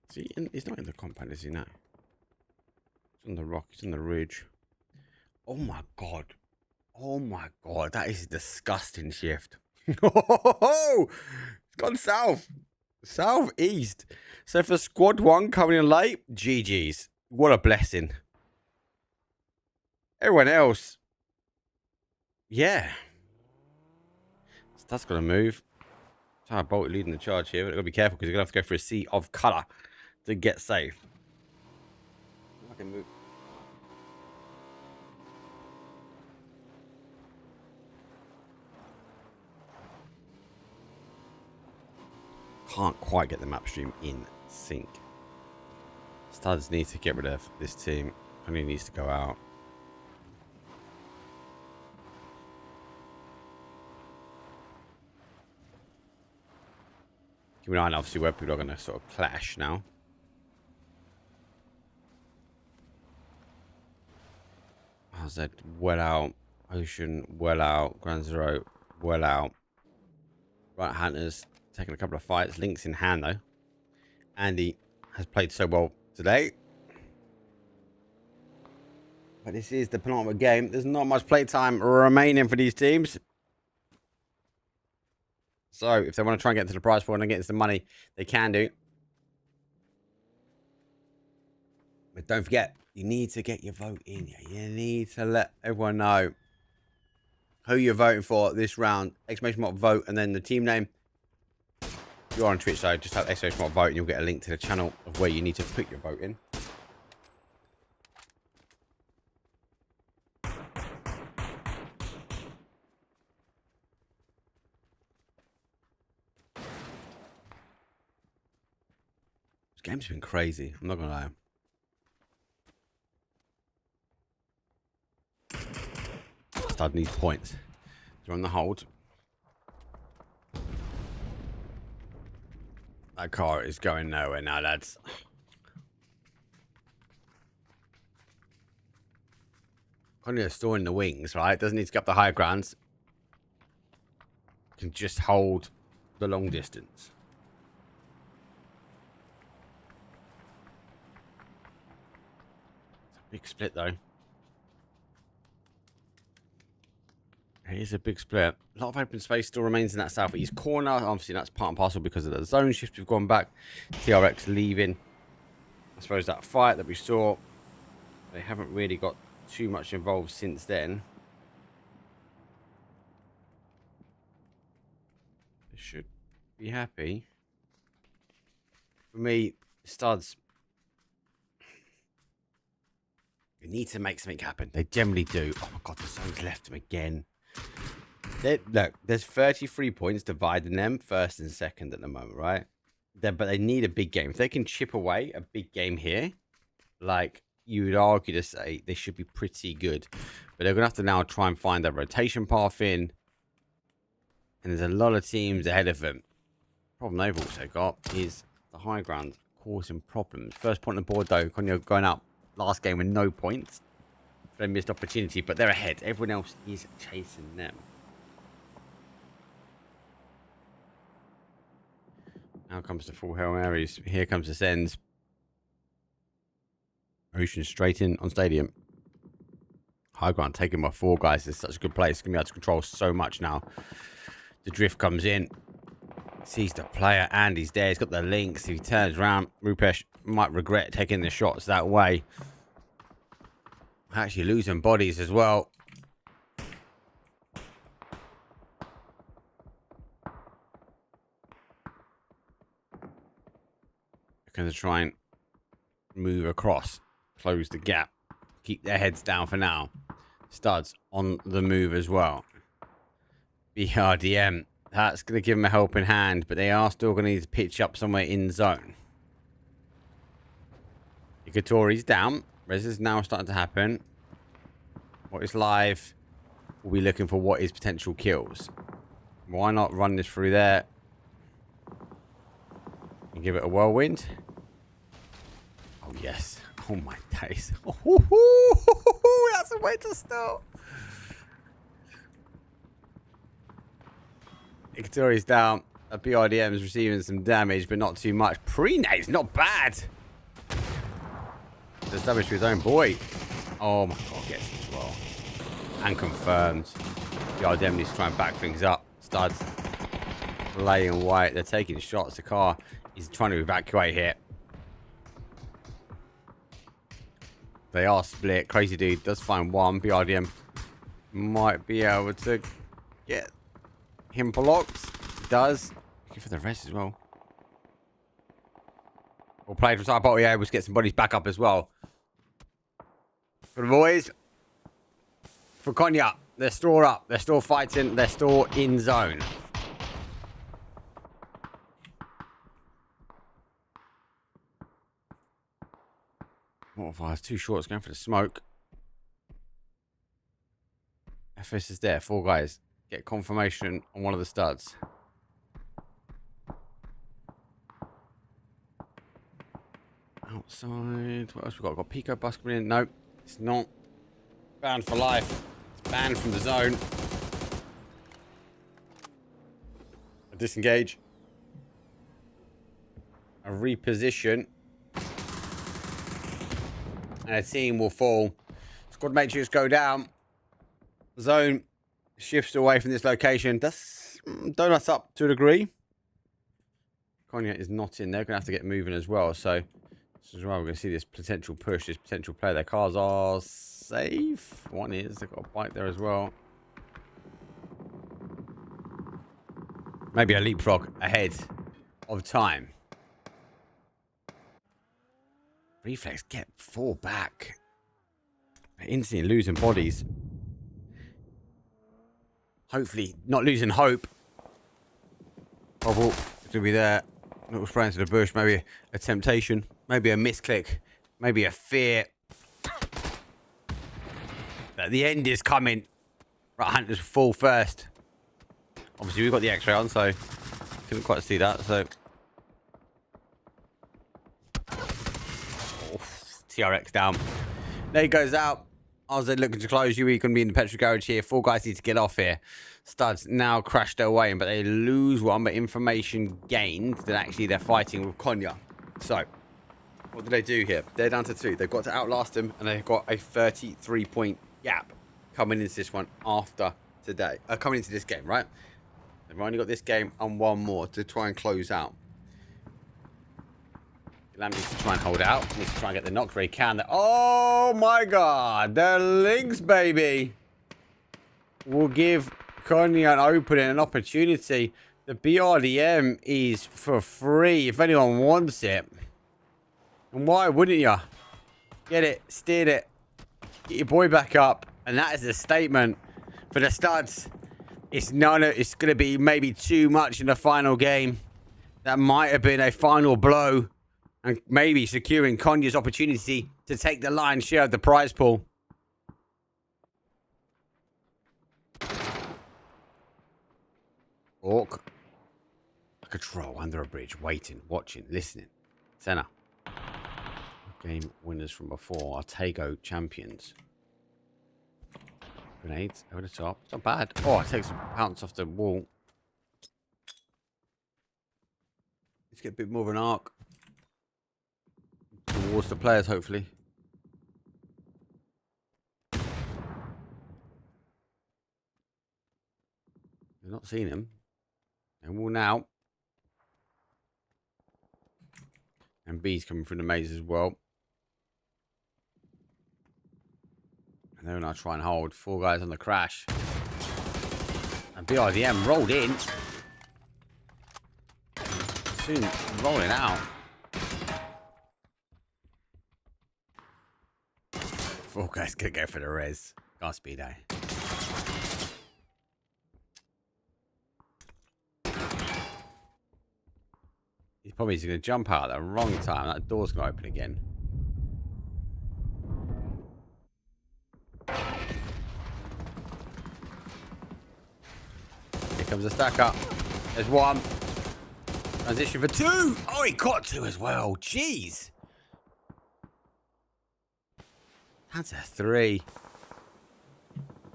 See, he's not in the compound, is he now? He's on the rock, he's on the ridge. Oh my god. Oh my god, that is a disgusting shift. Oh, it's gone south. Southeast. So for squad 1 coming in late, GG's. What a blessing. Everyone else, yeah. That's gonna move. Tyre Bolt leading the charge here, but I've got to be careful because you're gonna have to go for a sea of colour to get safe. I can move. Can't quite get the map stream in sync. Studs need to get rid of this team. Honey needs to go out. Keep an eye on obviously where people are going to sort of clash now. How's that? Well out. Ocean, well out. Ground Zero, well out. Right, Hunters taking a couple of fights. Links in hand though. Andy has played so well today. But this is the penultimate game. There's not much playtime remaining for these teams. So if they want to try and get into the prize pool and get into the money, they can do. But don't forget, you need to get your vote in. You need to let everyone know who you're voting for this round. Exclamation mark vote and then the team name. If you're on Twitch, so just type exclamation mark vote and you'll get a link to the channel of where you need to put your vote in. This game's been crazy. I'm not gonna lie. Stud needs points. They're on the hold. That car is going nowhere now, lads. Kind of storing the wings, right? Doesn't need to get up the higher grounds. Can just hold the long distance. It's a big split, though. It is a big split. A lot of open space still remains in that southeast corner. Obviously, that's part and parcel because of the zone shift. We've gone back. TRX leaving. I suppose that fight that we saw, they haven't really got too much involved since then. They should be happy. For me, Studs, they need to make something happen. They generally do. Oh my God, the zone's left them again. Look, there's 33 points dividing them first and second at the moment, right? But they need a big game. If they can chip away a big game here, like you would argue to say they should be pretty good. But they're going to have to now try and find their rotation path in. And there's a lot of teams ahead of them. Problem they've also got is the high ground causing problems. First point on the board though, Konyo going up last game with no points. They missed opportunity, but they're ahead. Everyone else is chasing them. Now comes the full Hail Marys. Here comes the sends. Ocean straight in on stadium. High ground taken by 4 guys. It's such a good place. It's going to be able to control so much now. The drift comes in. Sees the player and he's there. He's got the links. If he turns around, Rupesh might regret taking the shots that way. Actually losing bodies as well. Going to try and move across, close the gap, keep their heads down for now. Studs on the move as well. BRDM, that's going to give them a helping hand, but they are still going to need to pitch up somewhere in zone. Ikatori's down. Res is now starting to happen. What is live? We'll be looking for what is potential kills. Why not run this through there? And give it a whirlwind. Oh, yes. Oh, my days. That's a way to start. Ikatori's down. A BRDM is receiving some damage, but not too much. Pre-nade's not bad. There's damage to his own boy. Oh, my God. Gets it as well. And confirmed. BRDM needs to try and back things up. Studs. Laying white. They're taking shots. The car is trying to evacuate here. They are split. Crazy Dude does find one. BRDM might be able to get him blocked. Does. Looking for the rest as well. Well played from side bottom. Yeah, able to get some bodies back up as well. For the boys. For Konya. They're still up. They're still fighting. They're still in zone. What if I was too short? It's going for the smoke. FS is there. 4 guys. Get confirmation on one of the studs. Outside. What else we got? We've got Pico bus coming in. Nope. It's not. Banned for life. It's banned from the zone. A disengage. A reposition. And a team will fall. Squad matrix go down. Zone shifts away from this location. That's donuts up to a degree. Konya is not in there. Going to have to get moving as well. So this is why we're going to see this potential push, this potential play. Their cars are safe. One is. They've got a bike there as well. Maybe a leapfrog ahead of time. Reflex, get 4 back. Instantly losing bodies. Hopefully not losing hope. Bubble is going to be there. Little spray into the bush. Maybe a temptation. Maybe a misclick. Maybe a fear. But the end is coming. Right, Hunters fall first. Obviously we've got the X-ray on, so couldn't quite see that. So TRX down. There he goes out. I was looking to close. UE going to be in the petrol garage here. 4 guys need to get off here. Studs now crashed their way in, but they lose one. But information gained that actually they're fighting with Konya. So what do they do here? They're down to 2. They've got to outlast them, and they've got a 33-point gap coming into this one after today. Coming into this game, right? They've only got this game and one more to try and close out. Lamb needs to try and hold out. Needs to try and get the knock where he can. Oh my god. The links, baby. Will give Konya an opening, an opportunity. The BRDM is for free if anyone wants it. And why wouldn't you? Get it. Steer it. Get your boy back up. And that is a statement for the studs. It's going to be maybe too much in the final game. That might have been a final blow. And maybe securing Konya's opportunity to take the lion's share of the prize pool. Orc. Like a troll under a bridge, waiting, watching, listening. Senna. Game winners from before. Artego champions. Grenades over the top. It's not bad. Oh, it takes a bounce off the wall. Let's get a bit more of an arc. Towards the players, hopefully. They're not seeing him. And will now. And B's coming through the maze as well. And they're going to try and hold. 4 guys on the crash. And BRDM rolled in. Soon rolling out. 4 guys gonna go for the res. Got speed, eh? He's probably just gonna jump out at the wrong time. That door's gonna open again. Here comes a stack up. There's 1. Transition for 2. Oh, he got 2 as well. Jeez. That's a 3.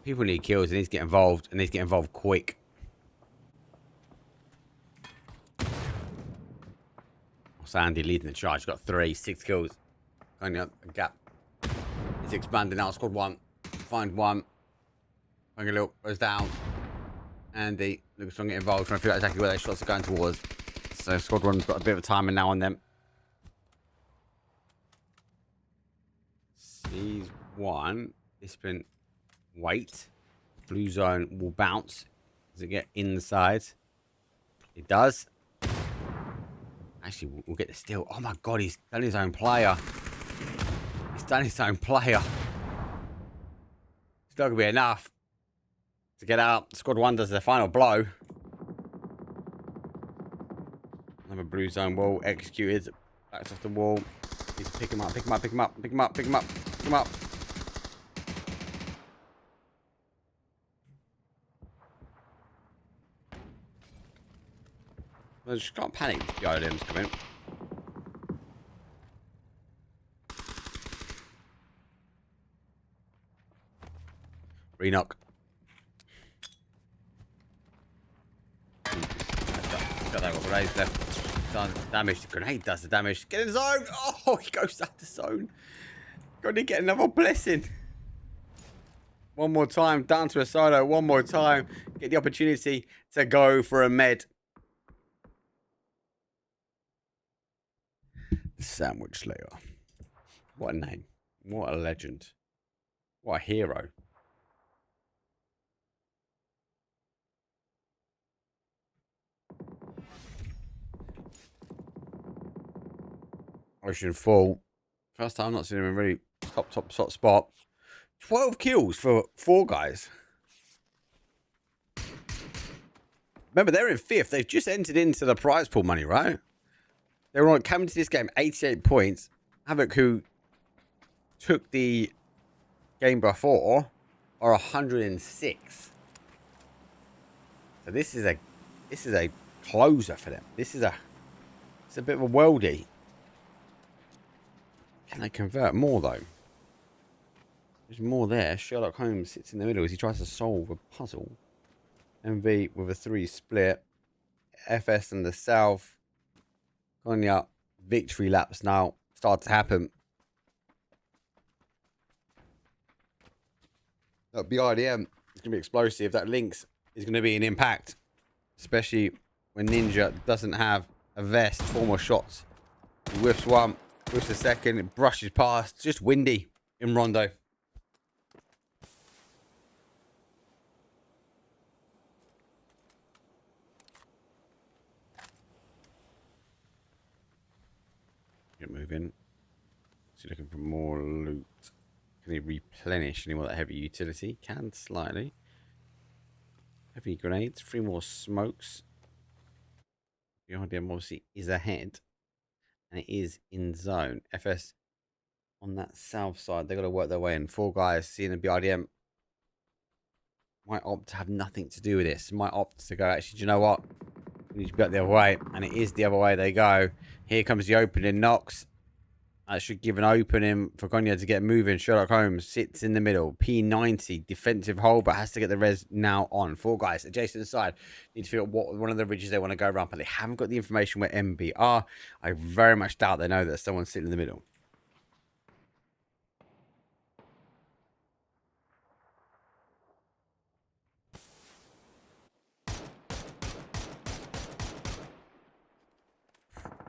People need kills. They need to get involved. And they need to get involved quick. Sandy leading the charge. Got 3. 6 kills. Only up a gap. He's expanding out. Squad 1. Find 1. Going a little. Goes down. Andy. Looks strong. Get involved. Trying to figure out exactly where their shots are going towards. So Squad 1's got a bit of a timing now on them. Sees 1. Discipline. Wait. Blue zone will bounce. Does it get inside? It does. Actually, we'll get the steal. Oh my god, he's done his own player. He's done his own player. It's not going to be enough to get out. Squad 1 does the final blow. Another blue zone wall executed. Backs off the wall. Need to pick him up, pick him up, pick him up, pick him up, pick him up, pick him up. I just can't panic. The items come in. Renock. Got that grenades left. Done damage. The grenade does the damage. Get in the zone. Oh, he goes out the zone. Got to get another blessing. One more time. Down to a solo. One more time. Get the opportunity to go for a med. The Sandwich Slayer. What a name. What a legend. What a hero. Ocean Fall. First time I've not seen him in a really top spot. 12 kills for 4 guys. Remember, they're in 5th. They've just entered into the prize pool money, right? They were on coming to this game 88 points. Havoc, who took the game before, are 106. So this is a closer for them. It's a bit of a worldie. Can they convert more though? There's more there. Sherlock Holmes sits in the middle as he tries to solve a puzzle. MV with a 3 split. FS in the south. Cognac victory laps now start to happen. That BIDM is going to be explosive. That Lynx is going to be an impact. Especially when Ninja doesn't have a vest. 4 more shots. He whiffs one. Whiffs the second. It brushes past. Just windy in Rondo. Get moving. Is he looking for more loot? Can he replenish any more of that heavy utility? Can slightly. Heavy grenades. 3 more smokes. The IDM obviously is ahead. And it is in zone. FS on that south side. They've got to work their way in. 4 guys seeing the BIDM. Might opt to have nothing to do with this. Might opt to go, actually, do you know what? We need to be the other way. And it is the other way they go. Here comes the opening. Knox. That should give an opening for Cognac to get moving. Sherlock Holmes sits in the middle. P90. Defensive hold, but has to get the res now on. 4 guys adjacent side. Need to figure out what one of the ridges they want to go around. But they haven't got the information where MB are. I very much doubt they know that someone's sitting in the middle.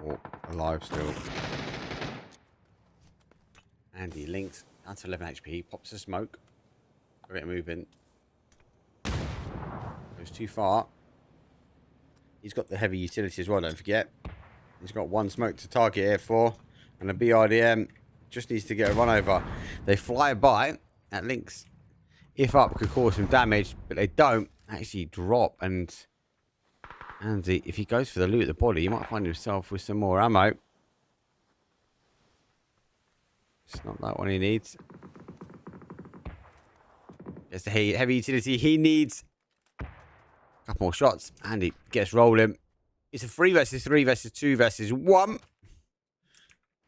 Oh, alive still. Andy links down to 11 HP. Pops a smoke. Get it moving. Goes too far. He's got the heavy utility as well, don't forget. He's got 1 smoke to target here for. And the BIDM just needs to get a run over. They fly by at links. If up, could cause some damage, but they don't actually drop. And Andy, if he goes for the loot at the body, he might find himself with some more ammo. It's not that one he needs. Just a heavy utility. He needs a couple more shots. And he gets rolling. It's a 3 versus 3 versus 2 versus 1.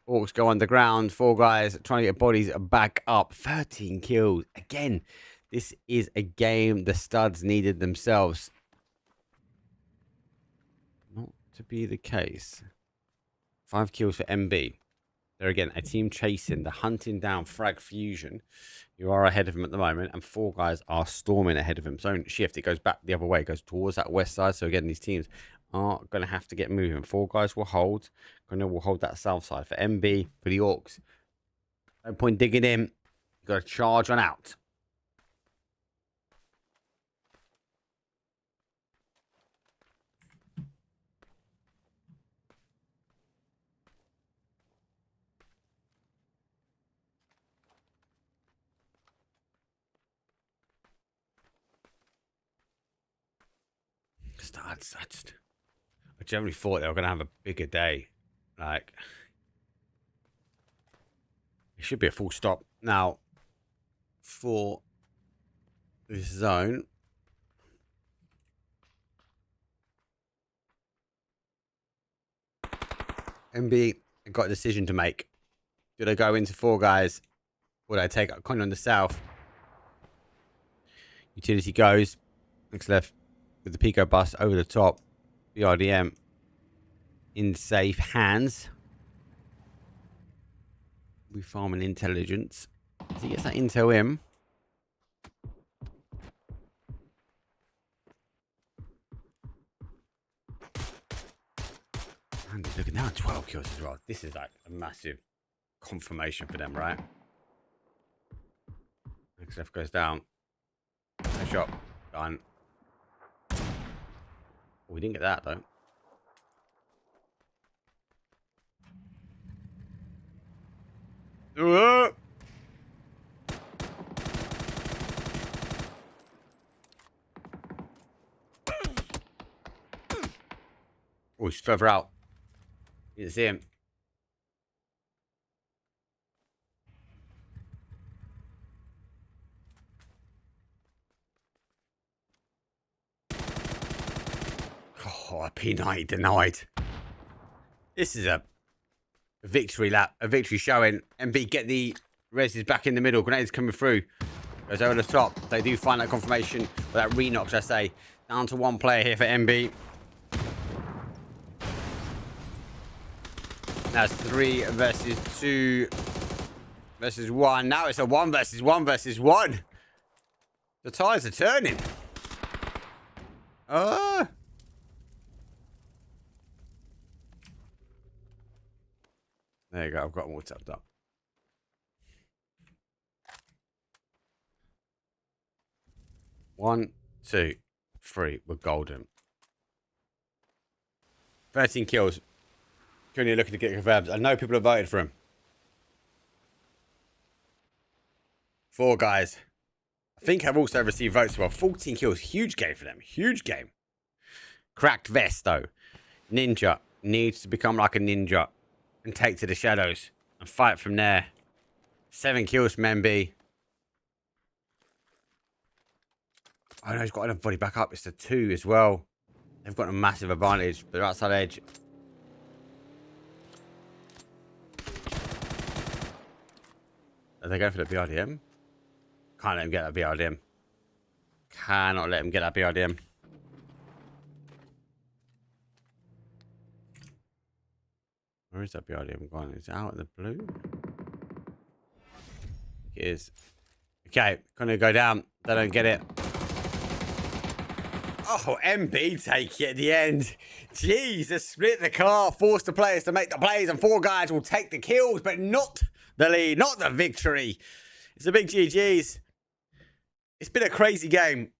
Orcs go underground. 4 guys trying to get bodies back up. 13 kills. Again, this is a game the studs needed themselves. Not to be the case. 5 kills for MB. They're again a team chasing, the hunting down Frag Fusion. You are ahead of him at the moment, and 4 guys are storming ahead of him. Zone shift, it goes back the other way, it goes towards that west side. So again, these teams are going to have to get moving. 4 guys will hold. Gonna will hold that south side for MB, for the Orcs. No point digging in. You've got to charge on out. I generally thought they were going to have a bigger day. Like, It should be a full stop. Now, for this zone, MB got a decision to make. Do they go into 4 guys? Or do they take a con on the south? Utility goes. Looks left with the Pico bus over the top. BRDM in safe hands. We farm an intelligence. As he gets that intel in. And look at now, 12 kills as well. This is like a massive confirmation for them, right? Next left goes down. No shot. Done. Oh, we didn't get that though. Oh, he's further out. You can see him. Oh, a P90 denied. This is a victory lap, a victory showing. MB get the reses back in the middle. Grenades coming through. Goes over the top. They do find that confirmation. Or that re-knock, should I say. Down to 1 player here for MB. That's 3 versus 2 versus 1. Now it's a 1 versus 1 versus 1. The tides are turning. There you go. I've got them all tapped up. One, 2, 3. We're golden. 13 kills. Currently looking to get confirmed. I know people have voted for him. 4 guys. I think have also received votes as well. 14 kills. Huge game for them. Huge game. Cracked vest, though. Ninja needs to become like a ninja and take to the shadows and fight from there. 7 kills from MB. Oh no, he's got another body back up. It's the 2 as well. They've got a massive advantage. They're outside edge. Are they going for the BRDM? Can't let him get that BRDM. Cannot let him get that BRDM. Where is that BRDM gone? Is it out in the blue? It is. Okay, gonna go down. They don't get it. Oh, MB take it at the end. Jeez, they split the car, forced the players to make the plays, and 4 guys will take the kills, but not the lead, not the victory. It's a big GG's. It's been a crazy game.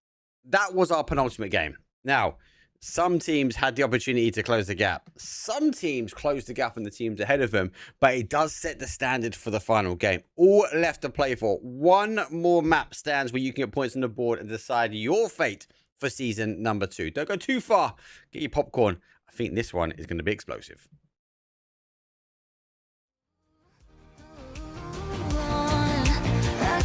That was our penultimate game. Now, some teams had the opportunity to close the gap. Some teams closed the gap on the teams ahead of them, but it does set the standard for the final game. All left to play for. 1 more map stands where you can get points on the board and decide your fate for season number 2. Don't go too far. Get your popcorn. I think this one is going to be explosive. I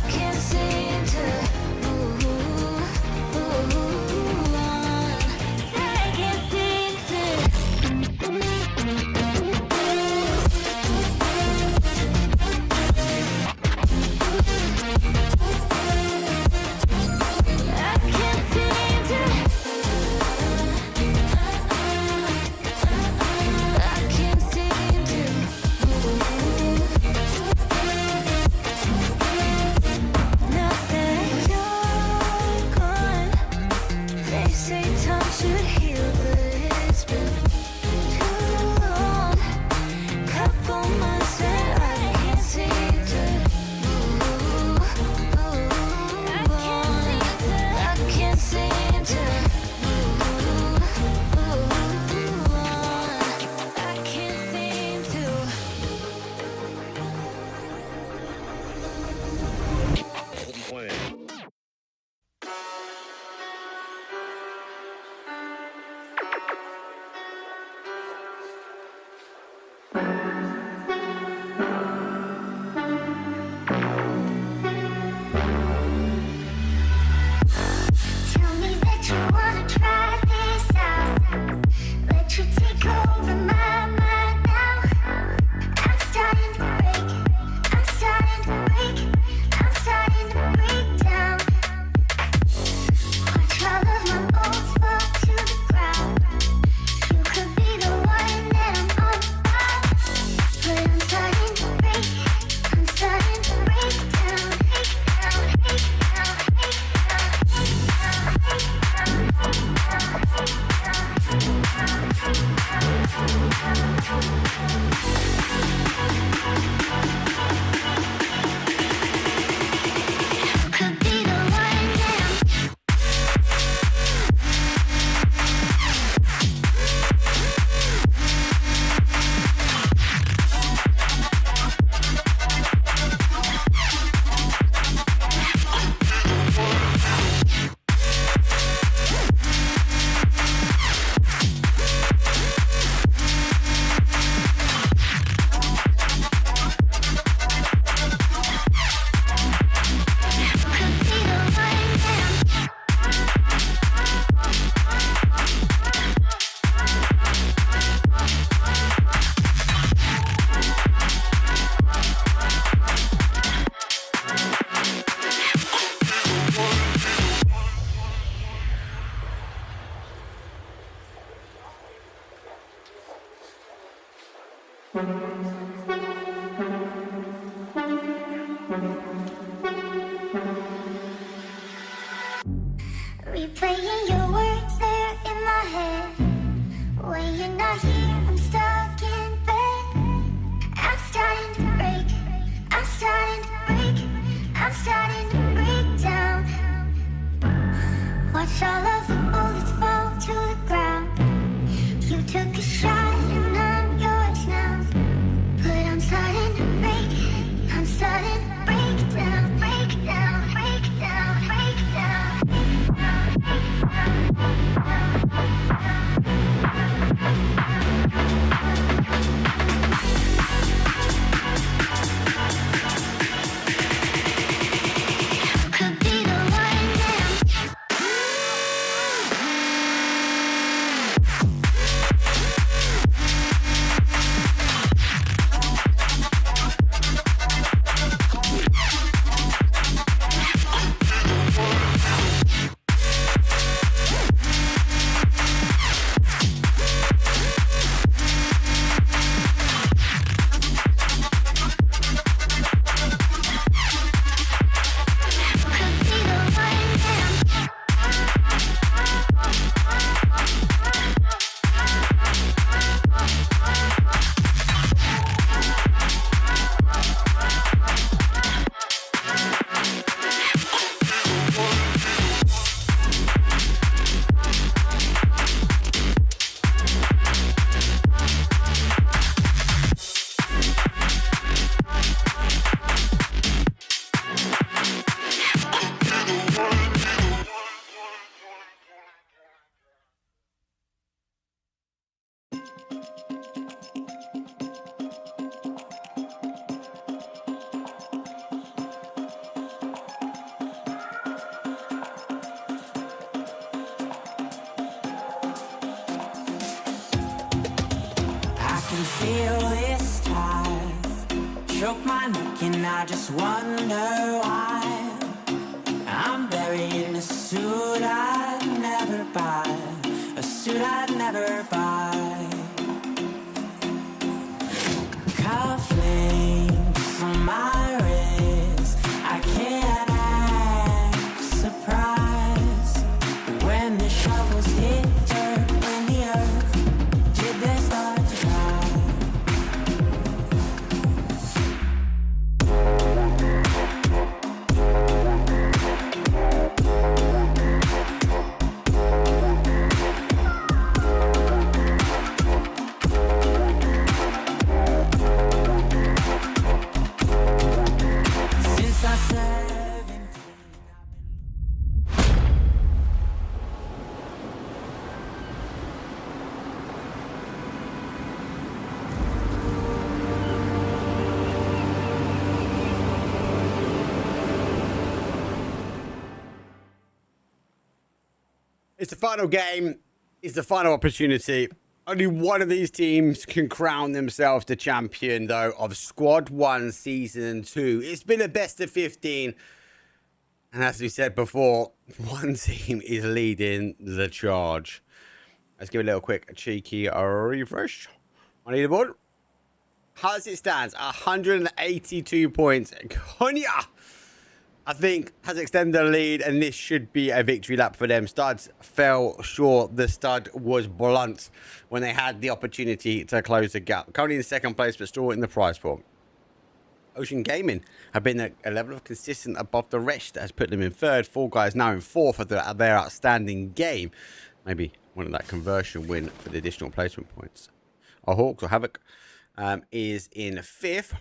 Watch all of the bullets fall to the ground. You took a shot and I'm yours now. But I'm starting to break. I'm starting to break down, break down, break down, break down. Could be the one now. Could be the one now. I can feel this tide choke my neck and I just wonder why I'm buried in a suit I'd never buy, a suit I'd never buy. Cufflinks on my wrist, I can't act surprised when the shovels hit dirt in the earth. Did they start to cry? Since I said It's the final game. It's the final opportunity. Only one of these teams can crown themselves the champion, though, of Squad 1 Season 2. It's been a best of 15. And as we said before, one team is leading the charge. Let's give it a little quick, cheeky refresh on leaderboard. As it stands, 182 points. Konya, I think, has extended the lead, and this should be a victory lap for them. Studs fell short. The stud was blunt when they had the opportunity to close the gap. Currently in second place, but still in the prize pool. Ocean Gaming have been at a level of consistent above the rest that has put them in third. Fall Guys now in fourth for their outstanding game. Maybe one of that conversion win for the additional placement points. Our Hawks or Havoc is in fifth.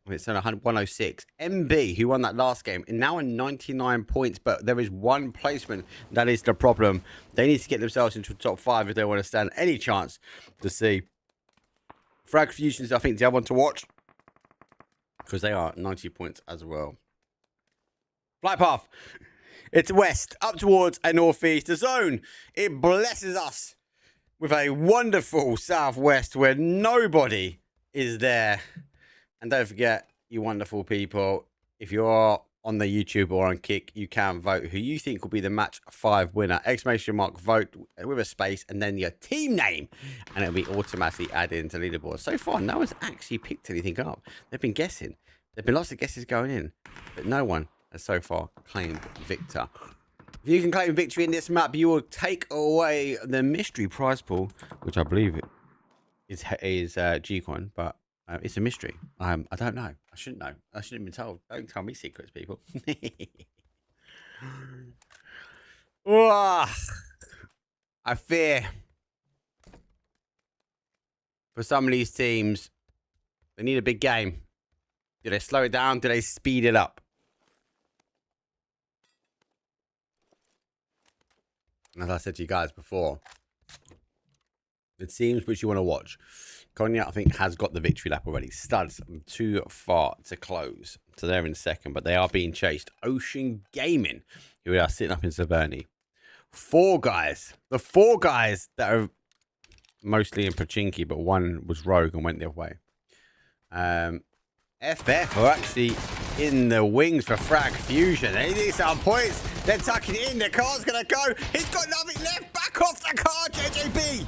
It's on 106. MB, who won that last game, is now on 99 points, but there is one placement. That is the problem. They need to get themselves into the top 5 if they want to stand any chance to see. Frag Fusions, I think, the other one to watch, because they are 90 points as well. Flight path. It's west, up towards a northeast. The zone, it blesses us with a wonderful southwest where nobody is there. And don't forget, you wonderful people, if you're on the YouTube or on Kick, you can vote who you think will be the match 5 winner. Exclamation mark vote with a space and then your team name, and it'll be automatically added into leaderboard. So far, no one's actually picked anything up. They've been guessing. There've been lots of guesses going in, but no one has so far claimed victor. If you can claim victory in this map, you will take away the mystery prize pool, which I believe is G-Coin, but it's a mystery. I don't know. I shouldn't know. I shouldn't have been told. Don't tell me secrets, people. I fear for some of these teams, they need a big game. Do they slow it down? Do they speed it up? And as I said to you guys before, the teams which you want to watch, Konya, I think, has got the victory lap already. Studs too far to close. So they're in second, but they are being chased. Ocean Gaming, here we are sitting up in Saberni. 4 guys. The 4 guys that are mostly in Pachinki, but one was rogue and went the other way. FF are actually in the wings for Frag Fusion. They need some points. They're tucking it in. The car's going to go. He's got nothing left. Back off the car, JJB.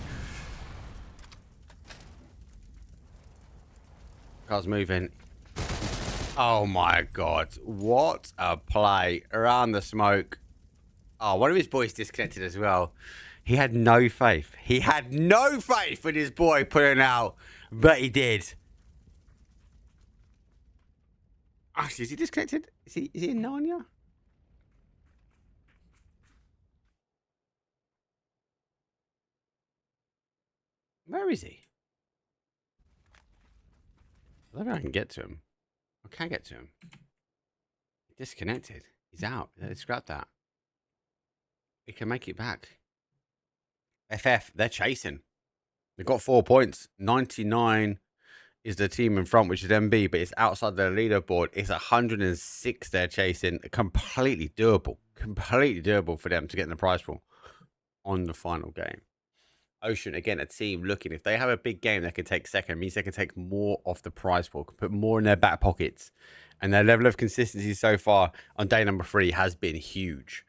Car's moving. Oh my God. What a play. Around the smoke. Oh, one of his boys disconnected as well. He had no faith. He had no faith in his boy putting out, but he did. Actually, is he disconnected? Is he in Narnia? Where is he? I don't know if I can get to him. I can get to him. Disconnected. He's out. Let's scrap that. He can make it back. FF, they're chasing. They've got 4 points. 99 is the team in front, which is MB, but it's outside their leaderboard. It's 106 they're chasing. Completely doable. Completely doable for them to get in the prize pool on the final game. Ocean, again, a team looking. If they have a big game, they can take second. It means they can take more off the prize pool, can put more in their back pockets. And their level of consistency so far on day number 3 has been huge.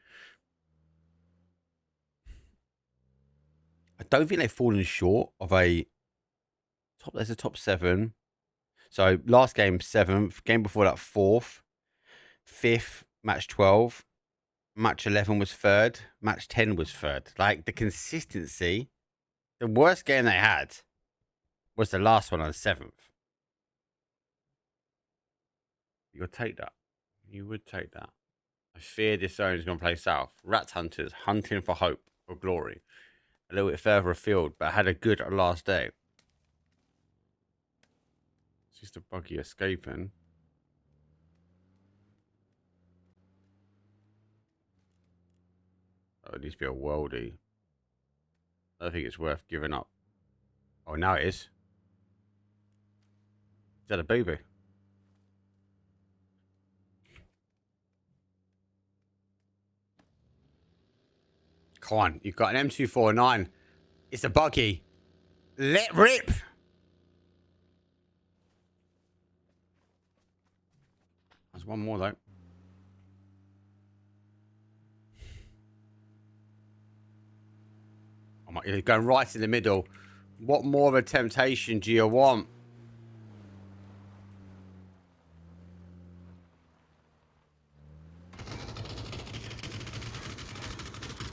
I don't think they've fallen short of a top. There's a top 7. So last game 7th, game before that 4th, 5th, match 12, match 11 was 3rd, match 10 was 3rd. Like the consistency, the worst game they had was the last one on 7th. You'll take that. You would take that. I fear this zone is going to play south. Rat Hunters hunting for hope, for glory. A little bit further afield, but had a good last day. It's just a buggy escaping. Oh, it needs to be a worldie. I don't think it's worth giving up. Oh, now it is. Is that a baby? Come on, you've got an M249. It's a buggy. Let rip. There's one more though. Oh my, you're going right in the middle. What more of a temptation do you want?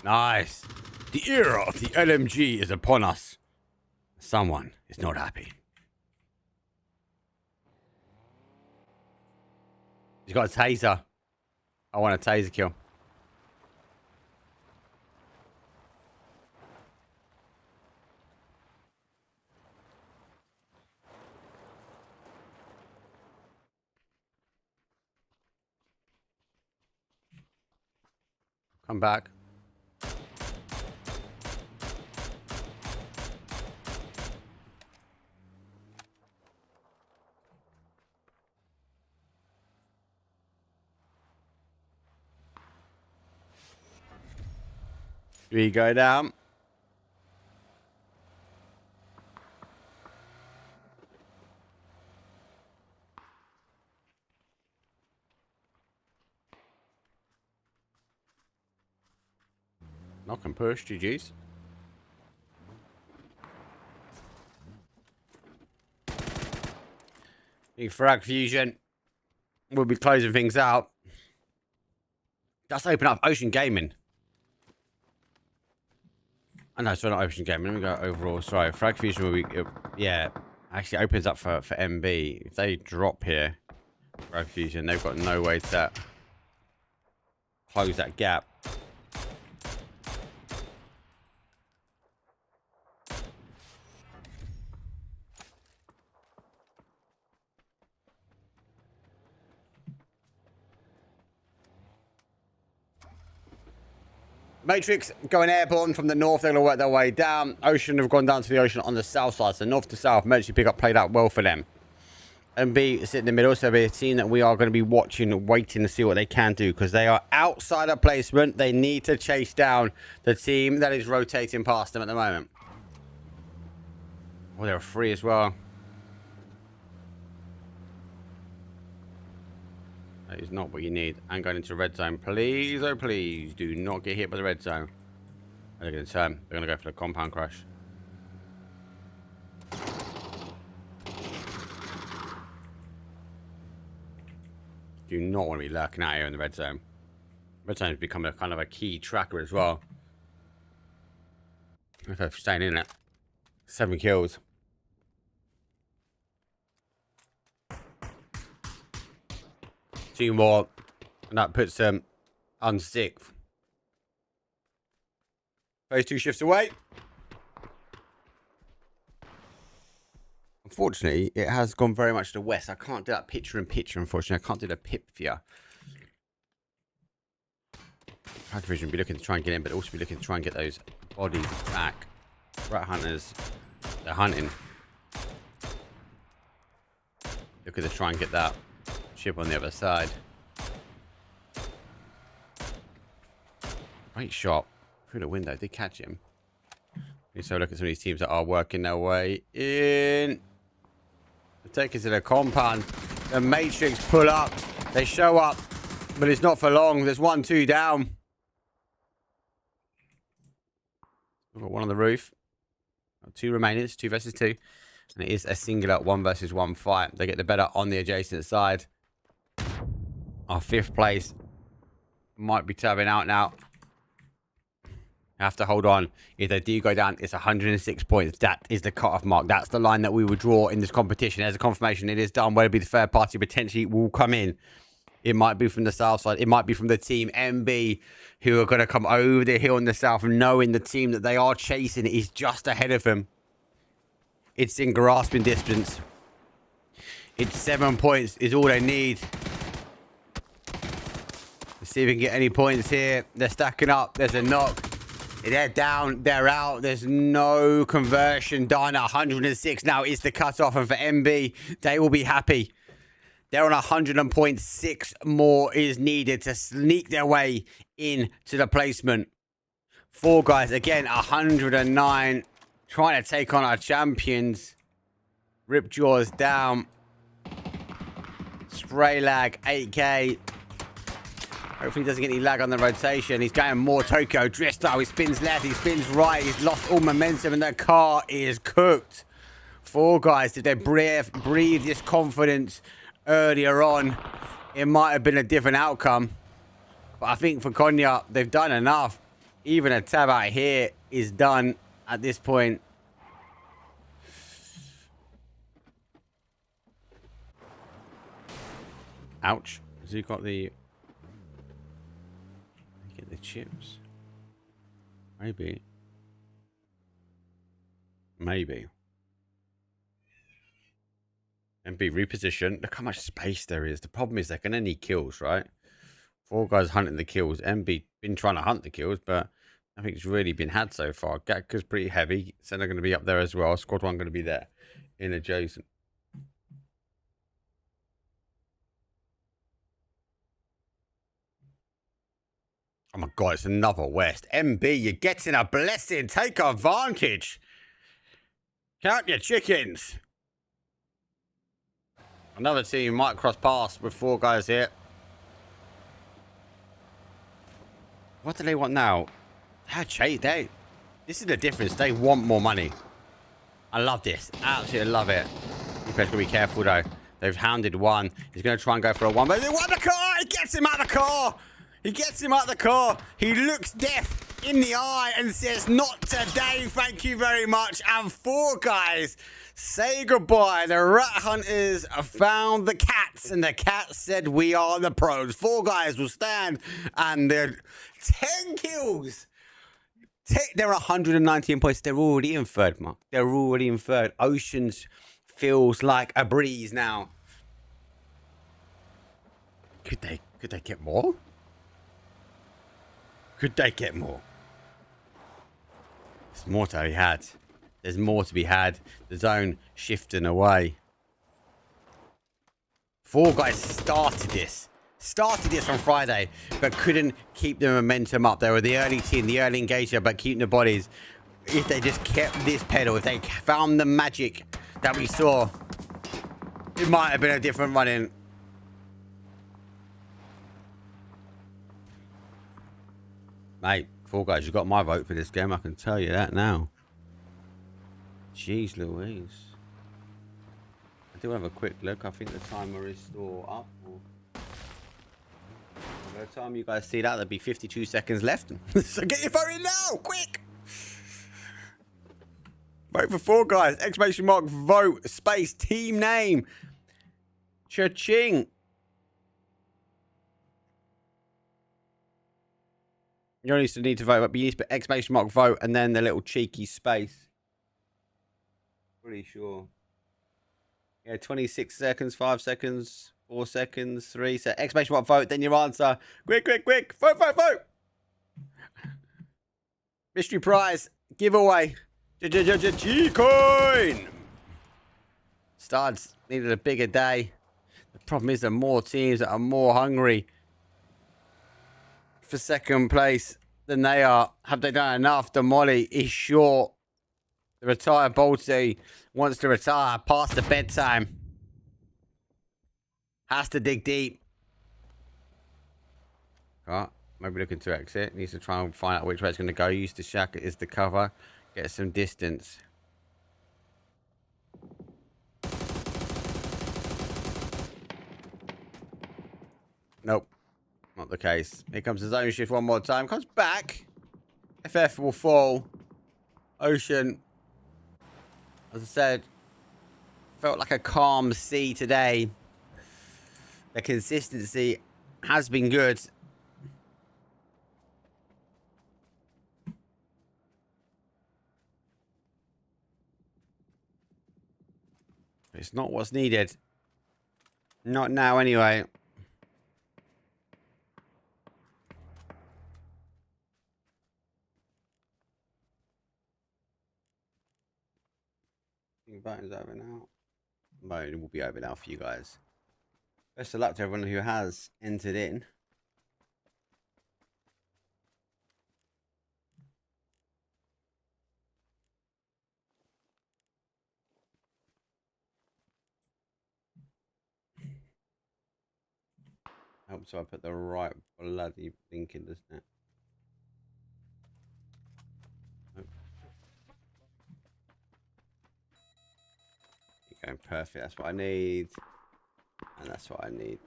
Nice. The era of the LMG is upon us. Someone is not happy. He's got a taser. I want a taser kill. Come back. We go down. Knock and push, GG's. Big frag fusion. We'll be closing things out. Just open up Ocean Gaming. Oh, no, sorry, not Ocean Gaming. Let me go overall. Sorry, frag fusion will be... yeah, actually opens up for MB. If they drop here, frag fusion, they've got no way to close that gap. Matrix going airborne from the north. They're going to work their way down. Ocean have gone down to the ocean on the south side. So north to south. Emergency pickup played out well for them. And B sit in the middle. So we're seeing that we are going to be watching, waiting to see what they can do. Because they are outside of placement. They need to chase down the team that is rotating past them at the moment. Oh, they're free as well. That is not what you need. And going into red zone. Please, oh please, do not get hit by the red zone. They're going to turn. They're going to go for the compound crash. Do not want to be lurking out here in the red zone. Red zone has become a kind of a key tracker as well. If they're staying in it. 7 kills. Two more, and that puts them on 6th. Those 2 shifts away. Unfortunately, it has gone very much to the west. I can't do that picture-in-picture, unfortunately. I can't do the pip for you. High division will be looking to try and get in, but also be looking to try and get those bodies back. Rat hunters, they're hunting. Looking to try and get that ship on the other side. Great shot through the window. Did catch him. Let's have a look at some of these teams that are working their way in. They take us to the compound. The Matrix pull up. They show up, but it's not for long. There's 1, 2 down. We've got one on the roof. 2 remaining. It's 2 versus 2. And it is a singular 1 versus 1 fight. They get the better on the adjacent side. Our 5th place might be tabbing out now. Have to hold on. If they do go down, it's 106 points. That is the cutoff mark. That's the line that we will draw in this competition. As a confirmation, it is done. Whether it be the third party potentially will come in. It might be from the south side. It might be from the team MB, who are going to come over the hill in the south, knowing the team that they are chasing is just ahead of them. It's in grasping distance. It's 7 points is all they need. Let's see if we can get any points here. They're stacking up. There's a knock. They're down. They're out. There's no conversion done. 106 now is the cutoff. And for MB, they will be happy. They're on 100.6 more is needed to sneak their way into the placement. 4 guys, again, 109. Trying to take on our champions. Rip jaws down. Spray lag, 8k. Hopefully he doesn't get any lag on the rotation. He's going more Tokyo drift style. He spins left, he spins right. He's lost all momentum and the car is cooked. 4 guys, did they breathe this confidence earlier on? It might have been a different outcome. But I think for Konya, they've done enough. Even a tab out here is done at this point. Ouch. Has he got the... Get the chips? Maybe. Maybe. MB reposition. Look how much space there is. The problem is they're going to need kills, right? 4 guys hunting the kills. MB been trying to hunt the kills, but I think it's really been had so far. Gakka's pretty heavy. So they're going to be up there as well. Squad 1 going to be there in adjacent. Oh my God, it's another West. MB, you're getting a blessing. Take advantage. Count your chickens. Another team might cross paths with 4 guys here. What do they want now? This is the difference. They want more money. I love this. Absolutely love it. You guys gotta be careful though. They've hounded 1. He's gonna try and go for a 1, but they want the car. He gets him out of the car. He gets him out of the car. He looks death in the eye and says, "Not today, thank you very much." And 4 guys say goodbye. The rat hunters found the cats, and the cats said, we are the pros. 4 guys will stand, and they're 10 kills. They're 119 points. They're already in third, Mark. They're already in third. Oceans feels like a breeze now. Could they get more? Could they get more? There's more to be had. There's more to be had. The zone shifting away. 4 guys started this on Friday, but couldn't keep the momentum up. They were the early team, the early engager, but keeping the bodies. If they just kept this pedal, if they found the magic that we saw, it might have been a different run-in. Mate, 4 guys, you got my vote for this game. I can tell you that now. Jeez Louise. I do have a quick look. I think the timer is still up. By the time you guys see that, there'll be 52 seconds left. So get your vote in now, quick! Vote for 4 guys. Exclamation mark vote. Space team name. Cha-ching. You don't need to vote, but you need to put exclamation mark vote and then the little cheeky space. Pretty sure. Yeah, 26 seconds, 5 seconds, 4 seconds, 3 seconds. Exclamation mark vote, then your answer. Quick, quick, quick. Vote, vote, vote. Mystery prize giveaway. G-Coin. Studs needed a bigger day. The problem is there are more teams that are more hungry for second place than they are. Have they done enough? The Molly is short. The retired Balti wants to retire past the bedtime. Has to dig deep. Right, maybe looking to exit. Needs to try and find out which way it's going to go. Use the shack as the cover. Get some distance. Nope. Not the case. Here comes the zone shift one more time. Comes back. FF will fall. Ocean, as I said, felt like a calm sea today. The consistency has been good. It's not what's needed. Not now, anyway. Voting's over now. Voting will be over now for you guys. Best of luck to everyone who has entered in. I hope so I put the right bloody link in, doesn't it? Going perfect. That's what I need. And that's what I need.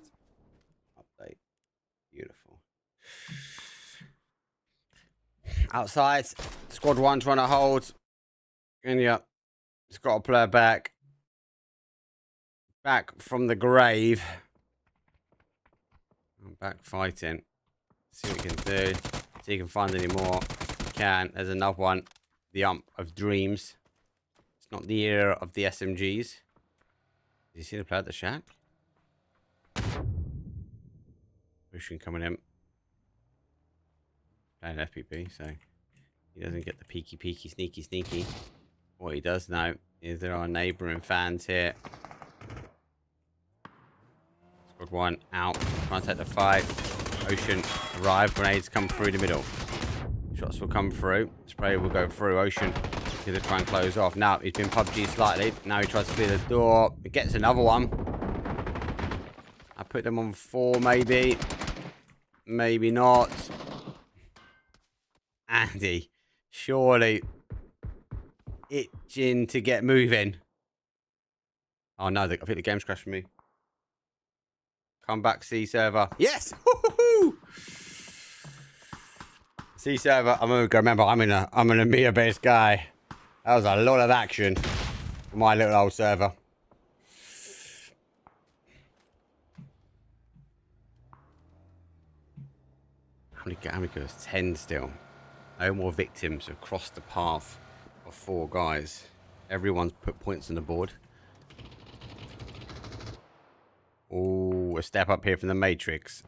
Update. Beautiful. Outside. Squad 1 trying to hold. And yeah. It's got a player back. Back from the grave. I'm back fighting. See what we can do. See if you can find any more. Can. There's another one. The Ump of Dreams. It's not the era of the SMGs. Did you see the player at the shack? Ocean coming in. Playing FPP, so he doesn't get the peeky, sneaky. What he does know is there are neighbouring fans here. Squad 1 out. Trying to take the fight. Ocean arrived. Grenades come through the middle. Shots will come through. Spray will go through. Ocean to try and close off. Now he's been PUBG slightly. Now he tries to clear the door. He gets another one. I put them on 4 maybe. Maybe not. Andy, surely itching to get moving. Oh no, I think the game's crashed for me. Come back, C server. Yes! Woo-hoo-hoo! C server. I'm gonna remember I'm in a Mia based guy. That was a lot of action. My little old server. How many goes? 10 still. No more victims have crossed the path of 4 guys. Everyone's put points on the board. Oh, a step up here from the Matrix.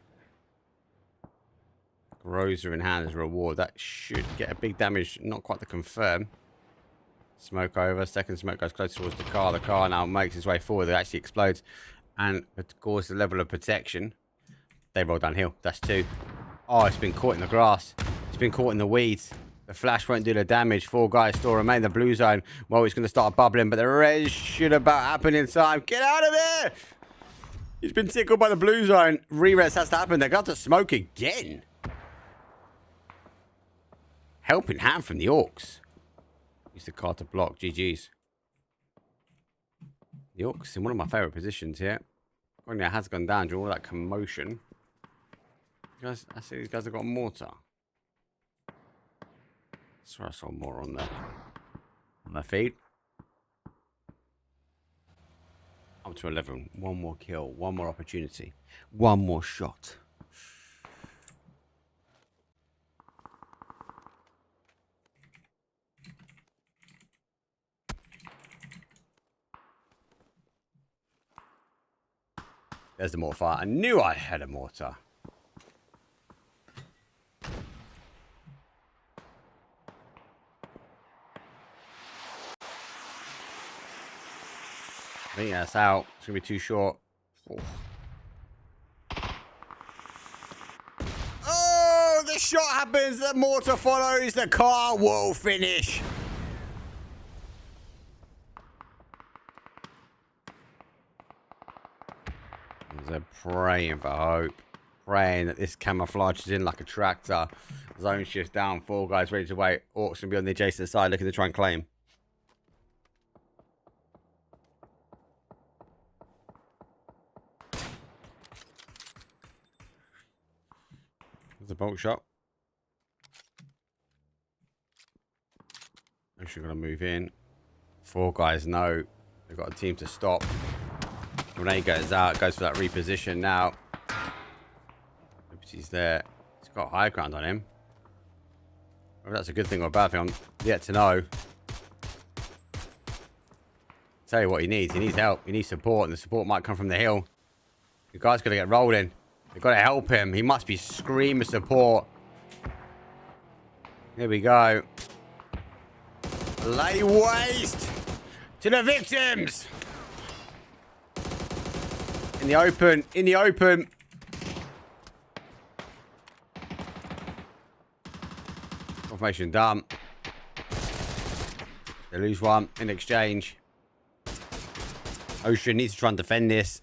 Rosa in hand as a reward. That should get a big damage. Not quite the confirm. Smoke over. Second smoke goes close towards the car. The car now makes its way forward. It actually explodes. And of course, the level of protection. They roll downhill. That's 2. Oh, it's been caught in the grass. It's been caught in the weeds. The flash won't do the damage. 4 guys still remain in the blue zone. Well, it's going to start bubbling, but the res should about happen in time. Get out of there! He's been tickled by the blue zone. Re-res has to happen. They're going to smoke again. Helping hand from the Orcs. Use the car to block. GG's. The Orcs in one of my favourite positions here. It has gone down during all that commotion. Guys, I see these guys have got a mortar. I swear I saw more on their feed. Up to 11. One more kill. One more opportunity. One more shot. There's the mortar fire. I knew I had a mortar. I think that's out. It's going to be too short. Oh, the shot happens. The mortar follows. The car will finish. They're praying for hope. Praying that this camouflages in like a tractor. Zone shifts down. 4 guys ready to wait. Orcs going to be on the adjacent side looking to try and claim. There's a bolt shot. Actually going to move in. 4 guys know they've got a team to stop. Grenade goes out, goes for that reposition now. He's there. He's got high ground on him. Whether that's a good thing or a bad thing, I'm yet to know. Tell you what he needs. He needs help. He needs support, and the support might come from the hill. The guy's got to get rolled in. They've got to help him. He must be screaming support. Here we go. Lay waste to the victims. In the open. In the open. Confirmation done. They lose 1 in exchange. Ocean needs to try and defend this.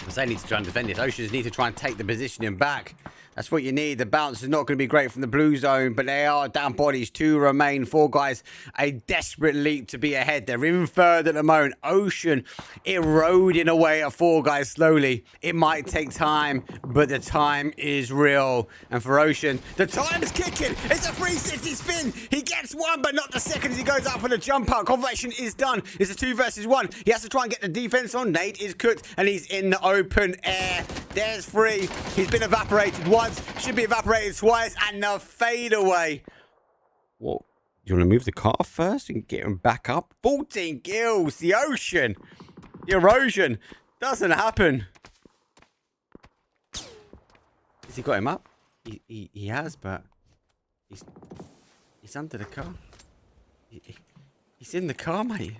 I say needs to try and defend this. Oceans need to try and take the positioning back. That's what you need. The bounce is not going to be great from the blue zone, but they are down bodies. 2 remain. 4 guys. A desperate leap to be ahead. They're in third at the moment. Ocean eroding away at 4 guys slowly. It might take time, but the time is real. And for Ocean, the time is kicking. It's a 360 spin. He gets 1, but not the second as he goes out for the jump out. Confirmation is done. It's a 2 versus 1. He has to try and get the defense on. Nate is cooked, and he's in the open air. There's 3. He's been evaporated once, should be evaporated twice, and the fade away. What? You want to move the car first and get him back up? 14 kills. The Ocean. The erosion doesn't happen. Has he got him up? He has, but he's under the car. He's in the car, mate.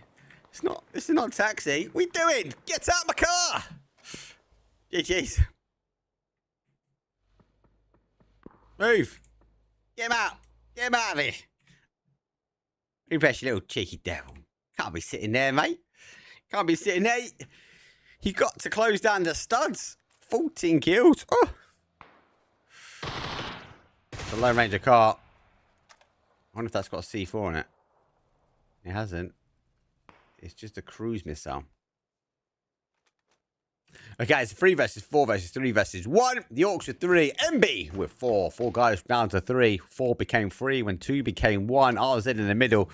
This is not taxi. What are you doing? Get out of my car. GG's. Move. Get him out. Get him out of here. Refresh, you little cheeky devil. Can't be sitting there, mate. Can't be sitting there. He got to close down the studs. 14 kills. Oh. It's a low ranger car. I wonder if that's got a C4 on it. It hasn't. It's just a cruise missile. Okay, it's 3 versus 4 versus 3 versus 1. The Orcs with 3. MB with 4. 4 guys down to 3. 4 became 3 when 2 became 1. RZ in the middle.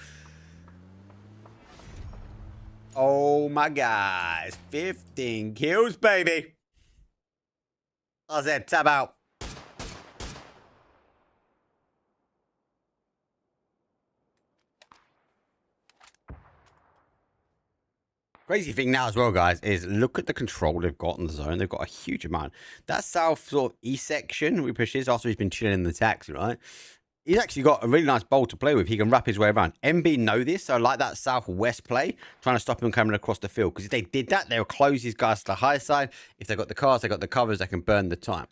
Oh my guys, 15 kills, baby. I said, tab out. Crazy thing now as well, guys, is look at the control they've got in the zone. They've got a huge amount. That south sort of east section we pushes after he's been chilling in the taxi, right? He's actually got a really nice bowl to play with. He can wrap his way around. MB know this, so I like that southwest play, trying to stop him coming across the field. Because if they did that, they'll close these guys to the high side. If they've got the cars, they've got the covers, they can burn the time.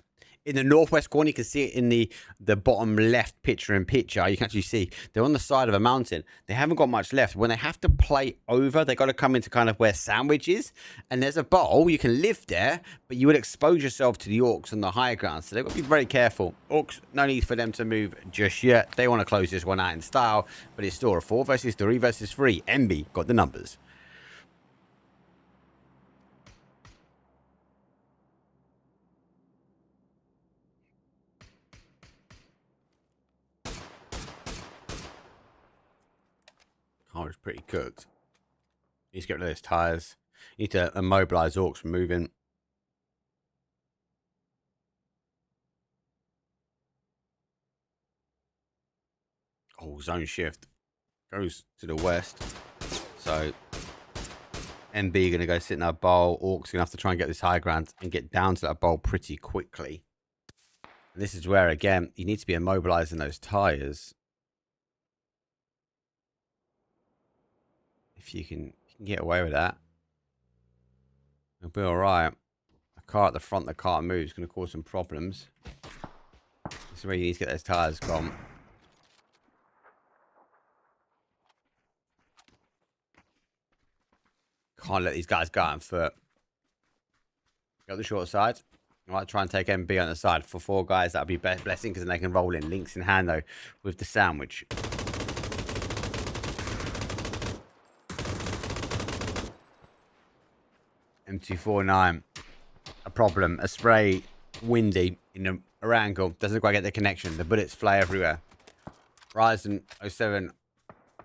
In the northwest corner, you can see it in the bottom left picture. You can actually see they're on the side of a mountain. They haven't got much left. When they have to play over, they got to come into kind of where sandwich is. And there's a bowl. You can live there, but you would expose yourself to the orcs on the higher ground. So they've got to be very careful. Orcs, no need for them to move just yet. They want to close this one out in style, but it's still a 4 versus 3 versus 3. MB got the numbers. Car is pretty cooked. Need to get rid of those tyres. Need to immobilise orcs from moving. Oh, zone shift. Goes to the west. So, MB going to go sit in that bowl. Orcs going to have to try and get this high ground and get down to that bowl pretty quickly. And this is where, again, you need to be immobilising those tyres. If you can get away with that, it'll be all right. A car at the front that can't move is going to cause some problems. This is where you need to get those tyres gone. Can't let these guys go out on foot. Go the short side. I might try and take MB on the side. For 4 guys, that would be blessing because then they can roll in. Links in hand, though, with the sandwich. M249, a problem. A spray, windy in a angle. Doesn't quite get the connection. The bullets fly everywhere. Ryzen 07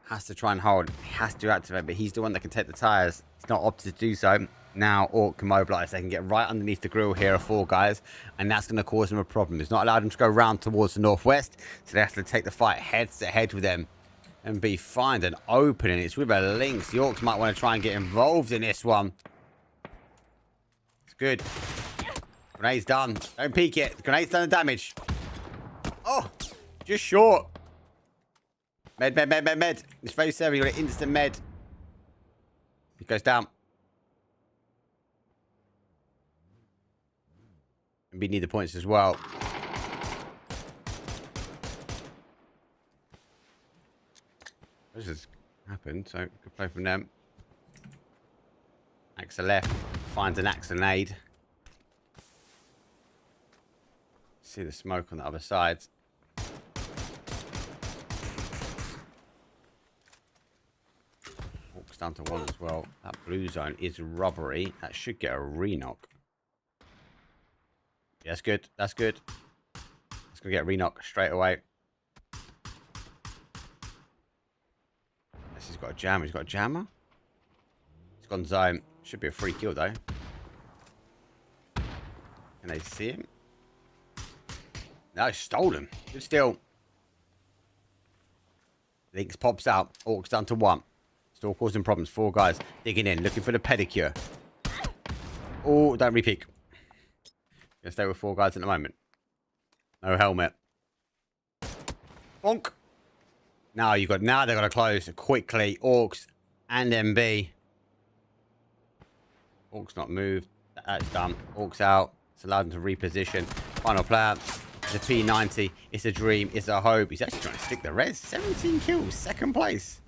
has to try and hold. He has to activate, but he's the one that can take the tyres. He's not opted to do so. Now Orc can mobilise. They can get right underneath the grill here of 4 guys, and that's going to cause them a problem. It's not allowed them to go round towards the northwest, so they have to take the fight head to head with them and be find an opening. It's with a Lynx. The Orcs might want to try and get involved in this one. Good. Grenade's done. Don't peek it. The grenade's done the damage. Oh, just short. Med. It's very severe. You got an instant med. It goes down. And we need the points as well. This has happened, so good play from them. Axel left. Finds an axonade. See the smoke on the other side. Walks down to 1 as well. That blue zone is robbery. That should get a re-knock. Yeah, that's good. That's good. It's going to get a re-knock straight away. This has got a jammer. He's got a jammer. He's gone zone. Should be a free kill, though. Can they see him? No, he stole him. Good still. Lynx pops out. Orcs down to 1. Still causing problems. 4 guys digging in, looking for the pedicure. Oh, don't repeat. Gonna stay with 4 guys at the moment. No helmet. Bonk. Now they've got to close quickly. Orcs and MB. Orcs not moved. That's done. Orcs out. It's allowed them to reposition. Final player. The P90. It's a dream. It's a hope. He's actually trying to stick the res. 17 kills. 2nd place.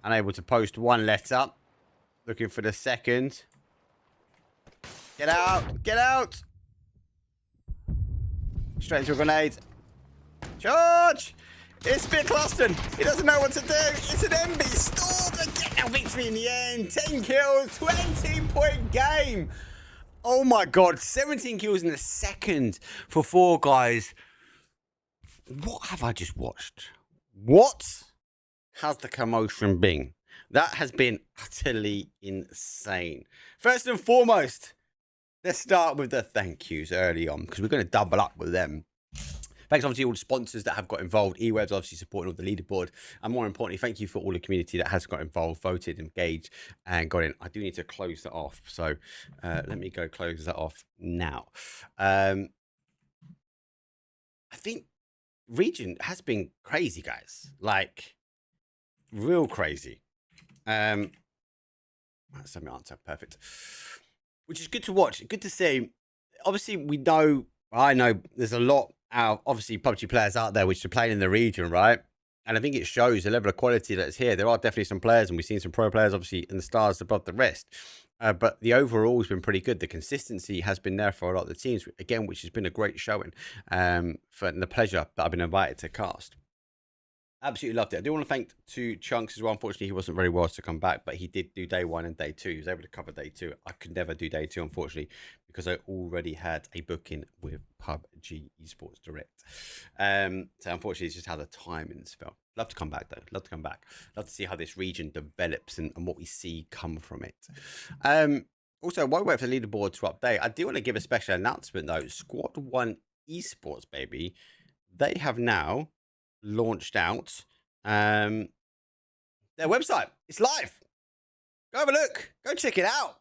Unable to post 1 letter. Looking for the 2nd. Get out. Get out. Straight into a grenade. Charge. It's Bit Cluston. He doesn't know what to do. It's an MB Storm. They get their victory in the end. 10 kills. 20-point game. Oh my god. 17 kills in the 2nd for 4 guys. What have I just watched? What? has the commotion been? That has been utterly insane. First and foremost, let's start with the thank yous early on, because we're going to double up with them. Thanks, obviously, all the sponsors that have got involved. eWeb's obviously supporting all the leaderboard. And more importantly, thank you for all the community that has got involved, voted, engaged, and got in. I do need to close that off. So let me go close that off now. I think region has been crazy, guys. Like, real crazy. That's my answer. Perfect. Which is good to watch. Good to see. Obviously, I know there's a lot obviously PUBG players out there which are playing in the region, right? And I think it shows the level of quality that's here. There are definitely some players, and we've seen some pro players, obviously, in the stars above the rest. But the overall has been pretty good. The consistency has been there for a lot of the teams, again, which has been a great showing for the pleasure that I've been invited to cast. Absolutely loved it. I do want to thank to Chunks as well. Unfortunately, he wasn't very well to come back, but he did do day 1 and day 2. He was able to cover day 2. I could never do day 2, unfortunately, because I already had a booking with PUBG Esports Direct. So unfortunately, it's just how the timings fell. Love to come back, though. Love to come back. Love to see how this region develops and what we see come from it. Also, while we wait for the leaderboard to update, I do want to give a special announcement, though. Squadone Esports, baby, they have now launched out their website. It's live. Go have a look. Go check it out.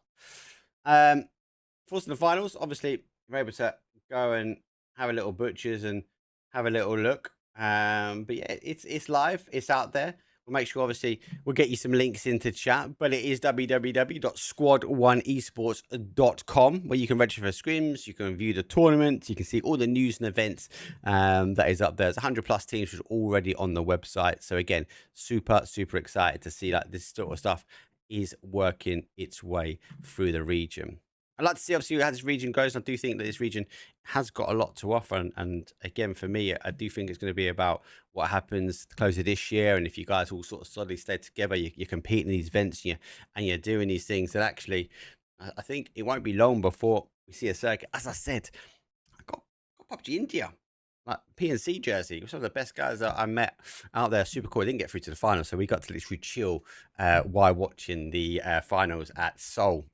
Forcing the finals, obviously we're able to go and have a little butchers and have a little look. But yeah, it's live. It's out there. We'll make sure, obviously, we'll get you some links into chat, but it is www.squadoneesports.com, where you can register for scrims, you can view the tournaments, you can see all the news and events that is up there. There's 100 plus teams which are already on the website. So again, super excited to see that this sort of stuff is working its way through the region. I'd like to see, obviously, how this region goes. I do think that this region has got a lot to offer. And again, for me, I do think it's going to be about what happens at the close of this year. And if you guys all sort of solidly stay together, you're competing in these events and you're doing these things, that actually, I think it won't be long before we see a circuit. As I said, I got PUBG India, like PNC jersey. Some of the best guys that I met out there. Super cool. I didn't get through to the final, so we got to literally chill while watching the finals at Seoul.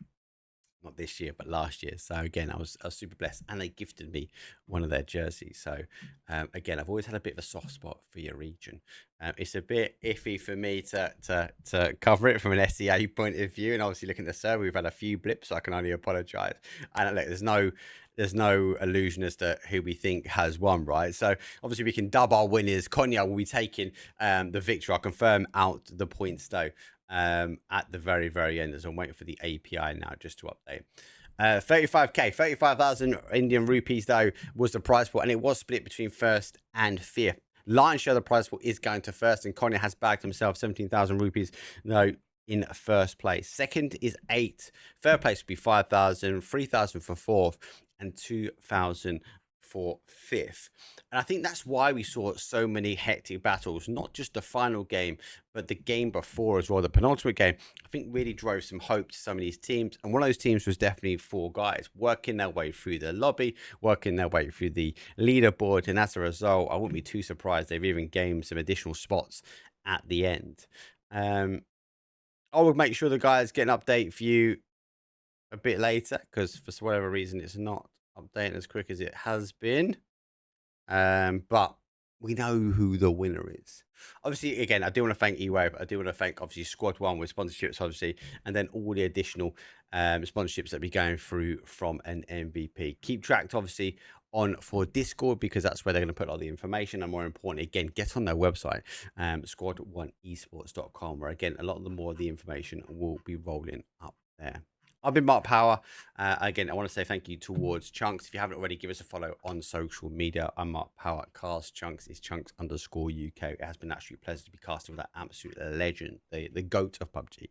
Not this year, but last year. So again, I was super blessed, and they gifted me one of their jerseys. So again, I've always had a bit of a soft spot for your region. It's a bit iffy for me to cover it from an SEA point of view, and obviously looking at the server, we've had a few blips, so I can only apologise. And look, there's no illusion as to who we think has won, right? So obviously we can dub our winners. Konya will be taking the victory. I'll confirm out the points though. At the very end, as I'm waiting for the API now just to update. 35k, 35,000 Indian rupees though was the prize pool, and it was split between first and fifth. Lion's share of the prize pool is going to first, and Konya has bagged himself 17,000 rupees though in first place. Second is 8. Third place would be 5,000, 3,000 for fourth, and 2,000 for fifth. And I think that's why we saw so many hectic battles, not just the final game, but the game before as well. The penultimate game, I think, really drove some hope to some of these teams. And one of those teams was definitely 4 guys working their way through the lobby, working their way through the leaderboard. And as a result, I wouldn't be too surprised they've even gained some additional spots at the end. I will make sure the guys get an update for you a bit later, because for whatever reason, it's not updating as quick as it has been. But we know who the winner is. Obviously, again, I do want to thank eWave. I do want to thank, obviously, Squadone with sponsorships, obviously, and then all the additional sponsorships that be going through from an MVP. Keep tracked, obviously, for Discord, because that's where they're going to put all the information. And more importantly, again, get on their website, squadoneesports.com, where, again, a lot of the more of the information will be rolling up there. I've been Mark Power. Again, I want to say thank you towards Chunks. If you haven't already, give us a follow on social media. I'm Mark Power. Cast Chunks is Chunks_UK. It has been an absolute pleasure to be casting with that absolute legend, the GOAT of PUBG.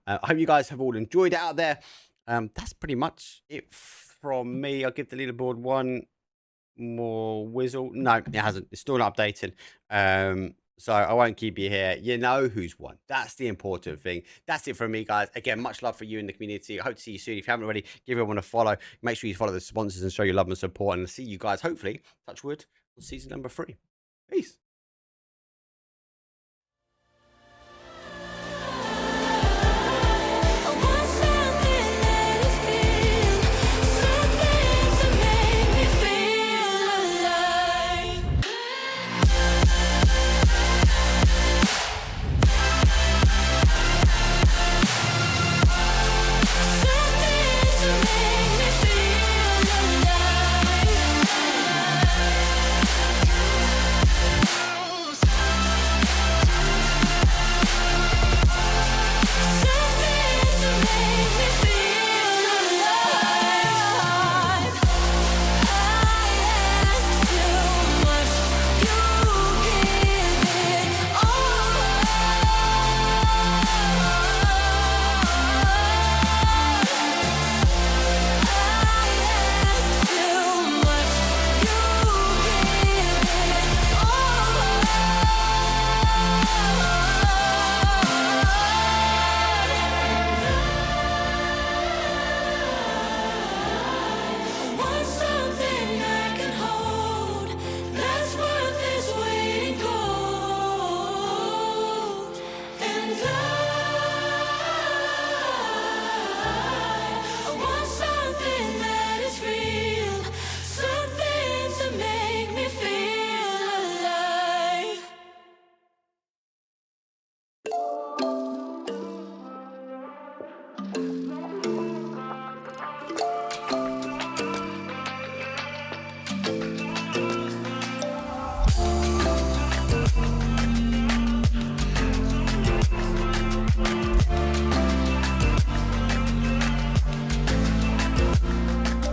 I hope you guys have all enjoyed it out there. That's pretty much it from me. I'll give the leaderboard one more whistle. No, it hasn't. It's still not updated. So I won't keep you here. You know who's won. That's the important thing. That's it from me, guys. Again, much love for you in the community. I hope to see you soon. If you haven't already, give everyone a follow. Make sure you follow the sponsors and show your love and support. And I'll see you guys, hopefully, touch wood, on season number 3. Peace.